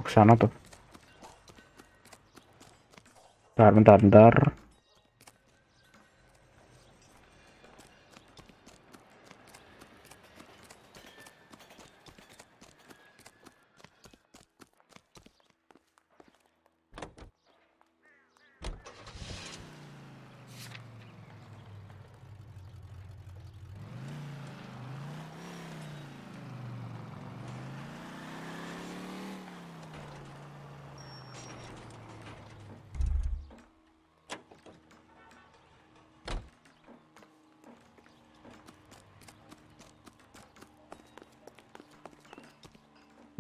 Ke sana tuh. Bentar.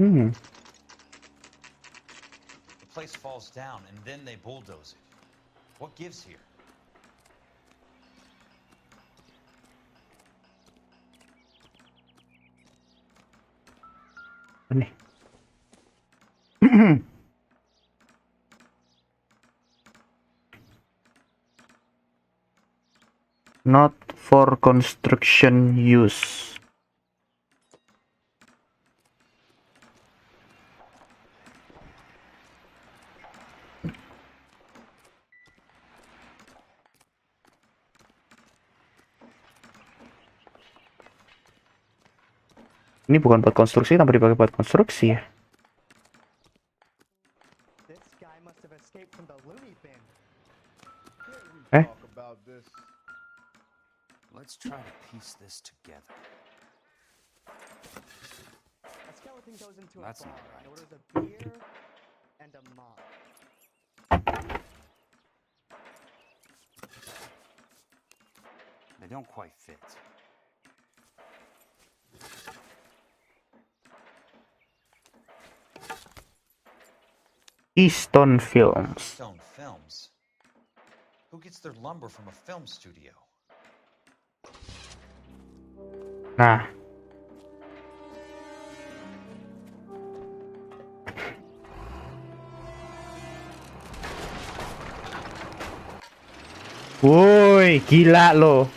The place falls down, and then they bulldoze it. What gives here? Nih. Not for construction use. Ini bukan buat konstruksi, tapi dipakai buat konstruksi ya. Let's try to piece this together. Nothing goes into That's a bar not right. and orders a beer and a mug. They don't quite fit. Keystone Films. Stone Films. Who gets their lumber from a film studio? Nah. Woi, gila lo.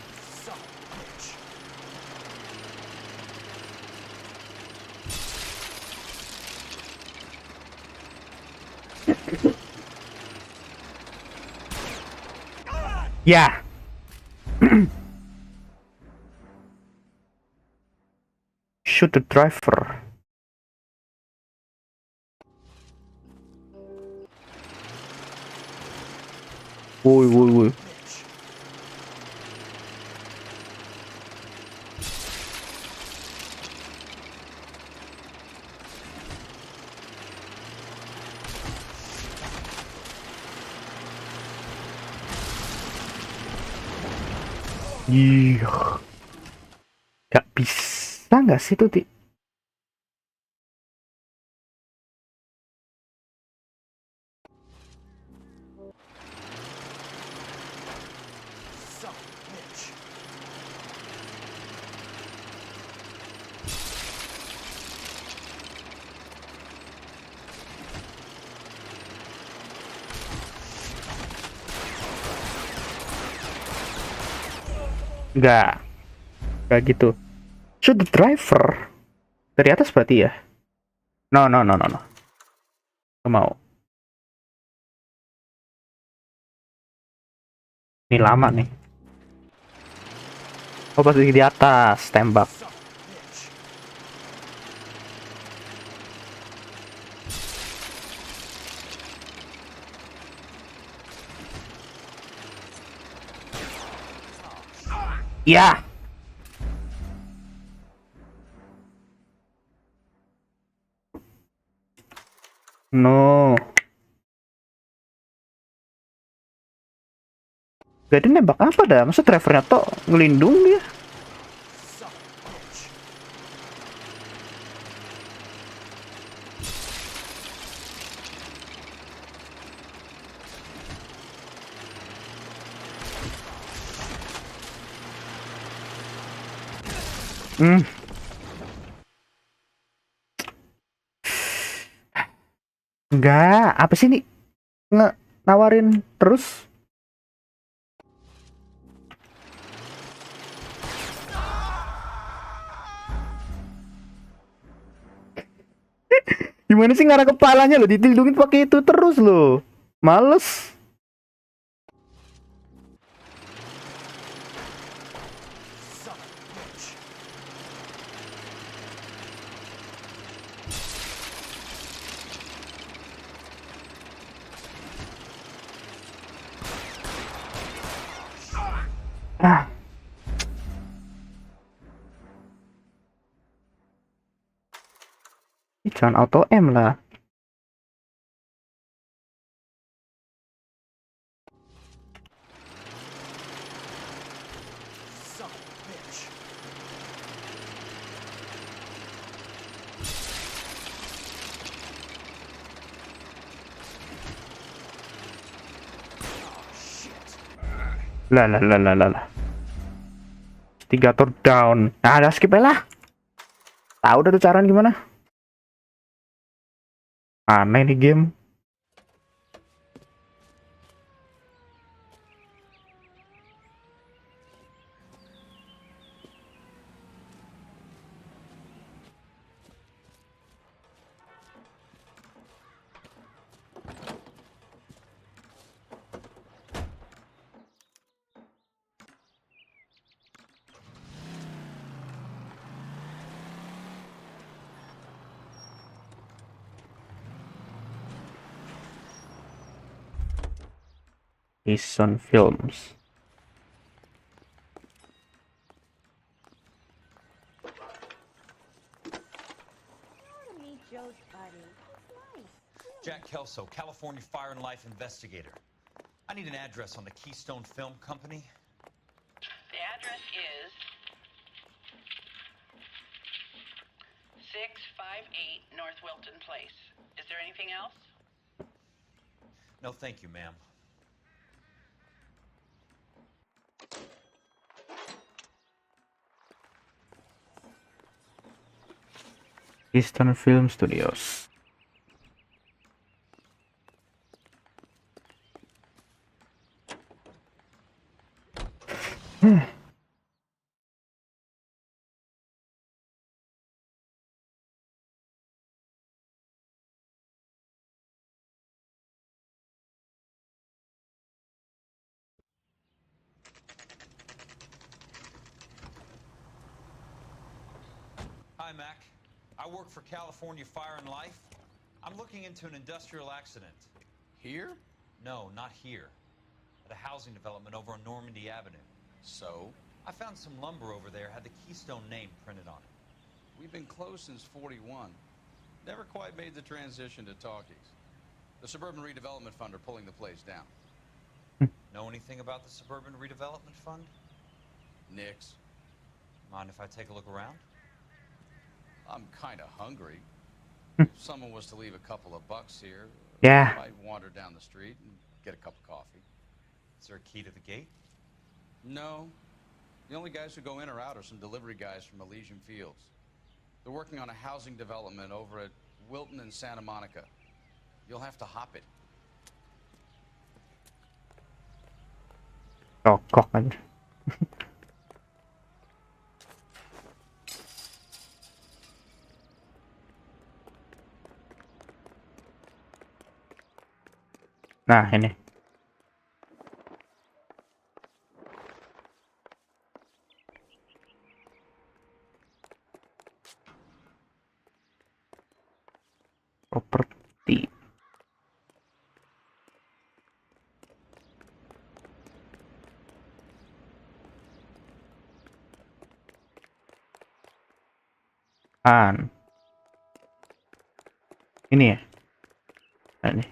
Ya. Shoot the driver. Woi, woi, woi. Ih, gak bisa nggak sih tuh nggak gitu. Shoot the driver dari atas berarti ya? No. Nggak mau. Ini lama nih. Oh, pasti di atas tembak. Ya. No. Jadi nembak apa dah? Masa drivernya tok ngelindung dia? Enggak, apa sih nih? Nawarin terus? Gimana sih ngarah kepalanya loh, ditindungin pakai itu terus loh. Males. Jangan auto M lah. Lah. Investigator down. Nah, ada skip lah. Tahu udah tuh caranya gimana? Aneh nih game. Keystone Films. road, buddy. Nice. Jack Kelso, California Fire and Life investigator. I need an address on the Keystone Film Company. The address is 658 North Wilton Place. Is there anything else? No, thank you, ma'am. Eastern Film Studios. Hi, Mac. I work for California Fire and Life. I'm looking into an industrial accident. Here? No, not here. At a housing development over on Normandy Avenue. So? I found some lumber over there, had the Keystone name printed on it. We've been closed since 41. Never quite made the transition to talkies. The Suburban Redevelopment Fund are pulling the place down. Know anything about the Suburban Redevelopment Fund? Nix. Mind if I take a look around? I'm kind of hungry. If someone was to leave a couple of bucks here, Yeah. I might wander down the street and get a cup of coffee. Is there a key to the gate? No. The only guys who go in or out are some delivery guys from Elysian Fields. They're working on a housing development over at Wilton and Santa Monica. You'll have to hop it. Cokok aja. Nah, ini. Properti. Ini ya. Nah, ini.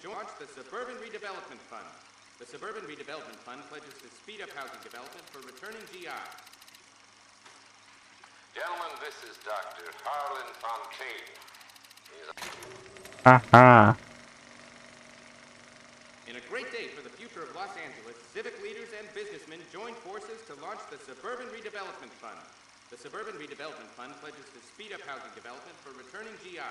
Launched the Suburban Redevelopment Fund. The Suburban Redevelopment Fund pledges to speed up housing development for returning GI. Gentlemen, this is Dr. Harlan Fontaine. Haha. In a great day for the future of Los Angeles, civic leaders and businessmen joined forces to launch the Suburban Redevelopment Fund. The Suburban Redevelopment Fund pledges to speed up housing development for returning GIs.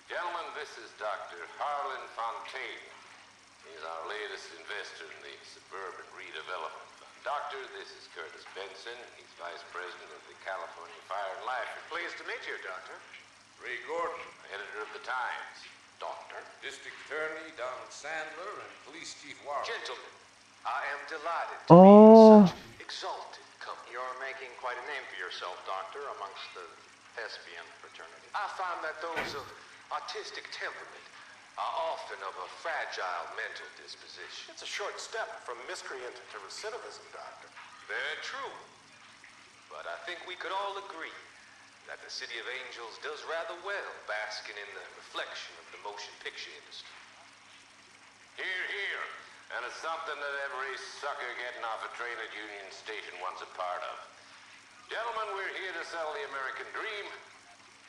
Gentlemen, this is Dr. Harlan Fontaine. He's our latest investor in the Suburban Redevelopment Fund. Doctor, this is Curtis Benson. He's Vice President of the California Fire and Life. Pleased to meet you, Doctor. Ray Gordon, editor of the Times. Doctor. District Attorney Donald Sandler and Police Chief Warren. Gentlemen, I am delighted to Oh. be in such exalted company. You're making quite a name for yourself, Doctor, amongst the thespian fraternity. I find that those of artistic temperament are often of a fragile mental disposition. It's a short step from miscreant to recidivism, Doctor. Very true. But I think we could all agree that the City of Angels does rather well basking in the reflection of the motion picture industry. Hear, hear. And it's something that every sucker getting off a train at Union Station wants a part of. Gentlemen, we're here to sell the American dream,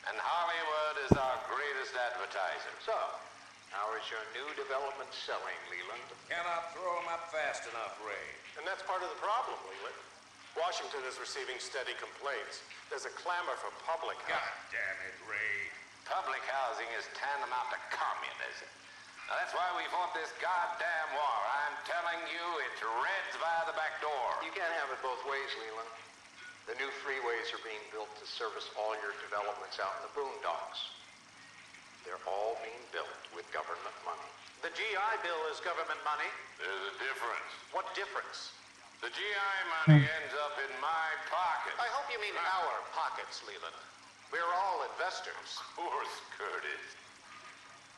and Hollywood is our greatest advertiser. So, how is your new development selling, Leland? Cannot throw them up fast enough, Ray. And that's part of the problem, Leland. Washington is receiving steady complaints. There's a clamor for public God housing. damn it, Ray. Public housing is tantamount to communism. Now, that's why we fought this goddamn war. I'm telling you, it's Reds via the back door. You can't have it both ways, Leland. The new freeways are being built to service all your developments out in the boondocks. They're all being built with government money. The GI Bill is government money. There's a difference. What difference? The GI money ends up in my pocket. I hope you mean our pockets, Leland. We're all investors. Of course, Curtis.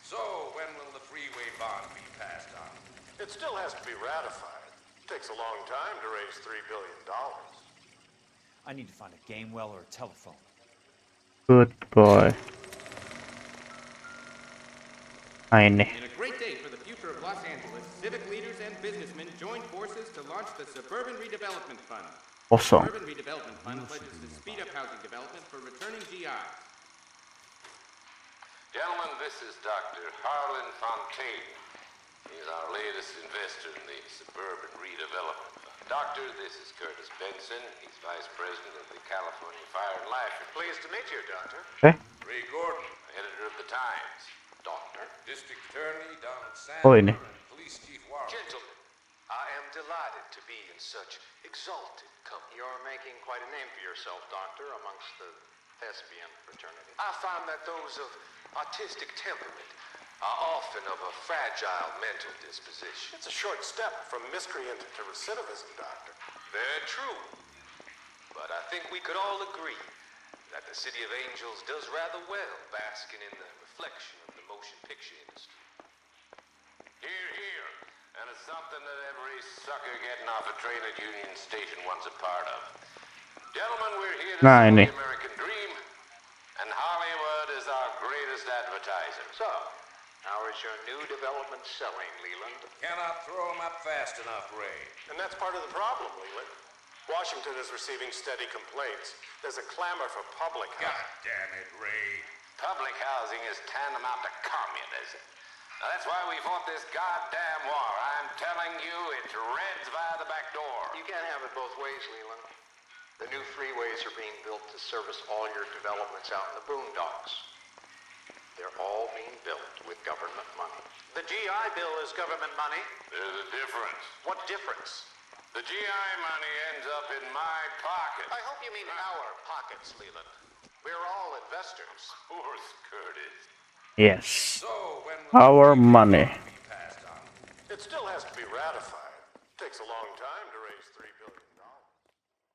So, when will the freeway bond be passed on? It still has to be ratified. It takes a long time to raise $3 billion. I need to find a game well or a telephone. Good boy. Ini. In a great day for the future of Los Angeles, civic leaders and businessmen joined forces to launch the Suburban Redevelopment Fund. Awesome. The Suburban Redevelopment Fund pledges to speed up housing development for returning GIs. Gentlemen, this is Dr. Harlan Fontaine. He's our latest investor in the Suburban Redevelopment Fund. Doctor, this is Curtis Benson. He's Vice President of the California Fire and Life. Pleased to meet you, Doctor. Ray Gordon, editor of the Times. Doctor, District Attorney Donald Oh, Sandler, ini. and Police Chief Warren. Gentlemen, I am delighted to be in such exalted company. You're making quite a name for yourself, Doctor, amongst the thespian fraternity. I find that those of artistic temperament are often of a fragile mental disposition. It's a short step from miscreant to recidivism, Doctor. Very true. But I think we could all agree that the City of Angels does rather well basking in the reflection of the motion picture industry. Here, here. And it's something that every sucker getting off a train at Union Station wants a part of. Gentlemen, we're here to Nah, sell ini. the American dream, and Hollywood is our greatest advertiser. So, how is your new development selling, Leland? Cannot throw him up fast enough, Ray. And that's part of the problem, Leland. Washington is receiving steady complaints. There's a clamor for public God housing. damn it, Ray. Public housing is tantamount to communism. Now, that's why we fought this goddamn war. I'm telling you, it's Reds via the back door. You can't have it both ways, Leland. The new freeways are being built to service all your developments out in the boondocks. They're all being built with government money. The GI Bill is government money. There's a difference. What difference? The GI money ends up in my pocket. I hope you mean our pockets, Leland. We're all investors. Of course, Curtis. Yes. So, when will Our money. be passed on? It still has to be ratified. It takes a long time to raise $3 billion.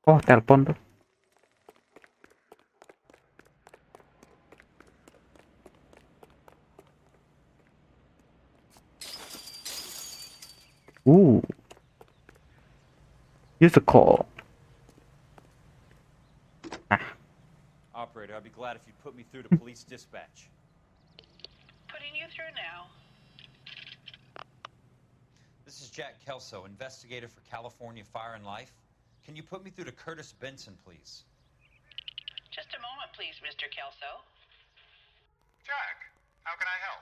Oh, telepon tuh. Use a call. Operator, I'd be glad if you'd put me through to police dispatch. Putting you through now. This is Jack Kelso, investigator for California Fire and Life. Can you put me through to Curtis Benson, please? Just a moment, please, Mr. Kelso. Jack, how can I help?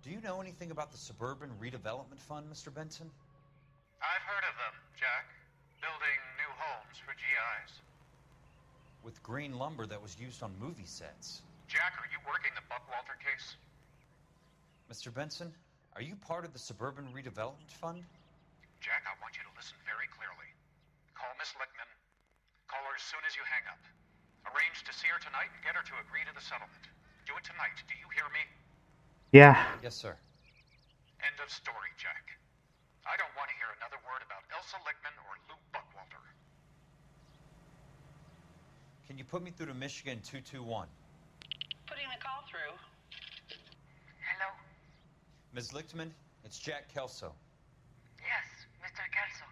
Do you know anything about the Suburban Redevelopment Fund, Mr. Benson? I've heard of them, Jack. Building new homes for GIs. With green lumber that was used on movie sets. Jack, are you working the Buckwalter case? Mr. Benson, are you part of the Suburban Redevelopment Fund? Jack, I want you to listen very clearly. Call Miss Lickman. Call her as soon as you hang up. Arrange to see her tonight and get her to agree to the settlement. Do it tonight. Do you hear me? Yeah. Yes, sir. End of story, Jack. I don't want to hear another word about Elsa Lickman or Lou Buckwalter. Can you put me through to Michigan 221? Putting the call through. Hello? Ms. Lichtman, it's Jack Kelso. Yes, Mr. Kelso.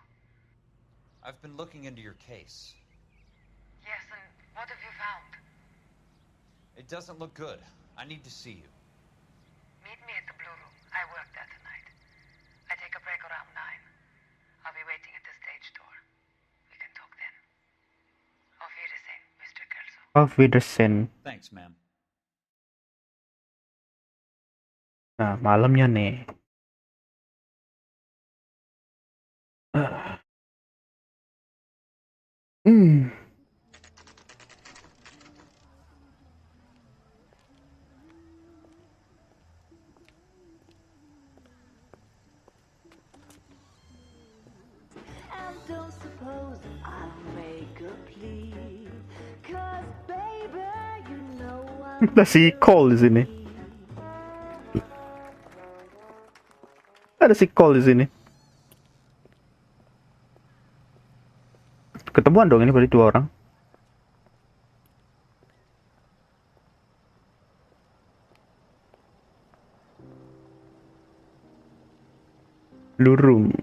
I've been looking into your case. Yes, and what have you found? It doesn't look good. I need to see you. Meet me at the Blue Room. I work there tonight. I take a break around 9. I'll be waiting at the stage door. We can talk then. Auf Wiedersehen, Mr. Kelso. Auf Wiedersehen. Thanks, ma'am. Nah, malamnya nih. And don't suppose I'll make a plea, 'cause baby, you know I'm Si Cole di sini. Ada si Cole di sini. Ketemuan dong ini berarti 2 orang. Blue room.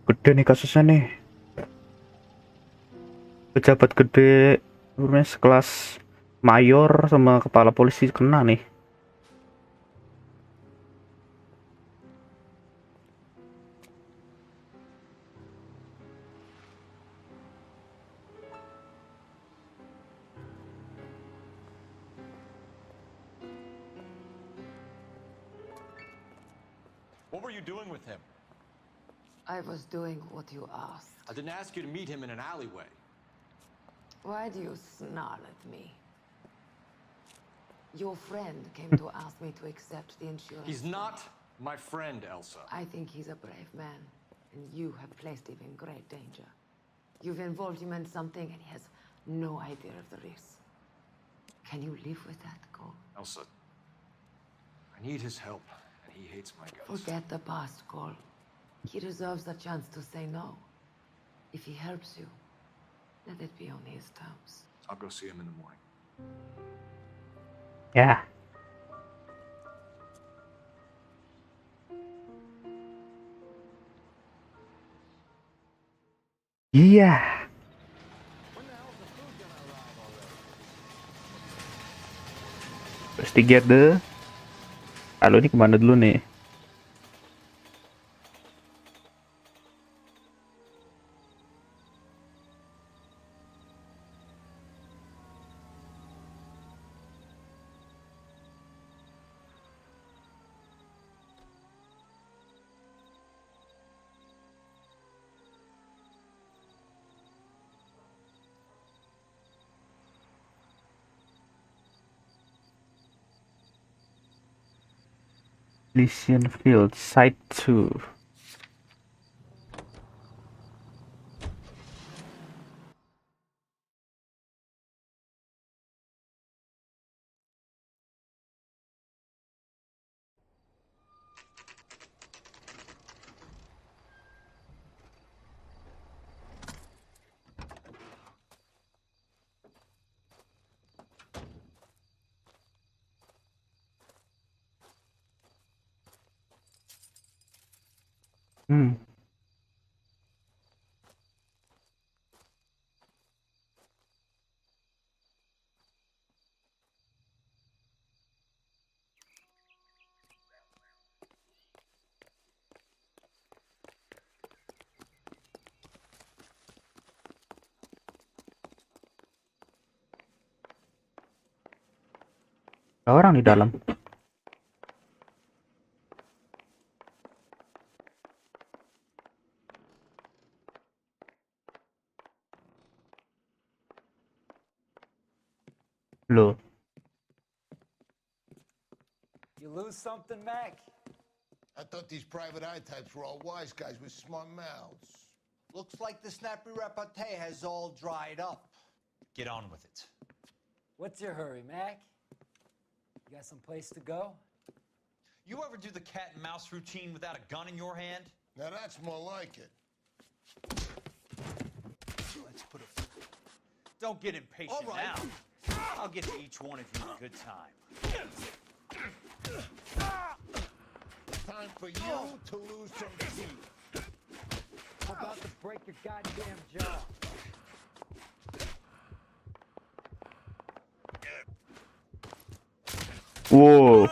Gede nih kasusnya nih. Pejabat gede, sekelas mayor sama kepala polisi kena nih. What were you doing with him? I was doing what you asked. I didn't ask you to meet him in an alleyway. Why do you snarl at me? Your friend came to ask me to accept the insurance. He's not my friend, Elsa. I think he's a brave man, and you have placed him in great danger. You've involved him in something, and he has no idea of the risk. Can you live with that, Cole? Elsa, I need his help, and he hates my guts. Forget the past, Cole. He deserves a chance to say no. If he helps you, let it be on his terms. I'll go see him in the morning. Ya. Iya. Investigate deh. Halo, ini kemana dulu nih? Elysian Field, Site 2. Ada orang di dalam. Loh. You lose something, Mac? I thought these private eye types were all wise guys with smart mouths. Looks like the snappy repartee has all dried up. Get on with it. What's your hurry, Mac? You got some place to go? You ever do the cat and mouse routine without a gun in your hand? Now that's more like it. Let's put a... Don't get impatient now. I'll get to each one of you in good time. Time for you to lose some teeth. I'm about to break your goddamn jaw. Whoa.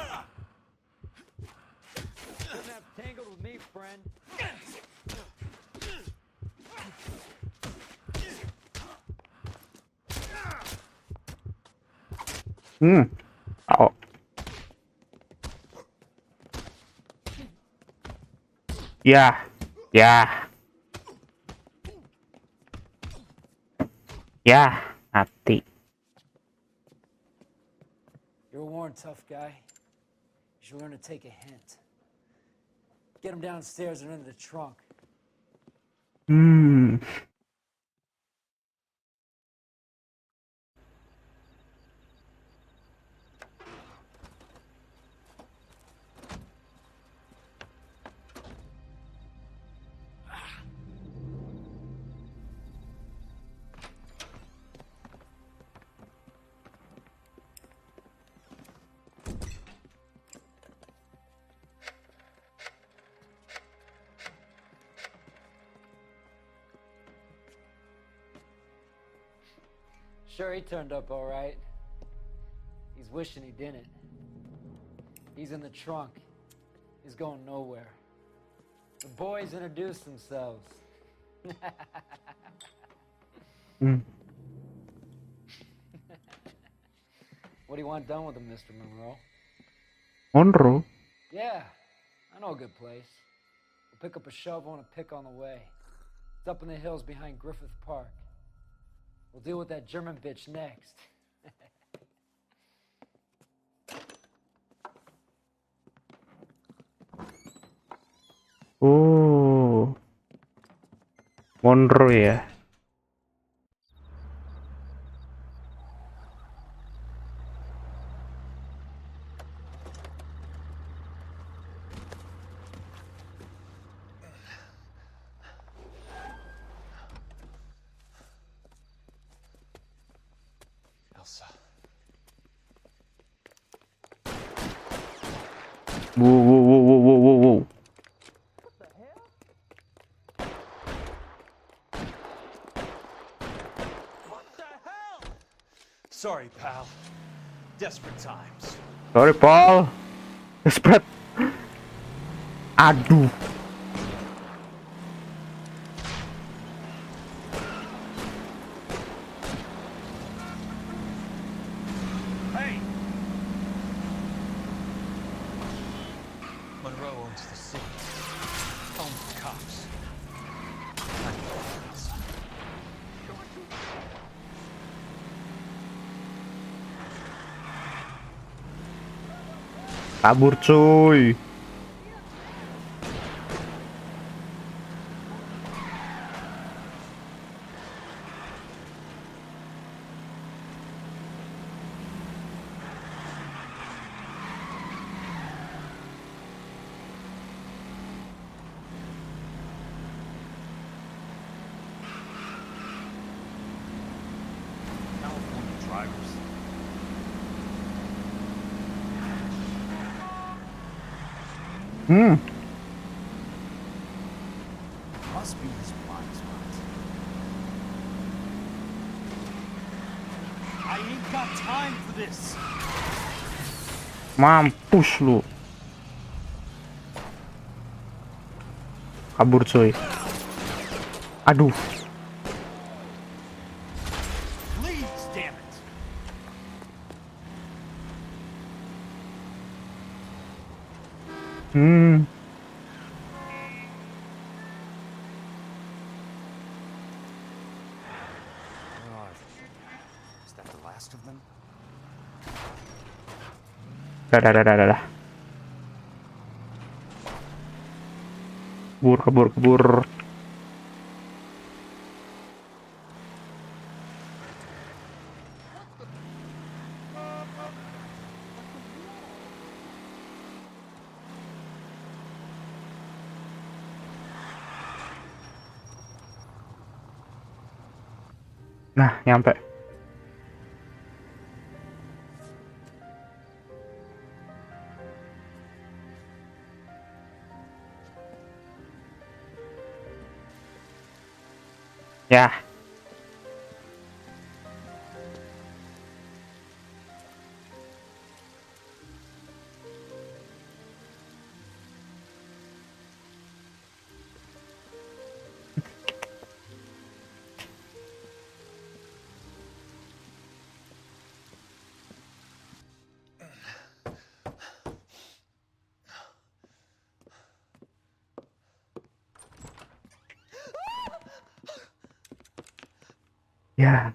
Shouldn't have tangled with me, friend. Oh. Ya. Ya. Ya, mati. You're a worn tough guy. You should learn to take a hint. Get him downstairs and into the trunk. Sure, he turned up all right. He's wishing he didn't. He's in the trunk. He's going nowhere. The boys introduced themselves. What do you want done with him, Mr. Monroe? Monroe? Yeah, I know a good place. We'll pick up a shovel and a pick on the way. It's up in the hills behind Griffith Park. We'll deal with that German bitch next. Oh, Monroe ya. Elsa. Whoa, whoa, whoa, whoa, whoa, whoa, whoa. Sorry, pal. Desperate times. Sorry, Paul. Desperate. Aduh. Hey! Monroe owns the city. Owns the cops. Kabur cuy. California drivers. Must be his blind spot. I ain't got time for this. Mampus lu. Kabur cuy. Aduh. Please, damn it. Where are they? Is that the last of them? Dah. Kabur. Nah, nyampe. Ya. Ya.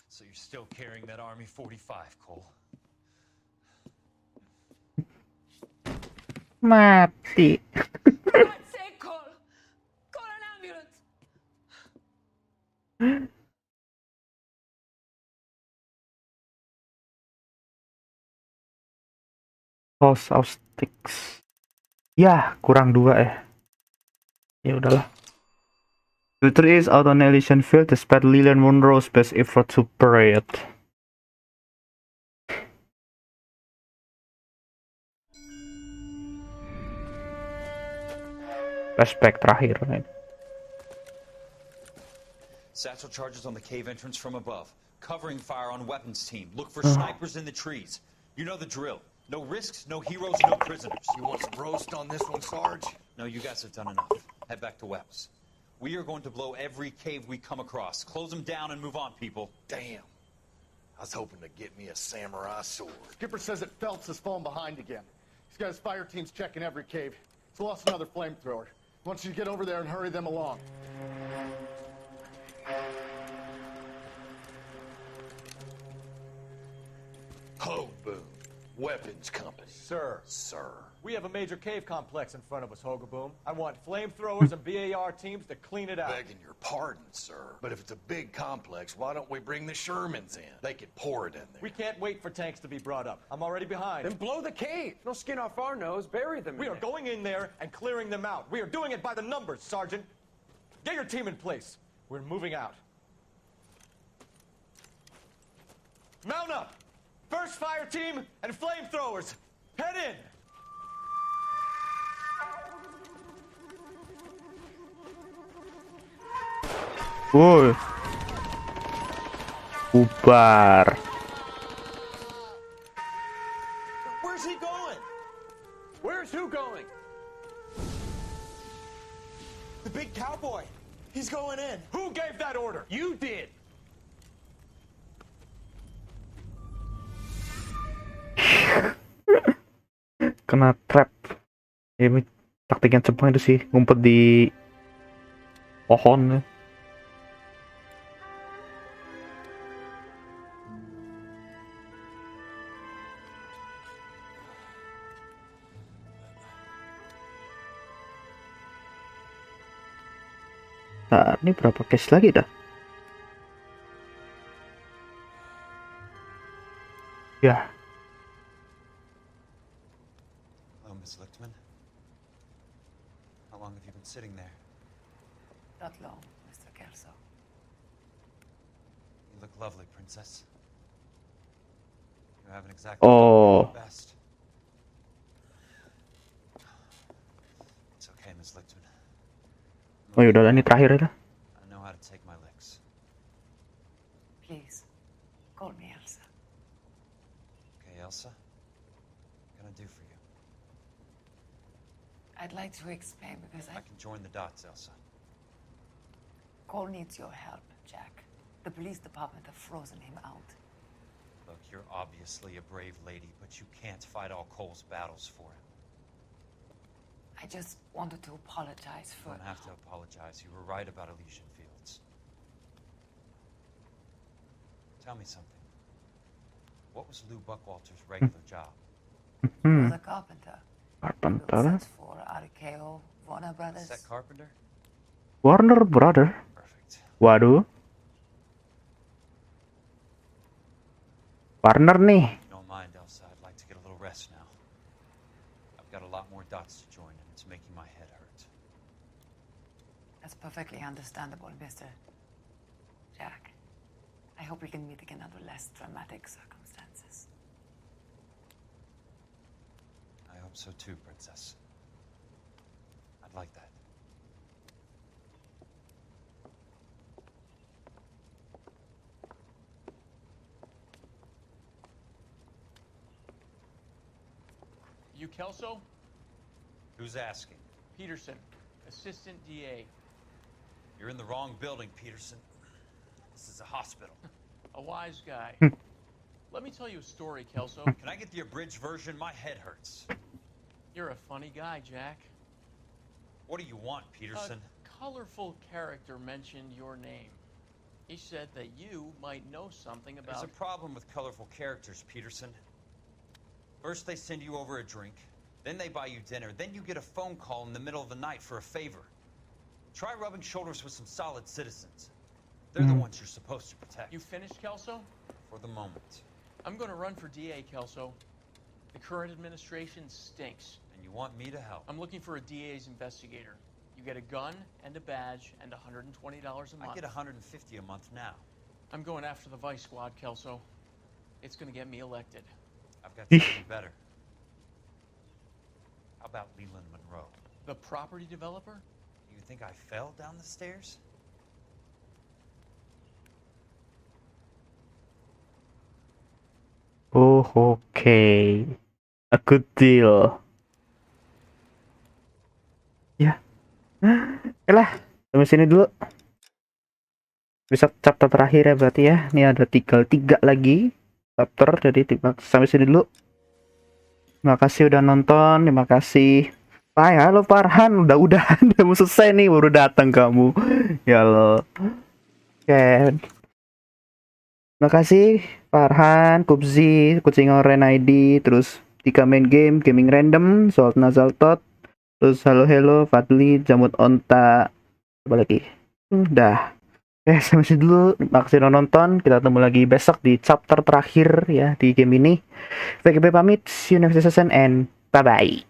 So you're still carrying that Army 45, Cole? Mati. God's sake, Cole! Call an ambulance! House sticks. Ya, kurang 2 ya. Ya udahlah. The tree is out on Elysian Field despite Leland Monroe's best effort to bury it. Flashback terakhir. Satchel charges on the cave entrance from above. Covering fire on weapons team. Look for snipers in the trees. You know the drill. No risks, no heroes, no prisoners. You want some roast on this one, Sarge? No, you guys have done enough. Head back to Webb's. We are going to blow every cave we come across. Close them down and move on, people. Damn. I was hoping to get me a samurai sword. Skipper says that Phelps has fallen behind again. He's got his fire teams checking every cave. He's lost another flamethrower. He wants you to get over there and hurry them along. Hoboom. Weapons Company. Sir. Sir. We have a major cave complex in front of us, Hogaboom. I want flamethrowers and BAR teams to clean it out. Begging your pardon, sir. But if it's a big complex, why don't we bring the Shermans in? They could pour it in there. We can't wait for tanks to be brought up. I'm already behind. Then blow the cave. No skin off our nose. Bury them. We are going in there and clearing them out. We are doing it by the numbers, Sergeant. Get your team in place. We're moving out. Mount up! First fire team and flamethrowers. Head in! Woi. Bubar. Where's he going? Where's who going? The big cowboy. He's going in. Who gave that order? You did. Kena trap. Ya, taktik yang Jepang itu sih, ngumpet di pohon. Nah, ini berapa case lagi dah? Ya. Hello, Miss Lichtman. How long have you been sitting there? Not long, Mr. Kelso. You look lovely, Princess. You haven't exactly Oh. done your best. It's okay, Miss Lichtman. Oh yaudah, ini terakhir ya. I know how to take my licks. Please, call me Elsa. Okay, Elsa? What can I do for you? I'd like to explain because I can join the dots, Elsa. Cole needs your help, Jack. The police department have frozen him out. Look, you're obviously a brave lady, but you can't fight all Cole's battles for him. I just wanted to apologize You for... don't have to apologize. You were right about Elysian Fields. Tell me something. What was Lou Buckwalter's regular job? The carpenter. Carpenter? Sets for RKO, Warner Brothers. Set carpenter? Warner Brother. Perfect. Waduh. Warner nih. If you don't mind, Elsa, I'd like to get a little rest now. I've got a lot more dots to join, and it's making my head hurt. That's perfectly understandable, Mr. Jack. I hope we can meet again under less dramatic circumstances. I hope so too, Princess. I'd like that. You Kelso? Who's asking? Peterson, Assistant DA. You're in the wrong building, Peterson. This is a hospital. A wise guy. Let me tell you a story, Kelso. Can I get the abridged version? My head hurts. You're a funny guy, Jack. What do you want, Peterson? A colorful character mentioned your name. He said that you might know something about... There's a problem with colorful characters, Peterson. First they send you over a drink, then they buy you dinner, then you get a phone call in the middle of the night for a favor. Try rubbing shoulders with some solid citizens. They're the ones you're supposed to protect. You finished, Kelso? For the moment. I'm going to run for DA, Kelso. The current administration stinks. And you want me to help? I'm looking for a DA's investigator. You get a gun and a badge and $120 a month. I get $150 a month now. I'm going after the Vice Squad, Kelso. It's going to get me elected. I've got something better. How about Leland Monroe? The property developer? You think I fell down the stairs? Oh, oke. A good deal. Ya. Oke lah, sampai sini dulu. Bisa chapter terakhir ya berarti ya. Ini ada tinggal 3 lagi chapter, jadi sampai sini dulu. Terima kasih udah nonton, terima kasih. Hai, halo Farhan, udah udah mau selesai nih, baru datang kamu. Ya lo. Oke. Terima kasih Farhan, Kubzi, Kucing Oren ID, terus Tika Main Game, Gaming Random, Salt Nazal Tot, terus Halo Hello, Fadli, Jamut Onta, apa lagi? Udah. Sampai sini dulu. Terima kasih udah nonton. Kita ketemu lagi besok di chapter terakhir ya di game ini. VGP pamit. See you next session and bye-bye.